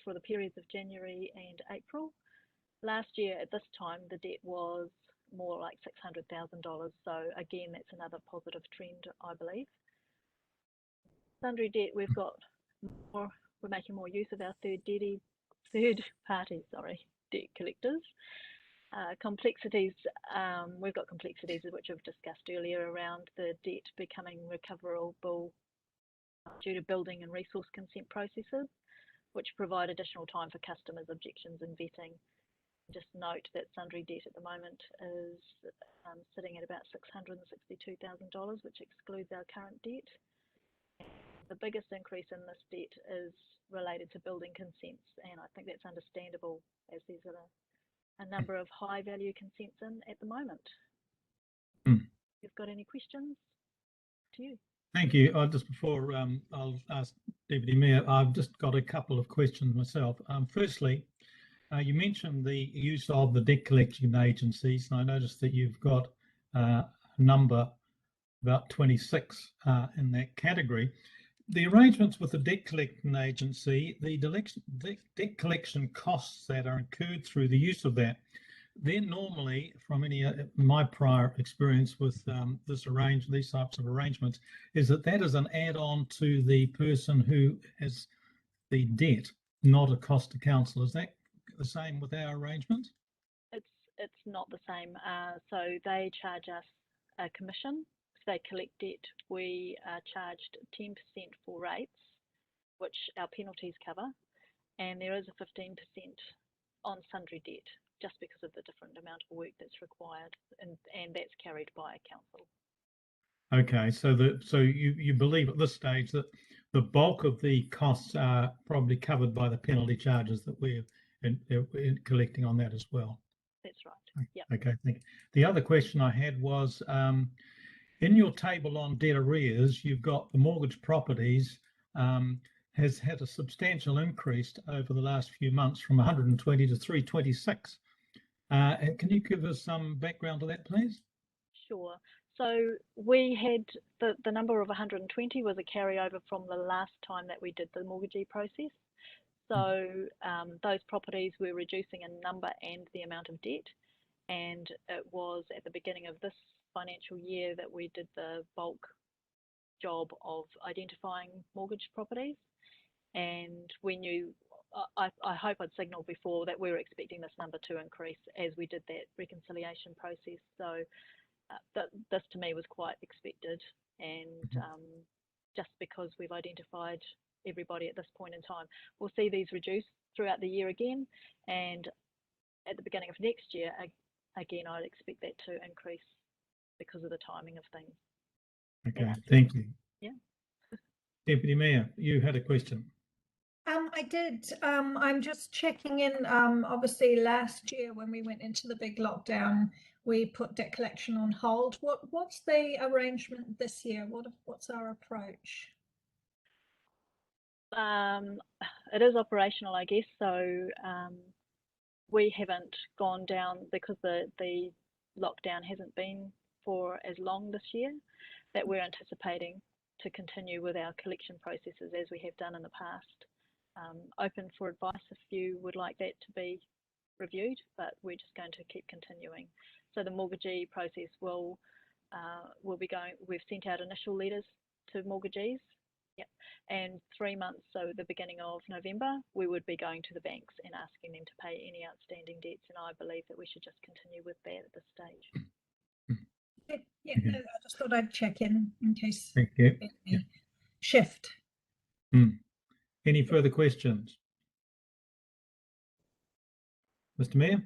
for the periods of January and April. Last year at this time, the debt was more like $600,000. So again, that's another positive trend, I believe. Sundry debt, we've got more, we're making more use of our third party debt collectors. Complexities, we've got complexities which I've discussed earlier around the debt becoming recoverable due to building and resource consent processes, which provide additional time for customers' objections and vetting. Just note that sundry debt at the moment is sitting at about $662,000, which excludes our current debt. The biggest increase in this debt is related to building consents, and I think that's understandable as there's a number of high value consents in at the moment. If you've got any questions, to you. Thank you. Just before I'll ask Deputy Mayor, I've just got a couple of questions myself. Firstly, you mentioned the use of the debt collection agencies, and I noticed that you've got a number, about 26 in that category. The arrangements with the debt collection agency, the debt collection costs that are incurred through the use of that, they're normally, from my prior experience with these types of arrangements, is that is an add-on to the person who has the debt, not a cost to council. Is that the same with our arrangement? It's not the same. So they charge us a commission. They collect debt, we are charged 10% for rates, which our penalties cover, and there is a 15% on sundry debt, just because of the different amount of work that's required, and that's carried by council. Okay, so you believe at this stage that the bulk of the costs are probably covered by the penalty charges that we're collecting on that as well? That's right. Yeah. Okay, thank you. The other question I had was, in your table on debt arrears, you've got the mortgage properties has had a substantial increase over the last few months from 120 to 326. Can you give us some background to that, please? Sure. So we had the number of 120 was a carryover from the last time that we did the mortgagee process. So those properties were reducing in number and the amount of debt. And it was at the beginning of this financial year that we did the bulk job of identifying mortgage properties. And we knew, I hope I'd signaled before that we were expecting this number to increase as we did that reconciliation process. So this to me was quite expected, and just because we've identified everybody at this point in time. We'll see these reduce throughout the year again, and at the beginning of next year, again, I'd expect that to increase because of the timing of things. Okay, thank you. Yeah. Deputy Mayor, you had a question. I did. I'm just checking in. Obviously, last year when we went into the big lockdown, we put debt collection on hold. What's the arrangement this year? What's our approach? It is operational, I guess. So we haven't gone down because the lockdown hasn't been for as long this year, that we're anticipating to continue with our collection processes as we have done in the past. Open for advice if you would like that to be reviewed, but we're just going to keep continuing. So the mortgagee process will be going. We've sent out initial letters to mortgagees. Yep. And 3 months, so the beginning of November, we would be going to the banks and asking them to pay any outstanding debts, and I believe that we should just continue with that at this stage. Yeah, no, I just thought I'd check in case. Thank you. Yeah. Shift. Any further questions? Mr. Mayor?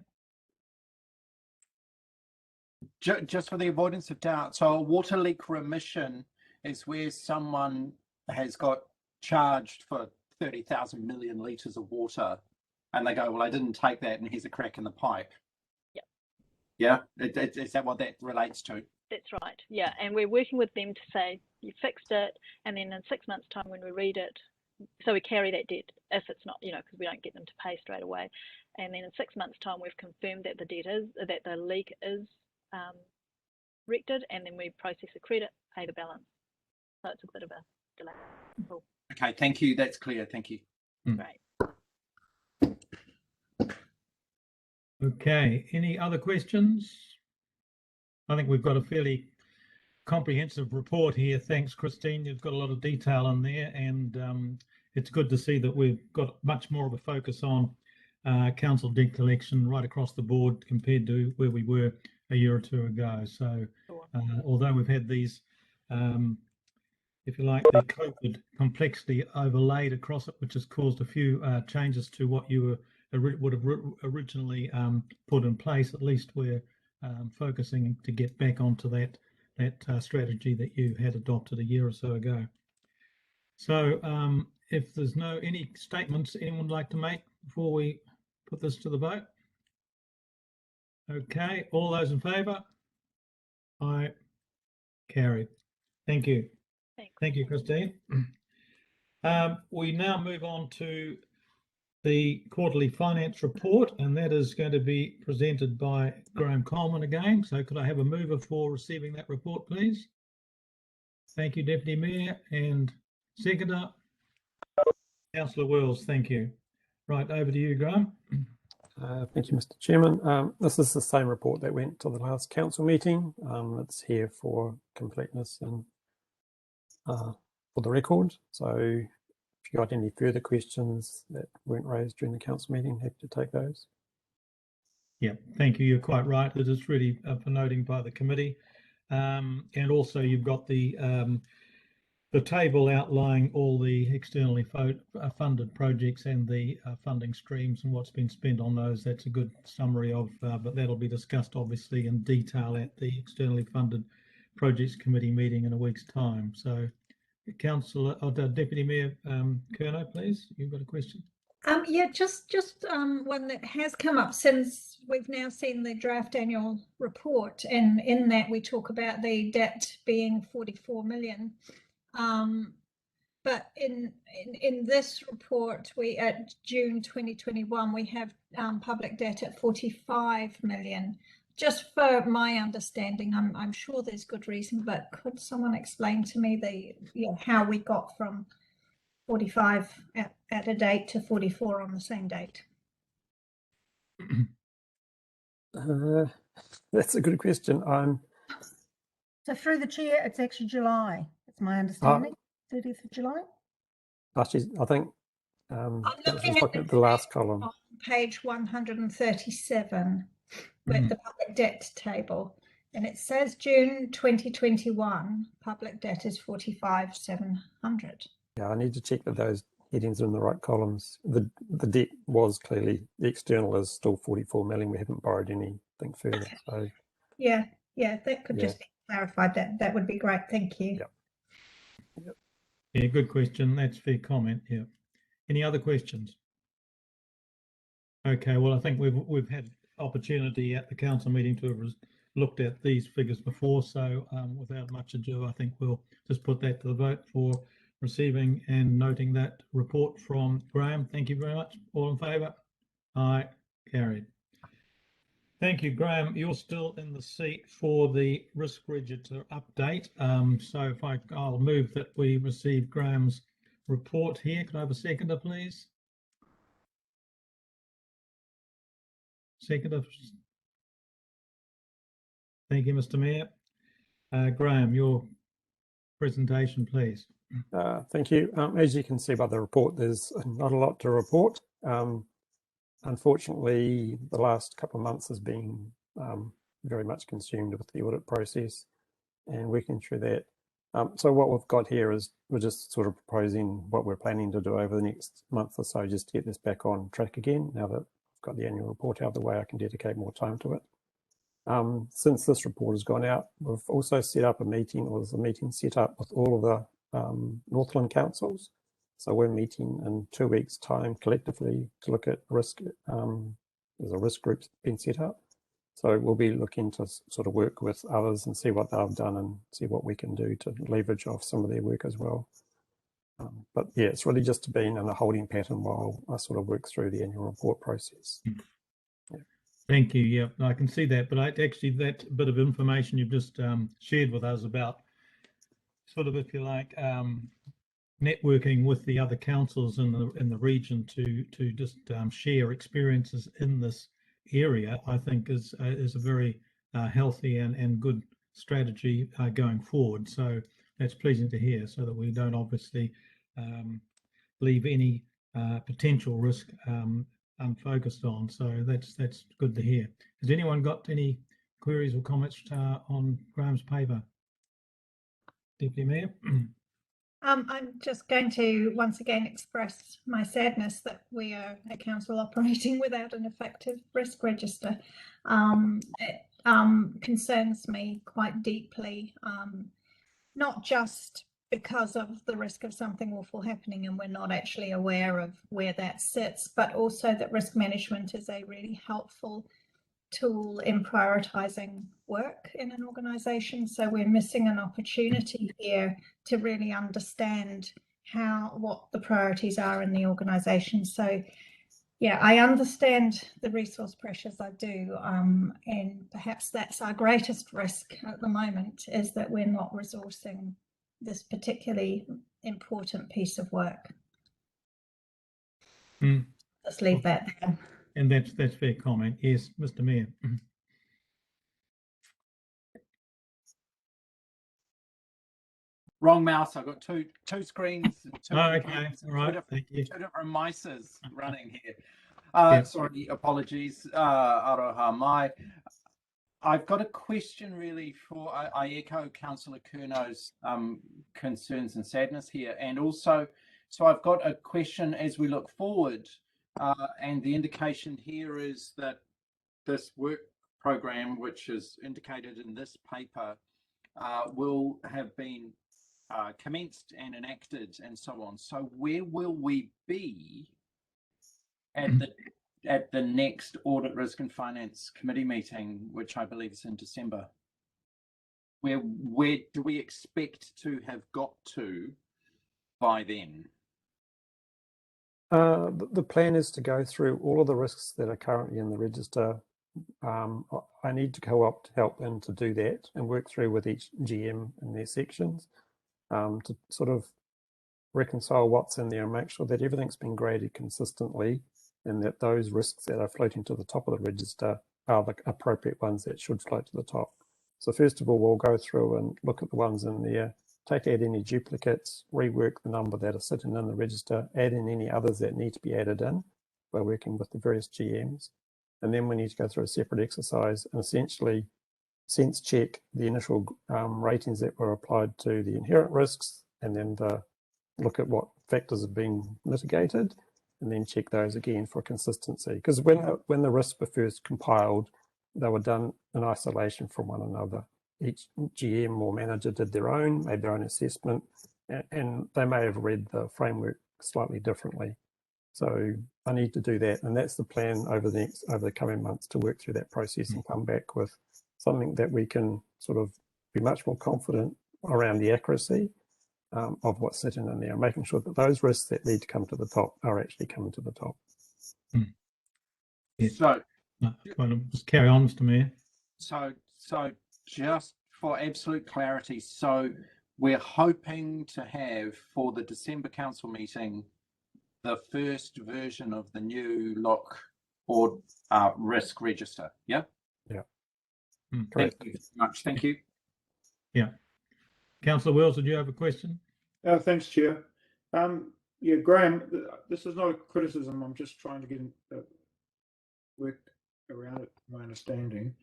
Just for the avoidance of doubt, so a water leak remission is where someone has got charged for 30,000 million litres of water, and they go, well, I didn't take that, and here's a crack in the pipe. Yeah. Yeah? Is that what that relates to? That's right, yeah. And we're working with them to say, you fixed it, and then in 6 months' time when we read it, so we carry that debt if it's not, because we don't get them to pay straight away. And then in 6 months' time, we've confirmed that the leak is rected, and then we process a credit, pay the balance. So it's a bit of a delay. Cool. Okay, thank you. That's clear. Thank you. Great. Okay, any other questions? I think we've got a fairly comprehensive report here. Thanks, Christine. You've got a lot of detail in there, and it's good to see that we've got much more of a focus on council debt collection right across the board compared to where we were a year or two ago. So although we've had these, if you like, the COVID complexity overlaid across it, which has caused a few changes to what you would have originally put in place, at least we're focusing to get back onto that strategy that you had adopted a year or so ago. So if there's any statements anyone would like to make before we put this to the vote? Okay, all those in favour? Aye. Carried. Thank you. Thanks. Thank you, Christine. We now move on to the quarterly finance report, and that is going to be presented by Graham Coleman again. So could I have a mover for receiving that report, please? Thank you, Deputy Mayor. And seconder, Councillor Wills, thank you. Right, over to you, Graham. Thank you, Mr. Chairman. This is the same report that went to the last council meeting. It's here for completeness and for the record. So if you got any further questions that weren't raised during the council meeting, happy to take those. Yeah, thank you. You're quite right. It is really for noting by the committee. And also you've got the table outlining all the externally funded projects and the funding streams and what's been spent on those. That's a good summary of, but that'll be discussed obviously in detail at the externally funded projects committee meeting in a week's time. So Councillor, Deputy Mayor Curnow, please, you've got a question. Yeah, just one that has come up since we've now seen the draft annual report, and in that we talk about the debt being 44 million. But in this report, we at June 2021, we have public debt at 45 million. Just for my understanding, I'm sure there's good reason, but could someone explain to me how we got from 45 at a date to 44 on the same date? That's a good question. So through the chair, it's actually July. It's my understanding. 30th of July. Actually, I think I'm just looking looking at the last column. On page 137 with the public debt table, and it says June 2021, public debt is 45,700. Yeah, I need to check that those headings are in the right columns. The debt was clearly, the external is still 44 million. We haven't borrowed anything further. Okay. So Yeah, that could just be clarified. That would be great. Thank you. Yep. Yeah, good question. That's fair comment. Yeah. Any other questions? Okay, well, I think we've had opportunity at the council meeting to have looked at these figures before, so without much ado, I think we'll just put that to the vote for receiving and noting that report from Graham. Thank you very much. All in favour? Aye, carried. Thank you, Graham. You're still in the seat for the risk register update. So I'll move that we receive Graham's report here. Could I have a seconder, please? Seconder. Thank you, Mr. Mayor. Graham, your presentation, please. Thank you. As you can see by the report, there's not a lot to report. Unfortunately, the last couple of months has been very much consumed with the audit process and working through that. So what we've got here is we're just sort of proposing what we're planning to do over the next month or so, just to get this back on track again. Now that I've got the annual report out of the way, I can dedicate more time to it. Since this report has gone out, we've also set up a meeting, or there's a meeting set up with all of the Northland councils. So we're meeting in 2 weeks' time collectively to look at risk. There's a risk group been set up. So we'll be looking to sort of work with others and see what they've done and see what we can do to leverage off some of their work as well. But yeah, it's really just been in a holding pattern while I sort of work through the annual report process. Yeah. Thank you. Yeah, I can see that. But actually, that bit of information you've just shared with us about sort of, if you like, networking with the other councils in the region to just share experiences in this area, I think is a very healthy and good strategy going forward. So that's pleasing to hear, so that we don't obviously leave any potential risk unfocused on. So that's good to hear. Has anyone got any queries or comments on Graham's paper? Deputy Mayor? I'm just going to once again express my sadness that we are a council operating without an effective risk register. It concerns me quite deeply, not just because of the risk of something awful happening and we're not actually aware of where that sits, but also that risk management is a really helpful tool in prioritizing work in an organization. So we're missing an opportunity here to really understand what the priorities are in the organization. So yeah, I understand the resource pressures, I do, and perhaps that's our greatest risk at the moment, is that we're not resourcing this particularly important piece of work. Let's leave that there. And that's fair comment. Yes, Mr. Mayor. Wrong mouse. I've got two screens. Okay, all right. Thank you. Two different mices running here. Yes. Sorry, apologies. Aroha mai. I've got a question really for, I echo Councillor Curno's concerns and sadness here. And also, so I've got a question as we look forward, and the indication here is that this work program, which is indicated in this paper, will have been commenced and enacted and so on. So where will we be at the next Audit, Risk and Finance Committee meeting, which I believe is in December? Where do we expect to have got to by then? The plan is to go through all of the risks that are currently in the register. I need to co-op to help in to do that and work through with each GM in their sections to sort of reconcile what's in there and make sure that everything's been graded consistently and that those risks that are floating to the top of the register are the appropriate ones that should float to the top. So first of all, we'll go through and look at the ones in there, take out any duplicates, rework the number that are sitting in the register, add in any others that need to be added in by working with the various GMs. And then we need to go through a separate exercise and essentially sense check the initial ratings that were applied to the inherent risks, and then look at what factors have been mitigated, and then check those again for consistency. Because when the risks were first compiled, they were done in isolation from one another. Each GM or manager did their own, made their own assessment, and they may have read the framework slightly differently. So I need to do that, and that's the plan over the coming months, to work through that process and come back with something that we can sort of be much more confident around the accuracy of what's sitting in there, making sure that those risks that need to come to the top are actually coming to the top. Yeah. So, well, just carry on, Mr. Mayor. So just for absolute clarity, so we're hoping to have for the December council meeting the first version of the new lock or risk register. Yeah. Yeah. Thank you very much. Thank you. Yeah. Councillor Wells, did you have a question? Thanks, Chair. Yeah, Graham, this is not a criticism. I'm just trying to get work around it, my understanding.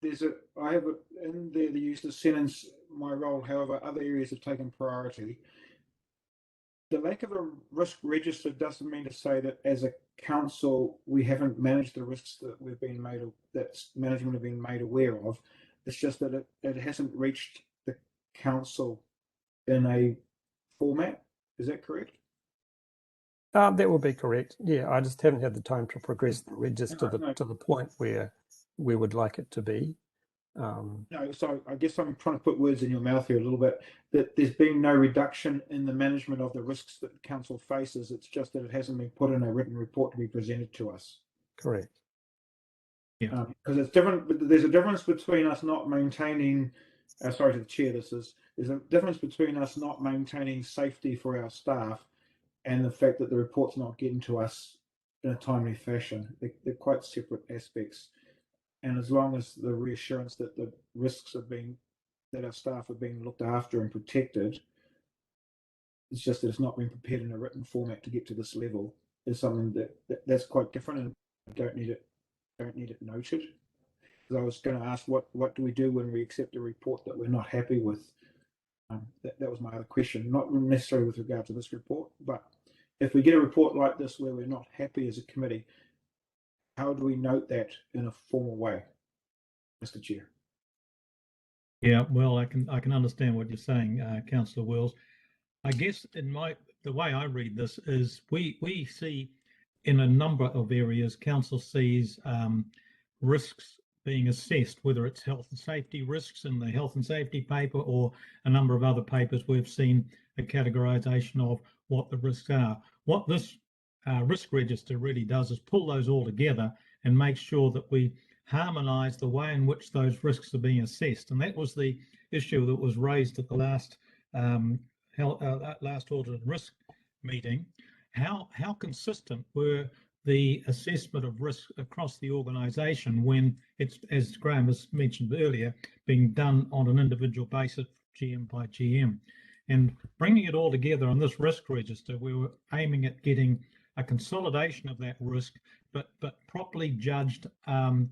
I have in there, they use the sentence, my role, however, other areas have taken priority. The lack of a risk register doesn't mean to say that as a council, we haven't managed the risks that we've been made, that management have been made aware of. It's just that it hasn't reached the council in a format. Is that correct? That will be correct. Yeah, I just haven't had the time to progress the register to the point where we would like it to be. No, so I guess I'm trying to put words in your mouth here a little bit, that there's been no reduction in the management of the risks that the council faces. It's just that it hasn't been put in a written report to be presented to us. Correct. Yeah. Because it's different. There's a difference between us not maintaining, sorry to the chair, there's a difference between us not maintaining safety for our staff and the fact that the report's not getting to us in a timely fashion. They're quite separate aspects. And as long as the reassurance that the risks that our staff are being looked after and protected, it's just that it's not been prepared in a written format to get to this level, is something that's quite different, and I don't need it noted. Because I was going to ask, what do we do when we accept a report that we're not happy with? That was my other question, not necessarily with regard to this report, but if we get a report like this where we're not happy as a committee, how do we note that in a formal way, Mr. Chair? Yeah, well, I can understand what you're saying, Councillor Wells. I guess the way I read this is we see in a number of areas, council sees risks being assessed, whether it's health and safety risks in the health and safety paper or a number of other papers. We've seen a categorization of what the risks are. What this risk register really does is pull those all together and make sure that we harmonise the way in which those risks are being assessed. And that was the issue that was raised at the last last audit and risk meeting. How consistent were the assessment of risk across the organisation when it's, as Graham has mentioned earlier, being done on an individual basis, GM by GM, and bringing it all together on this risk register. We were aiming at getting a consolidation of that risk, but properly judged on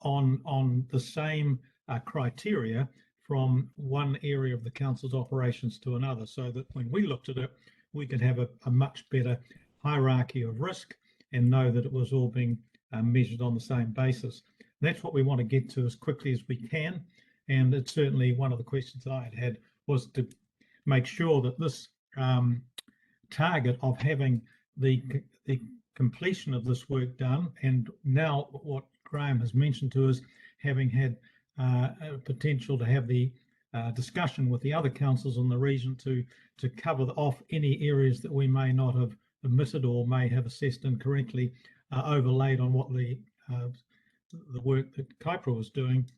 the same criteria from one area of the council's operations to another, so that when we looked at it, we could have a much better hierarchy of risk and know that it was all being measured on the same basis. That's what we want to get to as quickly as we can, and it's certainly one of the questions that I had was to make sure that this target of having the completion of this work done, and now what Graham has mentioned to us, having had a potential to have the discussion with the other councils in the region to cover off any areas that we may not have omitted or may have assessed incorrectly, overlaid on what the work that Kaipara was doing.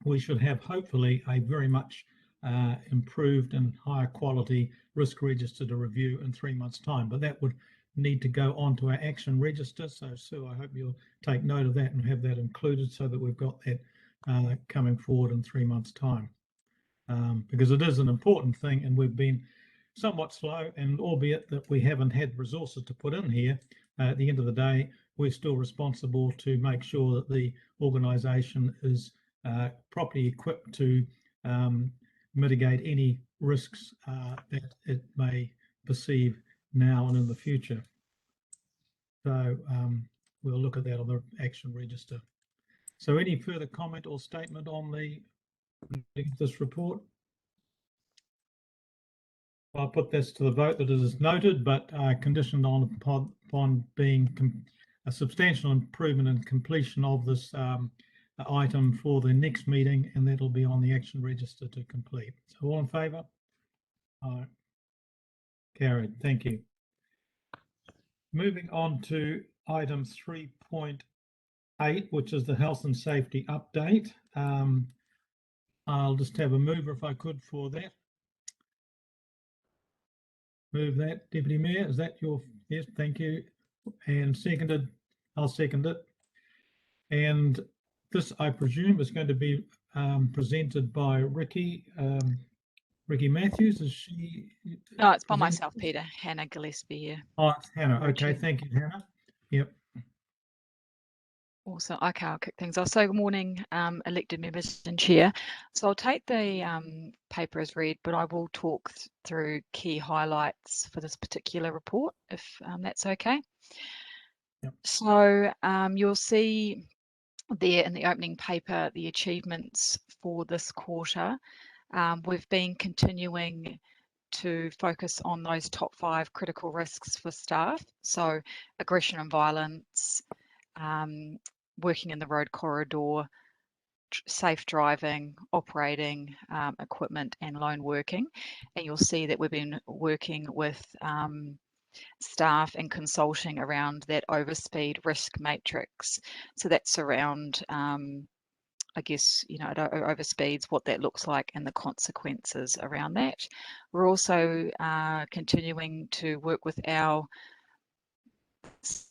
We should have hopefully a very much improved and higher quality risk register to review in 3 months' time, but that would need to go onto our action register. So Sue, I hope you'll take note of that and have that included so that we've got that coming forward in 3 months' time, because it is an important thing, and we've been somewhat slow, and albeit that we haven't had resources to put in here, at the end of the day, we're still responsible to make sure that the organisation is properly equipped to mitigate any risks that it may perceive now and in the future. So we'll look at that on the action register. So any further comment or statement on this report? I'll put this to the vote that it is noted, but conditioned upon being a substantial improvement and completion of this item for the next meeting, and that'll be on the action register to complete. So all in favour? All right. Carried. Thank you. Moving on to item 3.8, which is the health and safety update. I'll just have a mover if I could for that. Move that, Deputy Mayor. Is that your? Yes, thank you. And seconded. I'll second it. And this, I presume, is going to be presented by Ricky. Ricky Matthews. Is she? No, it's by myself, Peter. Hannah Gillespie here. Oh, it's Hannah. Okay, thank you, Hannah. Yep. Also, okay, I'll kick things off. So good morning, elected members and chair. So I'll take the paper as read, but I will talk through key highlights for this particular report, if that's okay. Yep. So you'll see there in the opening paper the achievements for this quarter. We've been continuing to focus on those top 5 critical risks for staff. So aggression and violence, working in the road corridor, safe driving, operating equipment and loan working. And you'll see that we've been working with staff and consulting around that overspeed risk matrix. So that's around, I guess, you know, overspeeds, what that looks like and the consequences around that. We're also continuing to work with our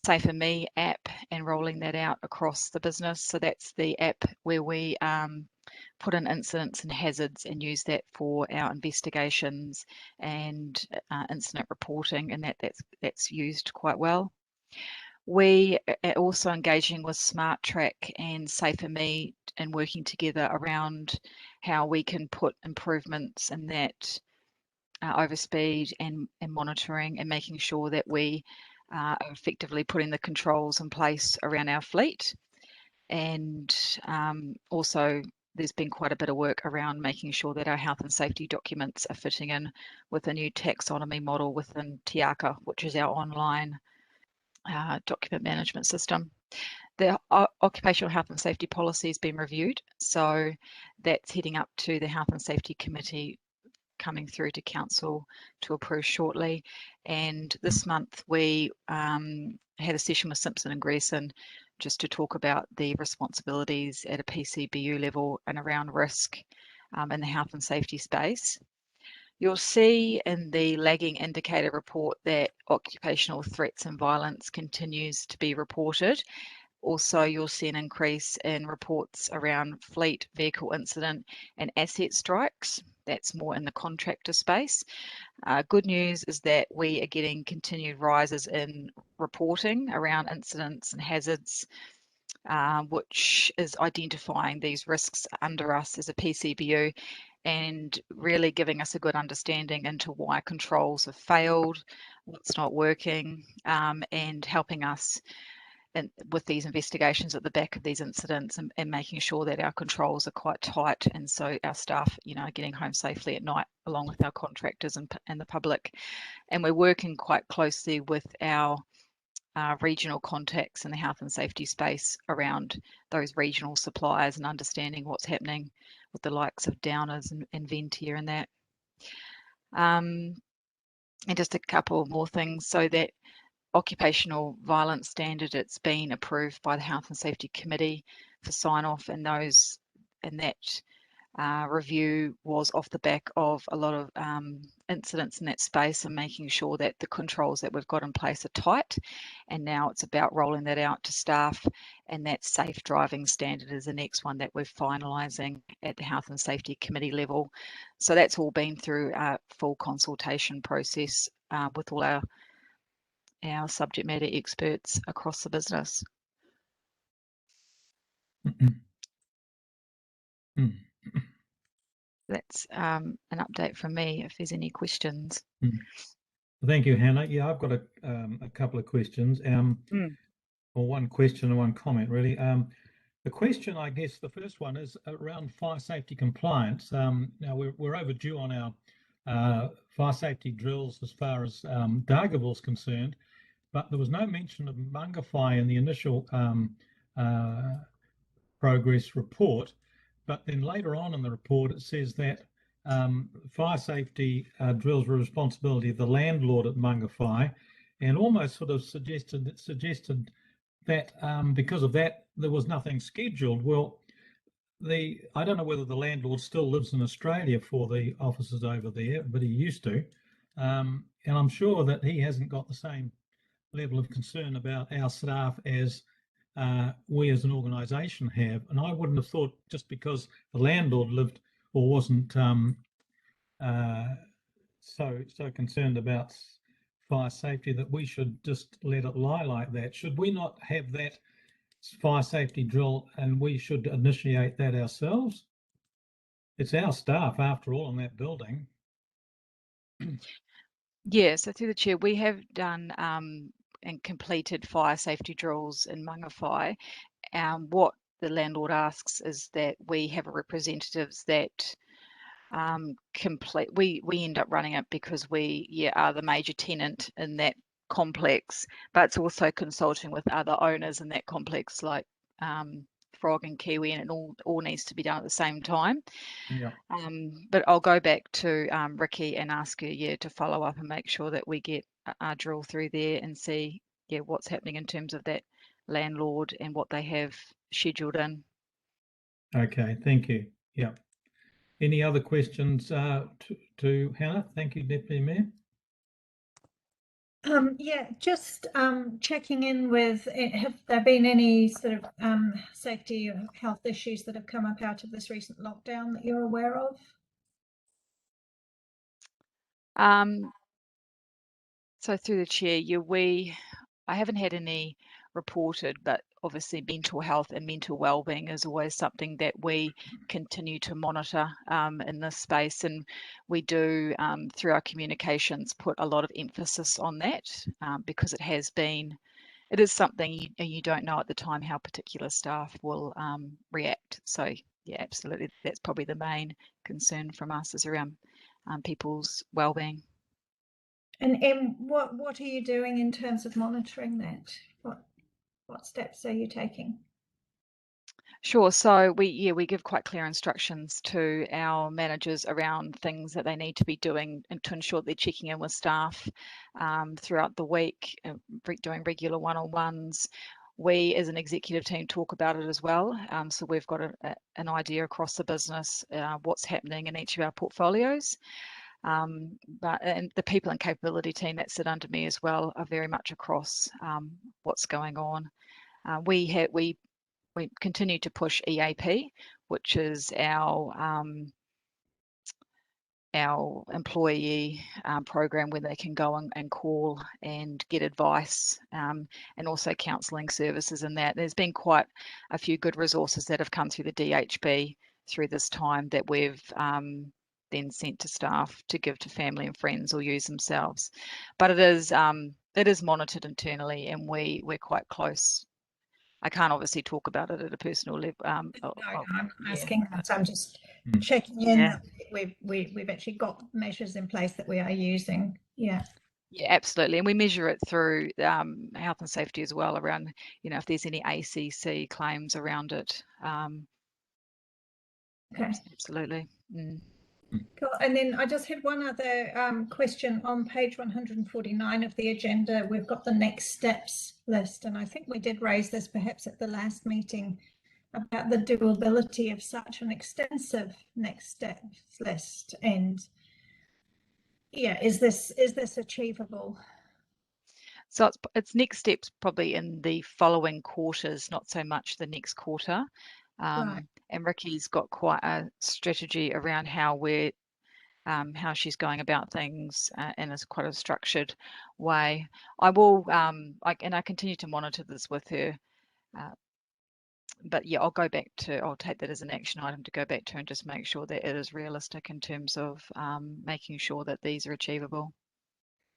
Safer Me app and rolling that out across the business. So that's the app where we put in incidents and hazards and use that for our investigations and incident reporting, and that's used quite well. We are also engaging with Smart Track and Safer Me and working together around how we can put improvements in that overspeed and monitoring and making sure that we are effectively putting the controls in place around our fleet. And also there's been quite a bit of work around making sure that our health and safety documents are fitting in with a new taxonomy model within Tiaka, which is our online document management system. The occupational health and safety policy has been reviewed, so that's heading up to the Health and Safety Committee, coming through to council to approve shortly. And this month we had a session with Simpson and Grierson just to talk about the responsibilities at a PCBU level and around risk in the health and safety space. You'll see in the lagging indicator report that occupational threats and violence continues to be reported. Also, you'll see an increase in reports around fleet, vehicle incident and asset strikes. That's more in the contractor space. Good news is that we are getting continued rises in reporting around incidents and hazards, which is identifying these risks under us as a PCBU and really giving us a good understanding into why controls have failed, what's not working, and helping us with these investigations at the back of these incidents and making sure that our controls are quite tight, and so our staff, you know, are getting home safely at night along with our contractors and the public. And we're working quite closely with our regional contacts in the health and safety space around those regional suppliers and understanding what's happening with the likes of Downers and Ventia and that. And just a couple more things. So that occupational violence standard, it's been approved by the Health and Safety Committee for sign off, and that review was off the back of a lot of incidents in that space and making sure that the controls that we've got in place are tight. And now it's about rolling that out to staff, and that safe driving standard is the next one that we're finalising at the Health and Safety Committee level. So that's all been through a full consultation process with all our our subject matter experts across the business. That's an update from me if there's any questions. Thank you, Hannah. Yeah, I've got a couple of questions. Or one question and one comment, really. The question, I guess, the first one is around fire safety compliance. Now, we're overdue on our fire safety drills as far as Dargaville's concerned, but there was no mention of Mangawhai in the initial progress report. But then later on in the report, it says that fire safety drills were responsibility of the landlord at Mangawhai, and almost sort of suggested that because of that, there was nothing scheduled. Well, I don't know whether the landlord still lives in Australia for the offices over there, but he used to. And I'm sure that he hasn't got the same level of concern about our staff as we as an organisation have. And I wouldn't have thought just because the landlord lived or wasn't so concerned about fire safety that we should just let it lie like that. Should we not have that fire safety drill and we should initiate that ourselves? It's our staff, after all, in that building. Yeah, so through the chair, we have done and completed fire safety drills in Mangawhai. What the landlord asks is that we have representatives that we end up running it because we are the major tenant in that complex, but it's also consulting with other owners in that complex like Frog and Kiwi, and it all needs to be done at the same time. Yeah. But I'll go back to Ricky and ask her to follow up and make sure that we get our drill through there and see what's happening in terms of that landlord and what they have scheduled in. Okay, thank you. Yeah. Any other questions to Hannah? Thank you, Deputy Mayor. Yeah, just checking in with, have there been any sort of safety or health issues that have come up out of this recent lockdown that you're aware of? So through the chair, I haven't had any reported, but obviously mental health and mental well-being is always something that we continue to monitor in this space, and we do through our communications put a lot of emphasis on that because it is something you don't know at the time how particular staff will react. So yeah, absolutely, that's probably the main concern from us is around people's well-being. And what are you doing in terms of monitoring that? What steps are you taking? Sure. So we give quite clear instructions to our managers around things that they need to be doing and to ensure they're checking in with staff throughout the week, doing regular one-on-ones. We as an executive team talk about it as well. So we've got an idea across the business what's happening in each of our portfolios. And the people and capability team that sit under me as well are very much across what's going on. We continue to push EAP, which is our employee program where they can go and call and get advice and also counselling services in that. There's been quite a few good resources that have come through the DHB through this time that we've then sent to staff to give to family and friends or use themselves. But it is monitored internally, and we're quite close. I can't obviously talk about it at a personal level. No, I'm asking that. I'm just checking in that we've actually got measures in place that we are using. Yeah. Yeah, absolutely. And we measure it through health and safety as well around, if there's any ACC claims around it. Okay. Absolutely. Cool. And then I just had one other question on page 149 of the agenda. We've got the next steps list, and I think we did raise this perhaps at the last meeting about the doability of such an extensive next steps list. And yeah, is this achievable? So it's next steps probably in the following quarters, not so much the next quarter. Right. And Ricky's got quite a strategy around how we're how she's going about things in a quite a structured way. I will, and I continue to monitor this with her. But yeah, I'll take that as an action item to go back to her and just make sure that it is realistic in terms of making sure that these are achievable.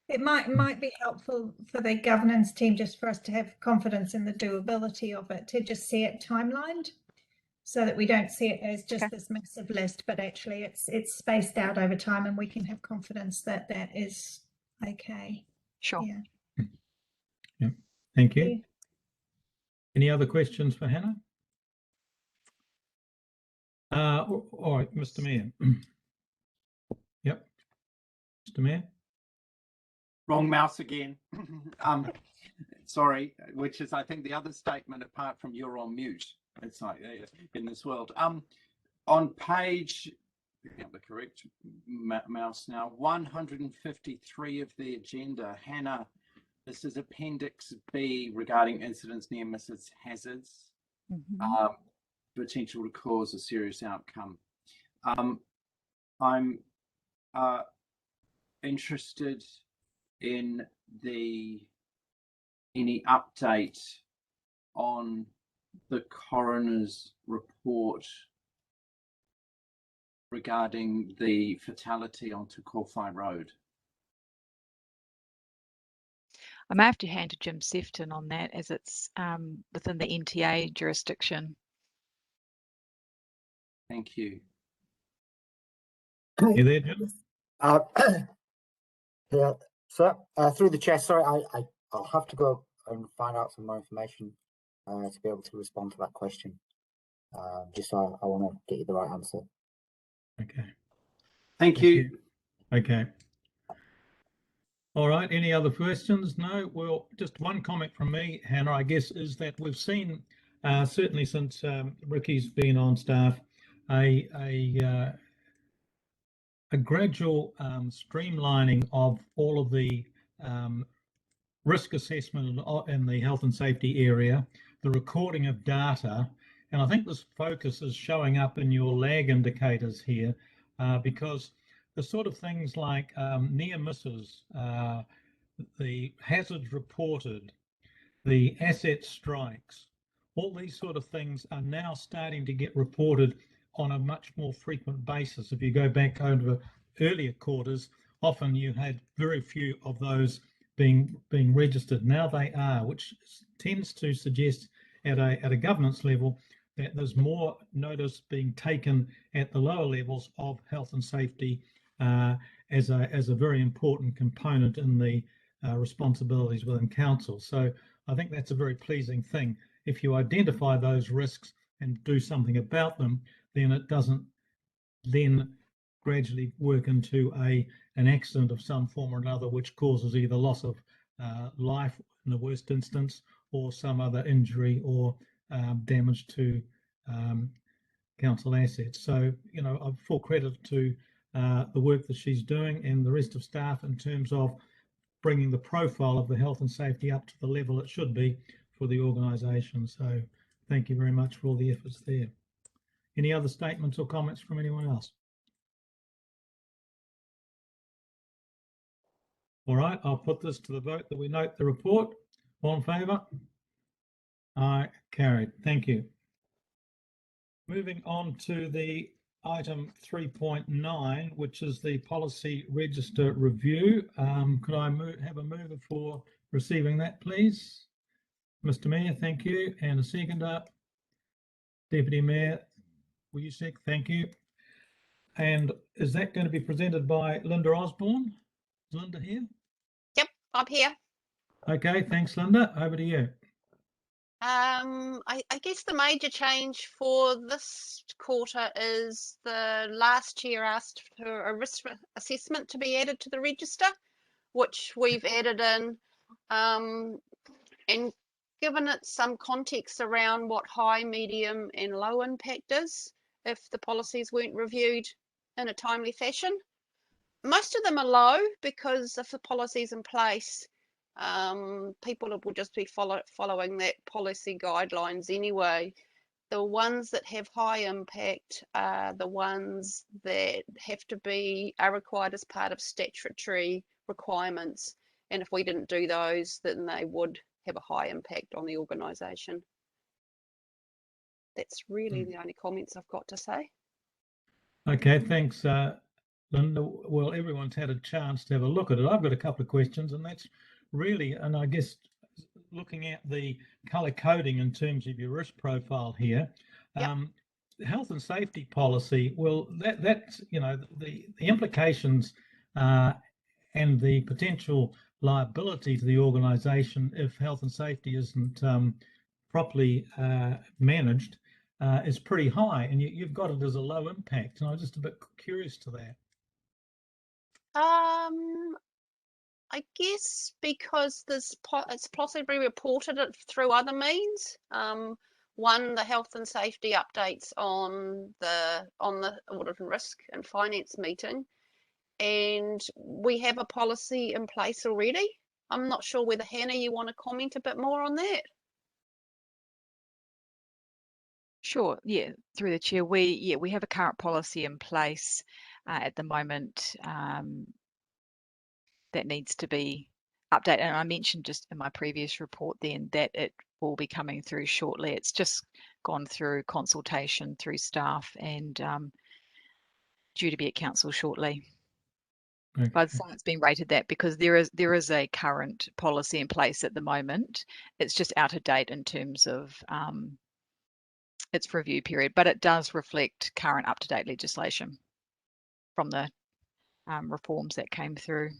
It might be helpful for the governance team just for us to have confidence in the doability of it, to just see it timelined, so that we don't see it as just this massive list, but actually it's spaced out over time, and we can have confidence that that is okay. Sure. Yeah. Yeah. Thank you. Any other questions for Hannah? All right, Mr. Mayor. Yep. Mr. Mayor. Wrong mouse again. Sorry, which is I think the other statement apart from you're on mute. It's like in this world. On page, the correct mouse now, 153 of the agenda, Hannah, this is Appendix B regarding incidents, near misses, hazards, potential to cause a serious outcome. I'm interested in any update on the coroner's report regarding the fatality on Tukorwhai Road. I may have to hand to Jim Sefton on that, as it's within the NTA jurisdiction. Thank you. You there, Jim? Yeah, sir. Through the chair, sorry, I'll have to go and find out some more information to be able to respond to that question. Just so I want to get you the right answer. Okay. Thank you. Okay. All right. Any other questions? No. Well, just one comment from me, Hannah, I guess, is that we've seen certainly since Ricky's been on staff a gradual streamlining of all of the risk assessment in the health and safety area, the recording of data, and I think this focus is showing up in your lag indicators here, because the sort of things like near misses, the hazards reported, the asset strikes, all these sort of things are now starting to get reported on a much more frequent basis. If you go back over earlier quarters, often you had very few of those being registered. Now they are, which tends to suggest at a governance level that there's more notice being taken at the lower levels of health and safety as a very important component in the responsibilities within council. So I think that's a very pleasing thing. If you identify those risks and do something about them, then it doesn't then gradually work into an accident of some form or another, which causes either loss of life in the worst instance, or some other injury or damage to council assets. So, you know, I've full credit to the work that she's doing and the rest of staff in terms of bringing the profile of the health and safety up to the level it should be for the organisation. So thank you very much for all the efforts there. Any other statements or comments from anyone else? All right, I'll put this to the vote that we note the report. All in favour? Aye, carried. Thank you. Moving on to the item 3.9, which is the policy register review. Could I have a mover for receiving that, please? Mr. Mayor, thank you. And a seconder. Deputy Mayor, will you second? Thank you. And is that going to be presented by Linda Osborne? Is Linda here? Yep, I'm here. Okay, thanks, Linda. Over to you. I guess the major change for this quarter is the last year asked for a risk assessment to be added to the register, which we've added in, and given it some context around what high, medium and low impact is if the policies weren't reviewed in a timely fashion. Most of them are low because if the policy's in place, people will just be following that policy guidelines anyway. the ones that have high impact are the ones that are required as part of statutory requirements. And if we didn't do those, then they would have a high impact on the organisation. That's really the only comments I've got to say. Okay, thanks, Linda. Well, everyone's had a chance to have a look at it. I've got a couple of questions, and that's really, and I guess looking at the colour coding in terms of your risk profile here. Yep. Health and safety policy, well, that's, you know, the implications and the potential liability to the organisation if health and safety isn't properly managed is pretty high, and you've got it as a low impact. And I was just a bit curious to that. I guess because it's possibly reported it through other means. One, the health and safety updates on the audit and risk and finance meeting, and we have a policy in place already. I'm not sure whether Hannah, you want to comment a bit more on that? Sure. Yeah, through the chair, we have a current policy in place at the moment that needs to be updated. And I mentioned just in my previous report then that it will be coming through shortly. It's just gone through consultation through staff and due to be at council shortly. Okay. But it's been rated that because there is a current policy in place at the moment. It's just out of date in terms of its review period, but it does reflect current up-to-date legislation from the reforms that came through.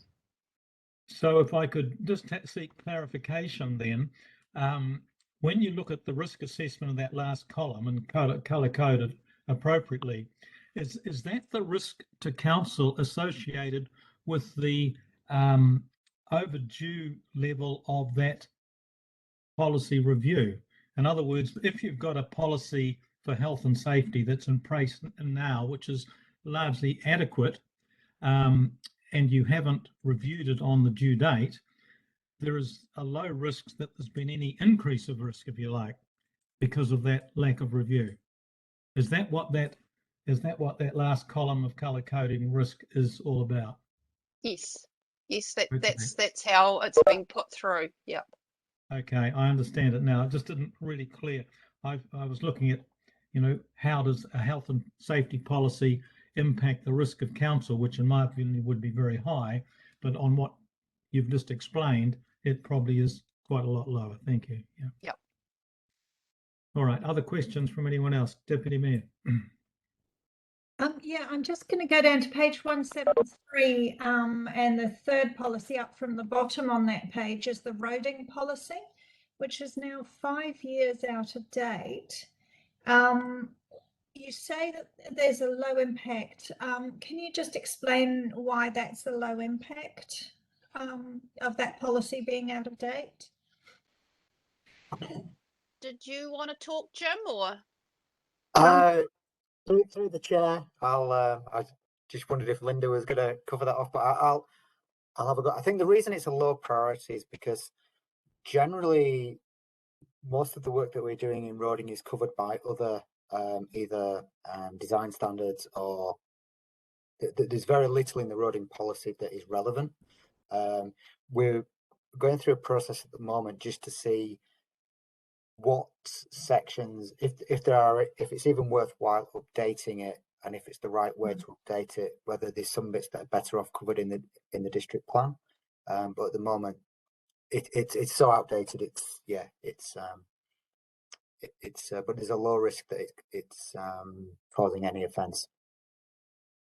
So if I could just seek clarification then, when you look at the risk assessment of that last column and colour coded appropriately, is that the risk to council associated with the overdue level of that policy review? In other words, if you've got a policy for health and safety that's in place now, which is largely adequate, and you haven't reviewed it on the due date, there is a low risk that there's been any increase of risk, if you like, because of that lack of review. Is that what that last column of colour coding risk is all about? Yes, that's how it's been put through. Yep. Okay, I understand it now. It just didn't really clear. I was looking at, you know, how does a health and safety policy impact the risk of council, which in my opinion would be very high, but on what you've just explained, it probably is quite a lot lower. Thank you. Yeah. Yep. All right. Other questions from anyone else? Deputy Mayor. Yeah, I'm just going to go down to page 173, and the third policy up from the bottom on that page is the roading policy, which is now 5 years out of date. You say that there's a low impact. Can you just explain why that's a low impact of that policy being out of date? Did you want to talk, Jim, or? Through the chair, I just wondered if Linda was going to cover that off, but I'll have a go. I think the reason it's a low priority is because generally most of the work that we're doing in roading is covered by other either design standards, or there's very little in the roading policy that is relevant. We're going through a process at the moment just to see what sections, if it's even worthwhile updating it, and if it's the right way to update it, whether there's some bits that are better off covered in the district plan. But at the moment, it's so outdated. But there's a low risk that it's causing any offence.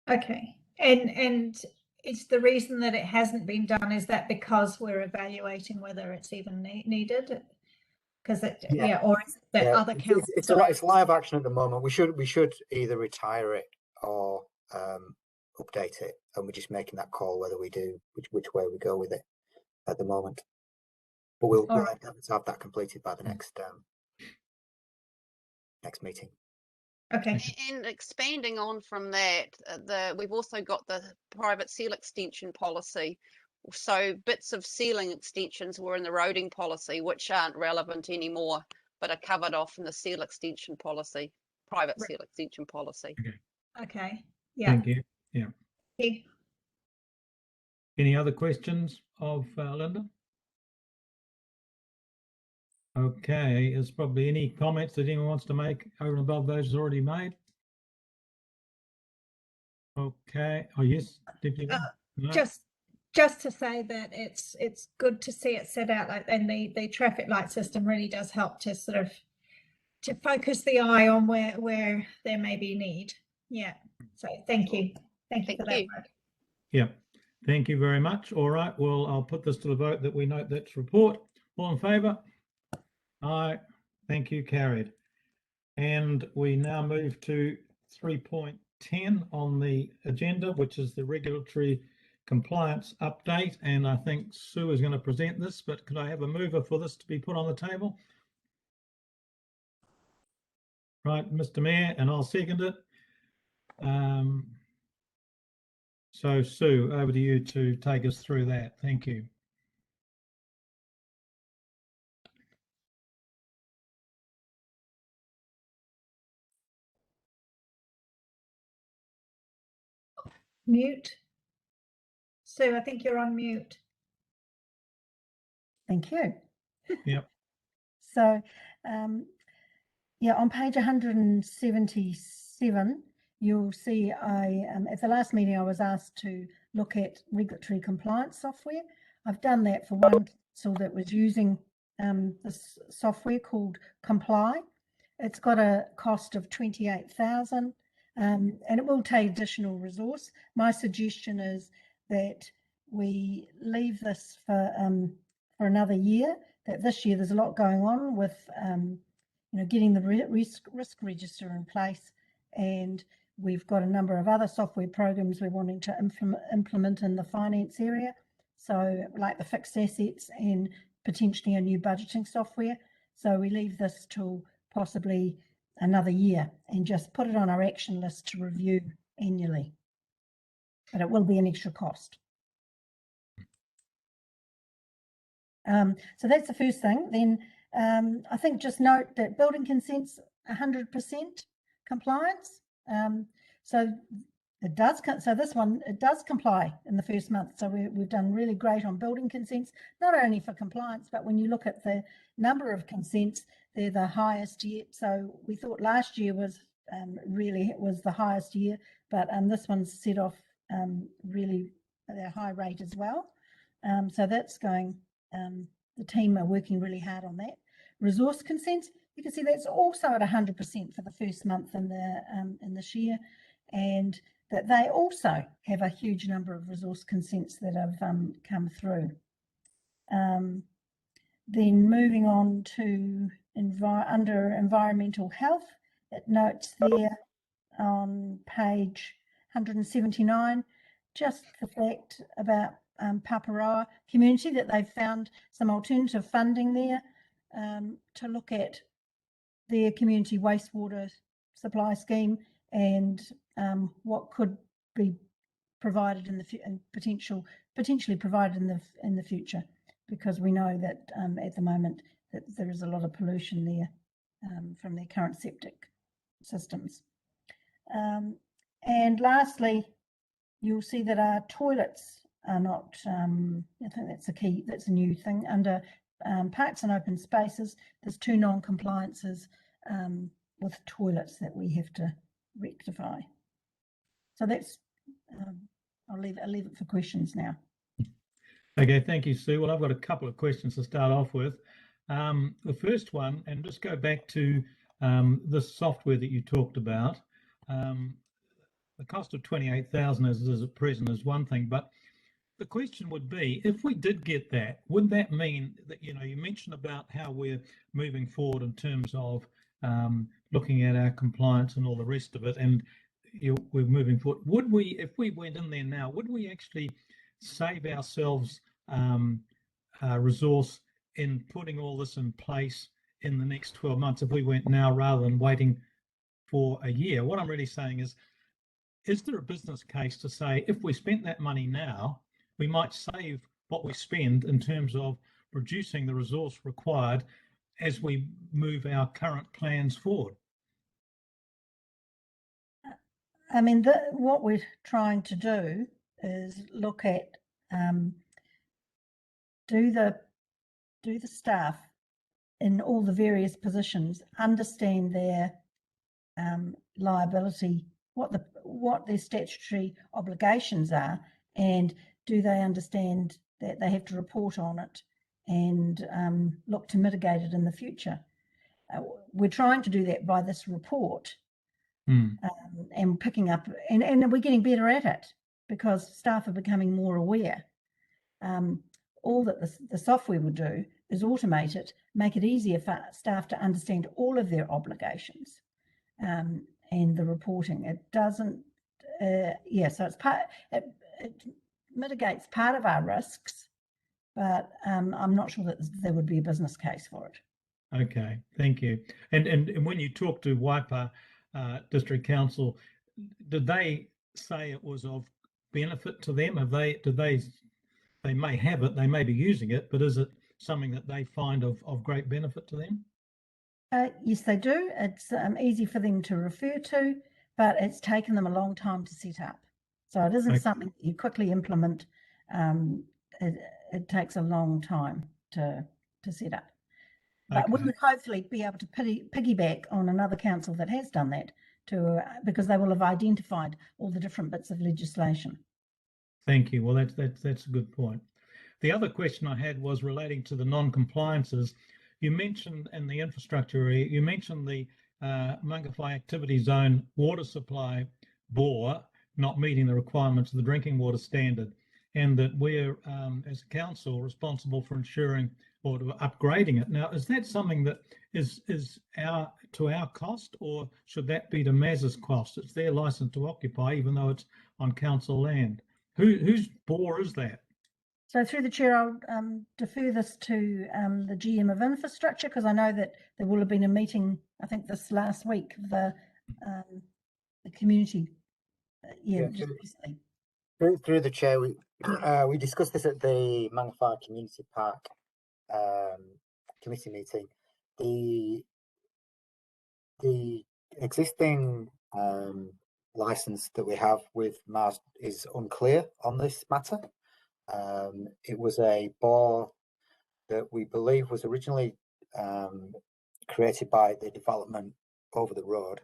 Okay, and it's the reason that it hasn't been done, is that because we're evaluating whether it's even needed? Because or is it that other councils? It's live action at the moment. We should either retire it or update it, and we're just making that call whether we do which way we go with it at the moment. But we'll have to have that completed by the next meeting. Okay. And expanding on from that, we've also got the private seal extension policy. So bits of sealing extensions were in the roading policy, which aren't relevant anymore. but are covered off in the seal extension policy, private Right. seal extension policy. Okay. Yeah. Thank you. Yeah. Okay. Any other questions of Linda? Okay, is probably any comments that anyone wants to make over and above those already made? Okay. Oh yes, Deputy Mayor. No? Just to say that it's good to see it set out like, and the traffic light system really does help to sort of to focus the eye on where there may be need. Yeah. So thank you. Thank you for that work. Yeah. Thank you very much. All right. Well, I'll put this to the vote that we note that report. All in favour? Aye. Thank you. Carried. And we now move to 3.10 on the agenda, which is the regulatory compliance update. And I think Sue is going to present this, but could I have a mover for this to be put on the table? Right, Mr. Mayor, and I'll second it. So Sue, over to you to take us through that. Thank you. Mute. Sue, I think you're on mute. Thank you. Yep. So, yeah, on page 177, you'll see at the last meeting I was asked to look at regulatory compliance software. I've done that for one council that was using this software called Comply. It's got a cost of $28,000 and it will take additional resource. My suggestion is that we leave this for another year. That this year there's a lot going on with getting the risk register in place, and we've got a number of other software programs we're wanting to implement in the finance area, so like the fixed assets and potentially a new budgeting software. So we leave this till possibly another year and just put it on our action list to review annually, but it will be an extra cost. So that's the first thing. Then I think just note that building consents 100% compliance. So it does. So this one, it does comply in the first month. So we've done really great on building consents, not only for compliance, but when you look at the number of consents, they're the highest yet. So we thought last year was really was the highest year, but this one's set off really at a high rate as well. So that's going. The team are working really hard on that. Resource consents, you can see that's also at 100% for the first month in this year, and that they also have a huge number of resource consents that have come through. Then moving on to under environmental health, it notes there on page 179 just the fact about Paparoa community that they've found some alternative funding there to look at their community wastewater supply scheme and what could be provided in the potentially provided in the future, because we know that at the moment that there is a lot of pollution there from their current septic systems. And lastly, you'll see that our toilets are not, I think that's a new thing. Under parks and open spaces, there's 2 non-compliances with toilets that we have to rectify. So that's, I'll leave it for questions now. Okay, thank you, Sue. Well, I've got a couple of questions to start off with. The first one, and just go back to this software that you talked about. The cost of $28,000 as at present is one thing, but the question would be, if we did get that, would that mean that, you mentioned about how we're moving forward in terms of looking at our compliance and all the rest of it, and we're moving forward. Would we, if we went in there now, would we actually save ourselves resource in putting all this in place in the next 12 months if we went now rather than waiting for a year? What I'm really saying is there a business case to say if we spent that money now, we might save what we spend in terms of reducing the resource required as we move our current plans forward? I mean, what we're trying to do is look at do the staff in all the various positions understand their liability, what their statutory obligations are, and do they understand that they have to report on it and look to mitigate it in the future. We're trying to do that by this report. And picking up, and we're getting better at it because staff are becoming more aware. All that the software will do is automate it, make it easier for staff to understand all of their obligations and the reporting. It doesn't, so it's it mitigates part of our risks, but I'm not sure that there would be a business case for it. Okay, thank you. And when you talk to Waipa District Council, did they say it was of benefit to them? They may have it, they may be using it, but is it something that they find of great benefit to them? Yes, they do. It's easy for them to refer to, but it's taken them a long time to set up. So it isn't something that you quickly implement. It takes a long time to set up. But we would hopefully be able to piggyback on another council that has done that because they will have identified all the different bits of legislation. Thank you. Well, that's a good point. The other question I had was relating to the non-compliances. You mentioned in the infrastructure area, you mentioned the Mangawhai Activity Zone water supply bore not meeting the requirements of the drinking water standard, and that we're, as a council, responsible for ensuring or upgrading it. Now, is that something that is to our cost, or should that be to MAS's cost? It's their license to occupy, even though it's on council land. Whose bore is that? So through the chair, I'll defer this to the GM of infrastructure, because I know that there will have been a meeting, I think this last week, of the community. Just recently. Through the chair, we discussed this at the Mangawhai Community Park committee meeting. The existing license that we have with MAS is unclear on this matter. It was a bore that we believe was originally created by the development over the road,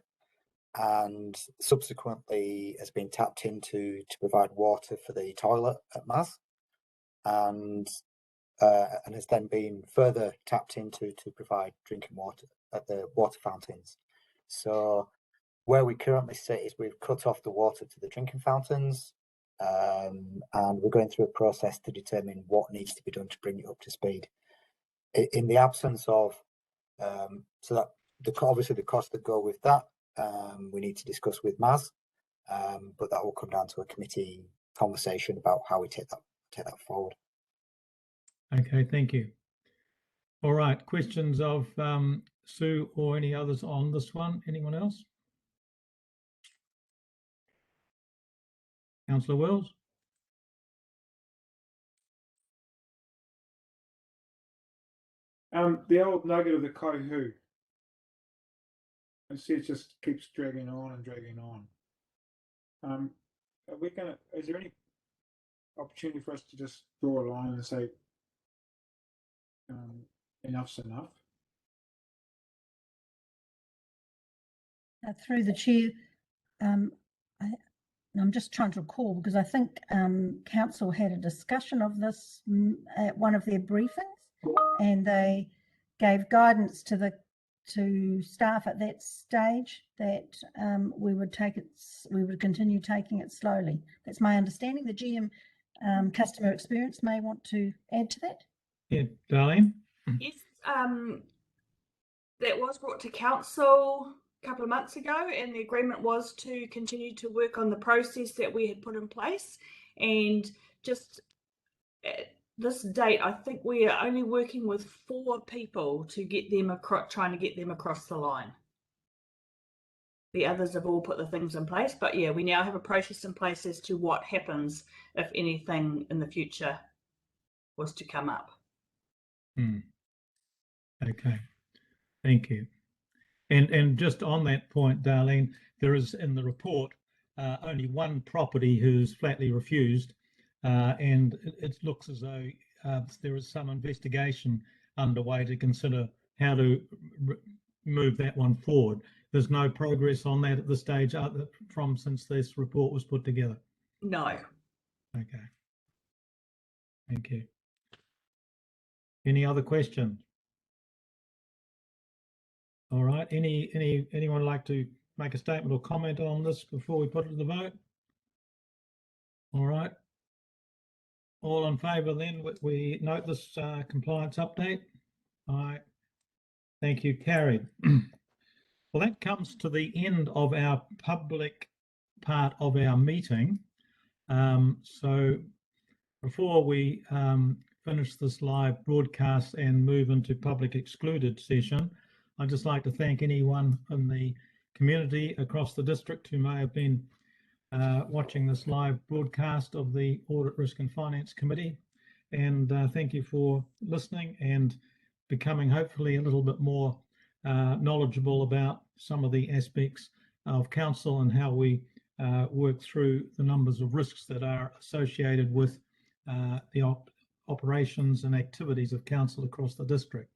and subsequently has been tapped into to provide water for the toilet at MAS, and has then been further tapped into to provide drinking water at the water fountains. So where we currently sit is we've cut off the water to the drinking fountains, and we're going through a process to determine what needs to be done to bring it up to speed. In the absence of, so that obviously the costs that go with that, we need to discuss with MAS, but that will come down to a committee conversation about how we take that forward. Okay, thank you. All right, questions of Sue or any others on this one? Anyone else? Councillor Wells? The old nugget of the Kaihu. I see it just keeps dragging on and dragging on. Is there any opportunity for us to just draw a line and say enough's enough? Through the chair, I'm just trying to recall, because I think council had a discussion of this at one of their briefings, and they gave guidance to staff at that stage that we would continue taking it slowly. That's my understanding. The GM customer experience may want to add to that. Yeah, Darlene? Yes, that was brought to council a couple of months ago, and the agreement was to continue to work on the process that we had put in place. And just at this date, I think we are only working with 4 people to get them trying to get them across the line. The others have all put the things in place, but yeah, we now have a process in place as to what happens if anything in the future was to come up. Okay. Thank you. And just on that point, Darlene, there is in the report only one property who's flatly refused, and it looks as though there is some investigation underway to consider how to move that one forward. There's no progress on that at this stage since this report was put together? No. Okay. Thank you. Any other questions? All right. Anyone like to make a statement or comment on this before we put it to the vote? All right. All in favour then, we note this compliance update. All right. Thank you. Carried. Well, that comes to the end of our public part of our meeting. So before we finish this live broadcast and move into public excluded session, I'd just like to thank anyone in the community across the district who may have been watching this live broadcast of the Audit, Risk and Finance Committee. And thank you for listening and becoming hopefully a little bit more knowledgeable about some of the aspects of council and how we work through the numbers of risks that are associated with the operations and activities of council across the district.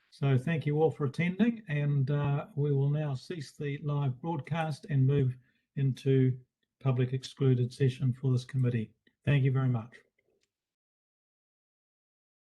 So thank you all for attending, and we will now cease the live broadcast and move into public excluded session for this committee. Thank you very much.